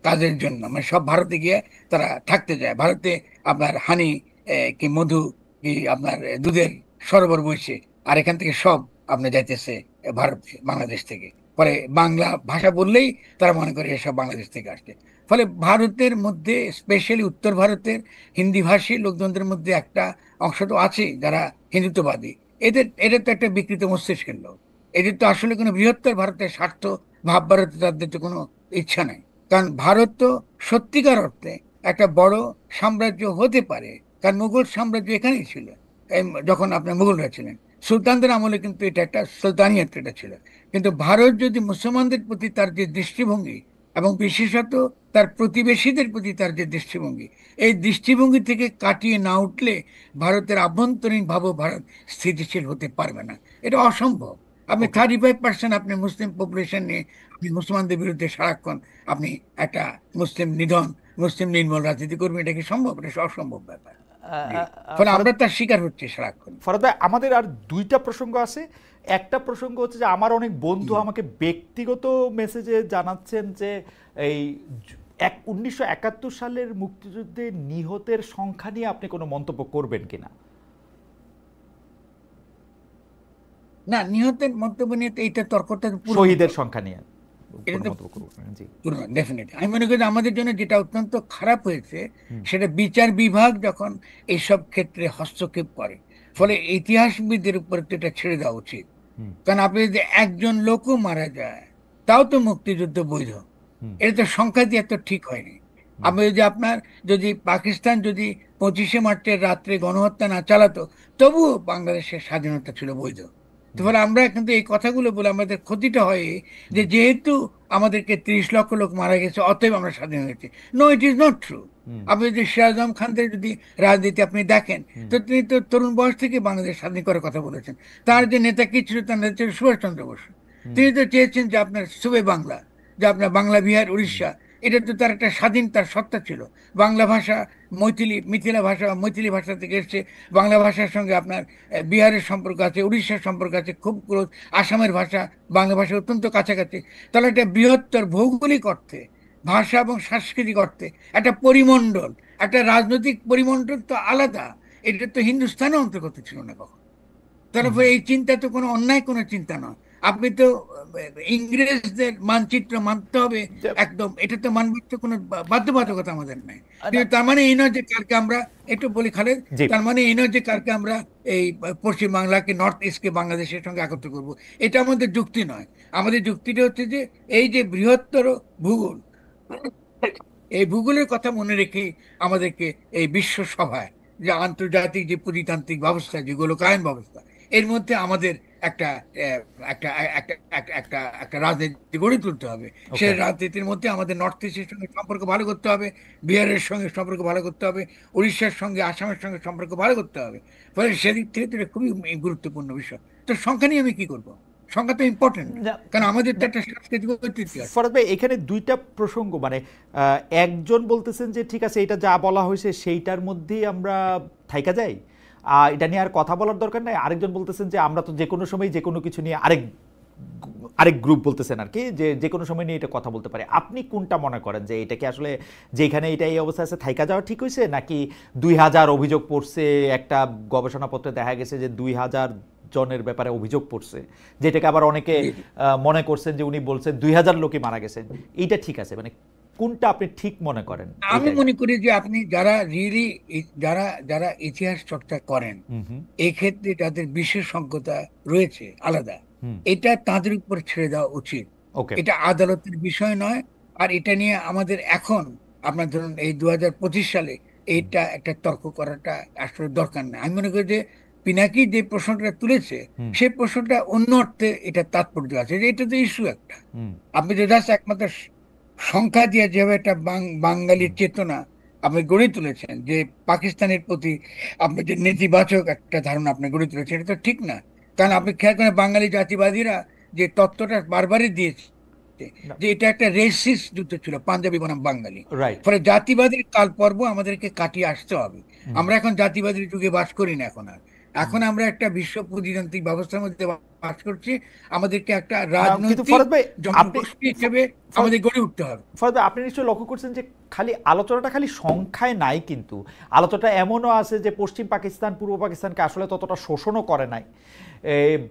কাজের জন্য, মানে সব ভারতে গিয়ে তারা থাকতে যায়। ভারতে আপনার হানি কি মধু কি আপনার দুধের সরোবর বইছে, আর এখান থেকে সব আপনি যাইতেছে ভারতে, বাংলাদেশ থেকে। পরে বাংলা ভাষা বললেই তারা মনে করে এসব বাংলাদেশ থেকে আসছে। ফলে ভারতের মধ্যে, স্পেশালি উত্তর ভারতের হিন্দি ভাষী লোকজনদের মধ্যে একটা অংশ তো আছে যারা হিন্দুত্ববাদী। এদের তো একটা বিকৃত মস্তিষ্কের লোক। এদের তো আসলে কোনো বৃহত্তর ভারতের স্বার্থ ভাববার তো তাদের তো কোনো ইচ্ছা নাই। কারণ ভারত তো সত্যিকার অর্থে একটা বড় সাম্রাজ্য হতে পারে, কারণ মুঘল সাম্রাজ্য এখানেই ছিল। যখন আপনার মুঘলরা ছিলেন, সুলতানদের আমলে কিন্তু এটা একটা সুলতানিয়ত এটা ছিল। কিন্তু ভারত যদি মুসলমানদের প্রতি তার যে দৃষ্টিভঙ্গি, এবং বিশেষত তার প্রতিবেশীদের প্রতি তার যে দৃষ্টিভঙ্গি, এই দৃষ্টিভঙ্গি থেকে কাটিয়ে না উঠলে ভারতের আভ্যন্তরীণ ভারত স্থিতিশীল হতে পারবে না। এটা অসম্ভব। আপনি ওকে, 35% আপনি মুসলিম পপুলেশন নিয়ে আপনি মুসলমানদের বিরুদ্ধে সারাক্ষণ আপনি একটা মুসলিম নিধন, মুসলিম নির্মূল রাজনীতি করবেন, এটা কি সম্ভব? এটা অসম্ভব ব্যাপার। জি। ফলে ফরহাদ, আমরা তার শিকার হচ্ছি সারাক্ষণ। ফরহাদ ভাই, আমাদের আর 2টা প্রসঙ্গ আছে। একটা প্রসঙ্গ হচ্ছে যে আমার অনেক বন্ধু আমাকে ব্যক্তিগত মেসেজে জানাচ্ছেন যে এই 1971 সালের মুক্তিযুদ্ধে নিহতের সংখ্যা নিয়ে আপনি কোনো মন্তব্য করবেন কিনা? না, নিহতের মন্তব্য নিয়ে তো এইটা তর্কটা পুরনো শহীদের তর্ক। সংখ্যা নিয়ে এটা কোনো তো মন্তব্য করবেন না? জি। পুরনো, ডেফিনেটলি। আমি মনে করি যে আমাদের জন্য যেটা অত্যন্ত খারাপ হয়েছে, সেটা বিচার বিভাগ যখন এইসব ক্ষেত্রে হস্তক্ষেপ করে। ফলে ইতিহাসবিদদের উপর তো এটা ছেড়ে দেওয়া উচিত। কারণ আপনি যদি একজন লোকও মারা যায়, তাও তো মুক্তিযুদ্ধ বৈধ। এটা তো সংখ্যা দিয়ে এত ঠিক হয়নি। আপনি যদি পাকিস্তান যদি 25শে মার্চের রাত্রে গণহত্যা না চালাতো, তবুও বাংলাদেশের স্বাধীনতা ছিল বৈধ। তো ফলে আমরা কিন্তু এই কথাগুলো বলে আমাদের ক্ষতিটা হয় যে যেহেতু আমাদেরকে 30 লক্ষ লোক মারা গেছে, অতএব আমরা স্বাধীন হয়েছি। No, it is not true. আপনি যদি সিরাজ আলম খানদের যদি রাজনীতি আপনি দেখেন, তো তিনি তো তরুণ বয়স থেকে বাংলাদেশ স্বাধীন করার কথা বলেছেন। তার যে নেতা কি ছিল, তার নেতা ছিল সুভাষচন্দ্র বসু। তিনি তো চেয়েছেন যে আপনার সুবে বাংলা, যে আপনার বাংলা, বিহার, উড়িষ্যা, এটা তো তার একটা স্বাধীন, তার সত্তা ছিল। বাংলা ভাষা মিথিলা ভাষা, মৈথিলি ভাষা থেকে এসছে। বাংলা ভাষার সঙ্গে আপনার বিহারের সম্পর্ক আছে, উড়িষ্যার সম্পর্ক আছে খুব ক্লোজ। আসামের ভাষা বাংলা ভাষা অত্যন্ত কাছাকাছি। তাহলে একটা বৃহত্তর ভৌগোলিক অর্থে, ভাষা এবং সাংস্কৃতিক অর্থে একটা পরিমণ্ডল, একটা রাজনৈতিক পরিমণ্ডল তো আলাদা। এটা তো হিন্দুস্তানের অন্তর্গত ছিল না কখন। তারপরে এই চিন্তা তো কোনো অন্যায় কোনো চিন্তা নয়। আপনি তো ইংরেজদের মানচিত্র মানতে হবে একদম, এটা তো মানবার তো কোনো বাধ্যবাধকতা আমাদের নাই। কিন্তু তার মানে এই নয় যে কালকে আমরা, একটু বলি খালেদ, তার মানে এই নয় যে কালকে আমরা এই পশ্চিম বাংলাকে, নর্থ ইস্টকে বাংলাদেশের সঙ্গে একত্র করব। এটা আমাদের যুক্তি নয়। আমাদের যুক্তিটা হচ্ছে যে এই যে বৃহত্তর ভূগোল, এই ভূগোলের কথা মনে রেখে আমাদেরকে এই বিশ্ব সভায় যে আন্তর্জাতিক যে পুঁজিতান্ত্রিক ব্যবস্থা, যে গোলকায়ন ব্যবস্থা, এর মধ্যে আমাদের একটা একটা একটা একটা একটা রাজনীতি গড়ে তুলতে হবে। সেই রাজনীতির মধ্যে আমাদের নর্থ ইস্টের সঙ্গে সম্পর্ক ভালো করতে হবে, বিহারের সঙ্গে সম্পর্ক ভালো করতে হবে, উড়িষ্যার সঙ্গে, আসামের সঙ্গে সম্পর্ক ভালো করতে হবে। ফলে সেদিক থেকে তো এটা খুবই গুরুত্বপূর্ণ বিষয়। তো সংখ্যা নিয়ে আমি কি করব? সংখ্যা তো ইম্পর্টেন্ট, কারণ আমাদের তো একটা সাংস্কৃতিক ঐতিহ্য আছে। ফরাদ ভাই, এখানে দুইটা প্রসঙ্গ, মানে একজন বলতেছেন যে ঠিক আছে, এটা যা বলা হয়েছে সেইটার মধ্যেই আমরা থাইকা যাই, এটা নিয়ে আর কথা বলার দরকার নাই। আরেকজন বলতেছেন যে আমরা তো যে কোনো সময় যে কোনো কিছু নিয়ে, আরেক গ্রুপ বলতেছেন আর কি, যে কোনো সময় নিয়ে এটা কথা বলতে পারে। আপনি কোনটা মনে করেন, যে এটাকে আসলে যেখানে এটা এই অবস্থা আছে থাইকা যাওয়া ঠিক হয়েছে, নাকি 2000 অভিযোগ পড়ছে, একটা গবেষণাপত্রে দেখা গেছে যে 2000 জনের ব্যাপারে অভিযোগ পড়ছে, যেটাকে আবার অনেকে মনে করছেন যে উনি বলছেন 2000 লোকই মারা গেছেন, এইটা ঠিক আছে? মানে কোনটা আপনি ঠিক মনে করেন? আমি মনে করি যে আপনি যারা রিয়েলি, যারা ইতিহাস চর্চা করেন, এই ক্ষেত্রে যাদের বিশেষজ্ঞতা রয়েছে আলাদা, এটা তাদের উপর ছেড়ে দেওয়া উচিত। এটা আদালতের বিষয় নয়। আর এটা নিয়ে আমাদের এখন, আপনার ধরুন এই 2025 সালে এইটা একটা তর্ক করাটা আসলে দরকার নেই। আমি মনে করি যে পিনাকি যে প্রশ্নটা তুলেছে, সেই প্রশ্নটা অন্য অর্থে এটা তাৎপর্য আছে, যে এটা তো ইস্যু একটা। আপনি যে জাস্ট একমাত্র সংখ্যা দিয়ে যেভাবে একটা বাঙালির চেতনা আপনি গড়ে তুলেছেন, যে পাকিস্তানের প্রতি আপনি যে নেতিবাচক একটা ধারণা আপনি গড়ে তুলেছেন, এটা তো ঠিক না। কারণ আপনি খেয়াল করেন, বাঙালি জাতিবাদীরা যে তত্ত্বটা বারবারই দিয়েছে যে এটা একটা রেসিস্ট যুদ্ধ ছিল, পাঞ্জাবি বনাম বাঙালি। ফলে জাতিবাদীর কাল পর্ব আমাদেরকে কাটিয়ে আসতে হবে। আমরা এখন জাতিবাদীর যুগে বাস করি না এখন আমরা একটা বিশ্ব পুঁজিতান্ত্রিক ব্যবস্থার মধ্যে বাস করছি। আমাদেরকে একটা রাজনৈতিক জনগোষ্ঠী হিসেবে আমাদের গড়ে উঠতে হবে। ফরাদ ভাই, আপনি নিশ্চয়ই লক্ষ্য করছেন যে খালি আলোচনাটা খালি সংখ্যায় নাই, কিন্তু আলোচনাটা এমনও আছে যে পশ্চিম পাকিস্তান পূর্ব পাকিস্তানকে আসলে ততটা শোষণও করে নাই।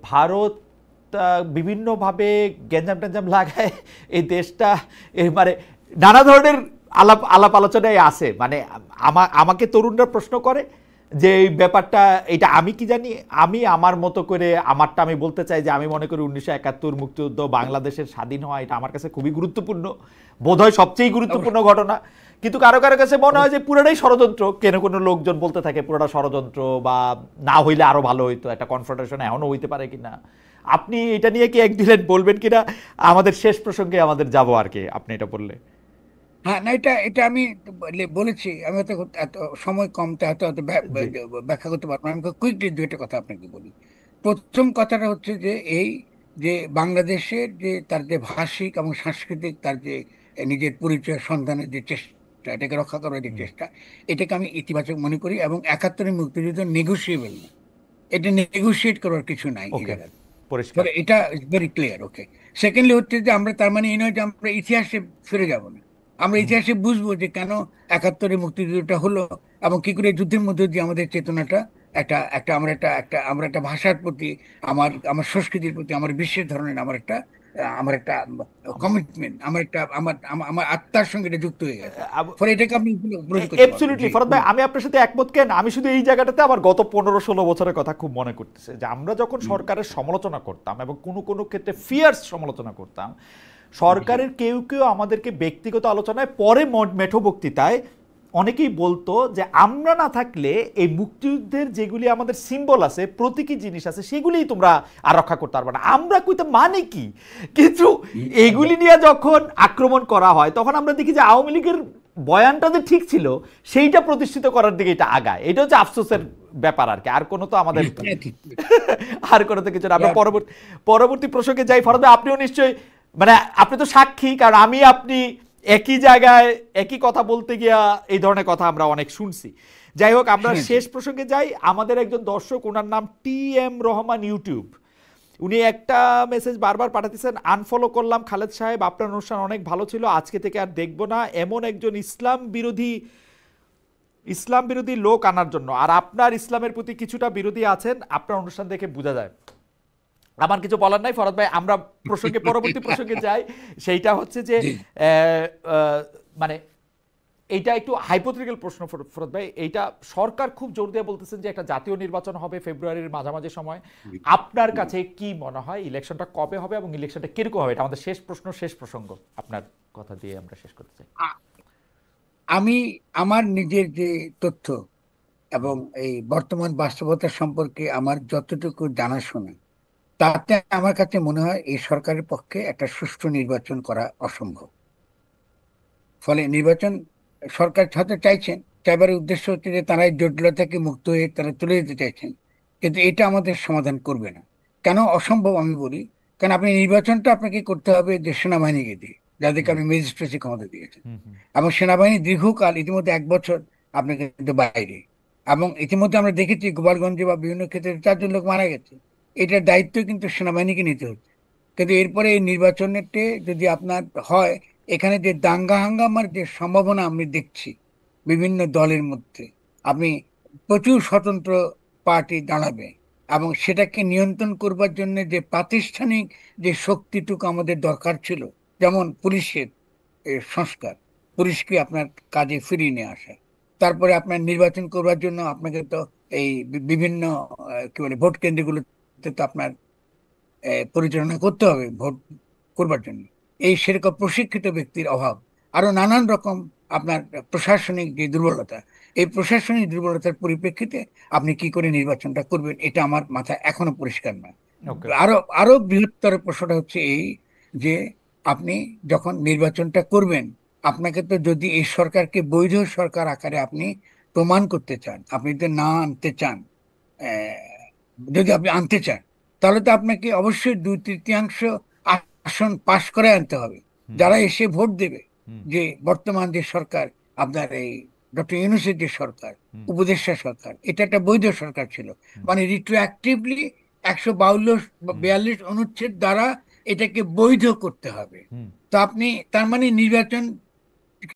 ভারত বিভিন্নভাবে গ্যাঞ্জাম ট্যাঞ্জাম লাগায় এই দেশটা, মানে নানা ধরনের আলাপ আলোচনায় আছে। মানে আমাকে তরুণরা প্রশ্ন করে যে এই ব্যাপারটা, এটা আমি কি জানি, আমি আমার মতো করে আমারটা আমি বলতে চাই, যে আমি মনে করি 1971 মুক্তিযুদ্ধ, বাংলাদেশের স্বাধীন হওয়া, এটা আমার কাছে খুবই গুরুত্বপূর্ণ, বোধহয় সবচেয়ে গুরুত্বপূর্ণ ঘটনা। কিন্তু কারো কারো কাছে মনে হয় যে পুরোটাই ষড়যন্ত্র। কোনো লোকজন বলতে থাকে পুরোটা ষড়যন্ত্র, বা না হইলে আরো ভালো হইতো, একটা কনফ্রন্টেশন এখনো হইতে পারে কিনা। আপনি এটা নিয়ে কি এক দিলেন বলবেন কিনা? আমাদের শেষ প্রসঙ্গে আমাদের যাবো আর কি, আপনি এটা বললে। হ্যাঁ, না, এটা আমি বলেছি। আমি এত সময় কম, তো এত ব্যাখ্যা করতে পারবো না। আমি কুইকলি দুইটা কথা আপনাকে বলি। প্রথম কথাটা হচ্ছে যে এই যে বাংলাদেশের যে তার যে ভাষিক এবং সাংস্কৃতিক তার যে নিজের পরিচয় সন্ধানের যে চেষ্টা, এটাকে রক্ষা করার যে চেষ্টা, এটাকে আমি ইতিবাচক মনে করি। এবং 71 মুক্তিযুদ্ধ নেগোসিয়েবল না, এটা নেগোসিয়েট করার কিছু নাই এই জায়গায়, এটা ভেরি ক্লিয়ার। ওকে, সেকেন্ডলি হচ্ছে যে আমরা, তার মানে এই নয় যে আমরা ইতিহাসে ফিরে যাব না। আমরা ইতিহাসে বুঝবো যে কেন 71 মুক্তিযুদ্ধটা হলো, এবং কি করে যুদ্ধের মধ্যে দিয়ে আমাদের চেতনাটা আমরা একটা ভাষার প্রতি, আমার সংস্কৃতির প্রতি, আমার বিশ্বের ধরনের আমার একটা কমিটমেন্ট, আমার আত্মার সঙ্গে এটা যুক্ত হয়ে গেছে। ফলে এটাকে আপনি অ্যাবসলিউটলি ফরাদ ভাই, আমি আপনার সাথে একমত। কেন, আমি শুধু এই জায়গাটাতে আমার গত 15-16 বছরের কথা খুব মনে করতেছে, যে আমরা যখন সরকারের সমালোচনা করতাম, এবং কোনো ক্ষেত্রে ফিয়ার্স সমালোচনা করতাম, সরকারের কেউ আমাদেরকে ব্যক্তিগত আলোচনায়, পরে মেঠো বক্তৃতায় অনেকেই বলতো যে আমরা না থাকলে এই মুক্তিযুদ্ধের যেগুলি আমাদের সিম্বল আছে, প্রতীকী জিনিস আছে, সেগুলিই তোমরা আর রক্ষা করতে পারবে না। আমরা কইতে মানে কি? কিন্তু এগুলি নিয়ে যখন আক্রমণ করা হয়, তখন আমরা দেখি যে আওয়ামী লীগের বয়ানটা যে ঠিক ছিল সেইটা প্রতিষ্ঠিত করার দিকে এটা আগায়, এটা হচ্ছে আফসোসের ব্যাপার আর কি। আর কোনো তো আমাদের হ্যাঁ, ঠিক। আর কোনো তো কিছু না। আমরা পরবর্তী প্রসঙ্গে যাই। ফরহাদ ভাই, আপনিও নিশ্চয়ই, মানে আপনি তো সাক্ষী, কারণ আমি আপনি একই জায়গায় একই কথা বলতে গিয়া এই ধরনের কথা আমরা অনেক শুনছি। যাই হোক, আমরা শেষ প্রসঙ্গে যাই। আমাদের একজন দর্শক, ওনার নাম TM রহমান ইউটিউব, উনি একটা মেসেজ বারবার পাঠাতেছেন, আনফলো করলাম খালেদ সাহেব, আপনার অনুষ্ঠান অনেক ভালো ছিল, আজকে থেকে আর দেখবো না, এমন একজন ইসলাম বিরোধী লোক আনার জন্য। আর আপনার ইসলামের প্রতি কিছুটা বিরোধী আছেন, আপনার অনুষ্ঠান দেখে বোঝা যায়। আমার কিছু বলার নাই ফরহাদ ভাই, আমরা পরবর্তী প্রসঙ্গে যাই। সেইটা হচ্ছে যে মানে এইটা একটু হাইপোথেটিক্যাল প্রশ্ন ফরহাদ ভাই। এইটা সরকার খুব জোর দিয়ে বলতেছেন যে একটা জাতীয় নির্বাচন হবে ফেব্রুয়ারির মাঝামাঝি সময়। আপনার কাছে কি মনে হয় ইলেকশনটা কবে হবে এবং ইলেকশনটা কিরকম হবে? এটা আমাদের শেষ প্রশ্ন, শেষ প্রসঙ্গ, আপনার কথা দিয়ে আমরা শেষ করতে চাই। আমি আমার নিজের যে তথ্য এবং এই বর্তমান বাস্তবতা সম্পর্কে আমার যতটুকু জানাশোনা, তাতে আমার কাছে মনে হয় এই সরকারের পক্ষে একটা সুষ্ঠু নির্বাচন করা অসম্ভব। ফলে নির্বাচন সরকার হয়তো চাইছেন, চাইবার উদ্দেশ্য হচ্ছে যে তারা এই জটিলতা থেকে মুক্ত হয়ে তারা চলে যেতে চাইছেন, কিন্তু এটা আমাদের সমাধান করবে না। কেন অসম্ভব আমি বলি, কারণ আপনি নির্বাচনটা আপনাকে করতে হবে যে সেনাবাহিনীকে দিয়ে, যাদেরকে আপনি ম্যাজিস্ট্রেসি ক্ষমতা দিয়েছেন। এবং সেনাবাহিনী দীর্ঘকাল, ইতিমধ্যে 1 বছর আপনি কিন্তু বাইরে, এবং ইতিমধ্যে আমরা দেখেছি গোপালগঞ্জে বা বিভিন্ন ক্ষেত্রে 4 জন লোক মারা গেছে। এটার দায়িত্ব কিন্তু সেনাবাহিনীকে নিতে হচ্ছে। কিন্তু এরপরে এই নির্বাচনেতে যদি আপনার হয়, এখানে যে দাঙ্গা হাঙ্গামার যে সম্ভাবনা আমি দেখছি বিভিন্ন দলের মধ্যে, আপনি প্রচুর স্বতন্ত্র পার্টি দাঁড়াবে, এবং সেটাকে নিয়ন্ত্রণ করবার জন্য যে প্রাতিষ্ঠানিক যে শক্তিটুকু আমাদের দরকার ছিল, যেমন পুলিশের সংস্কার, পুলিশকে আপনার কাজে ফিরিয়ে নিয়ে আসা, তারপরে আপনার নির্বাচন করবার জন্য আপনাকে তো এই বিভিন্ন কি বলে ভোট কেন্দ্রগুলোতে তো আপনার পরিচালনা করতে হবে ভোট করবার জন্য। এই সেরকম প্রশিক্ষিত ব্যক্তির অভাব, আরো নানান রকম আপনার প্রশাসনিক যে দুর্বলতা, এই প্রশাসনিক দুর্বলতার পরিপ্রেক্ষিতে আপনি কি করে নির্বাচনটা করবেন, এটা আমার মাথায় এখনো পরিষ্কার নয়। আরো আরো বৃহত্তর প্রশ্নটা হচ্ছে এই যে আপনি যখন নির্বাচনটা করবেন, আপনাকে তো যদি এই সরকারকে বৈধ সরকার আকারে আপনি প্রমাণ করতে চান, আপনি যদি না আনতে চান, যদি আপনি আনতে চান, তাহলে তো আপনাকে অবশ্যই 2/3 আসন পাশ করে আনতে হবে। যারা এসে ভোট দেবে, যে বর্তমান যে সরকার আপনার এই ডক্টর ইউনূসের যে সরকার, উপদেষ্টা সরকার, এটা একটা বৈধ সরকার ছিল, মানে রিট্রোঅ্যাক্টিভলি 142 অনুচ্ছেদ দ্বারা এটাকে বৈধ করতে হবে। তো আপনি তার মানে নির্বাচন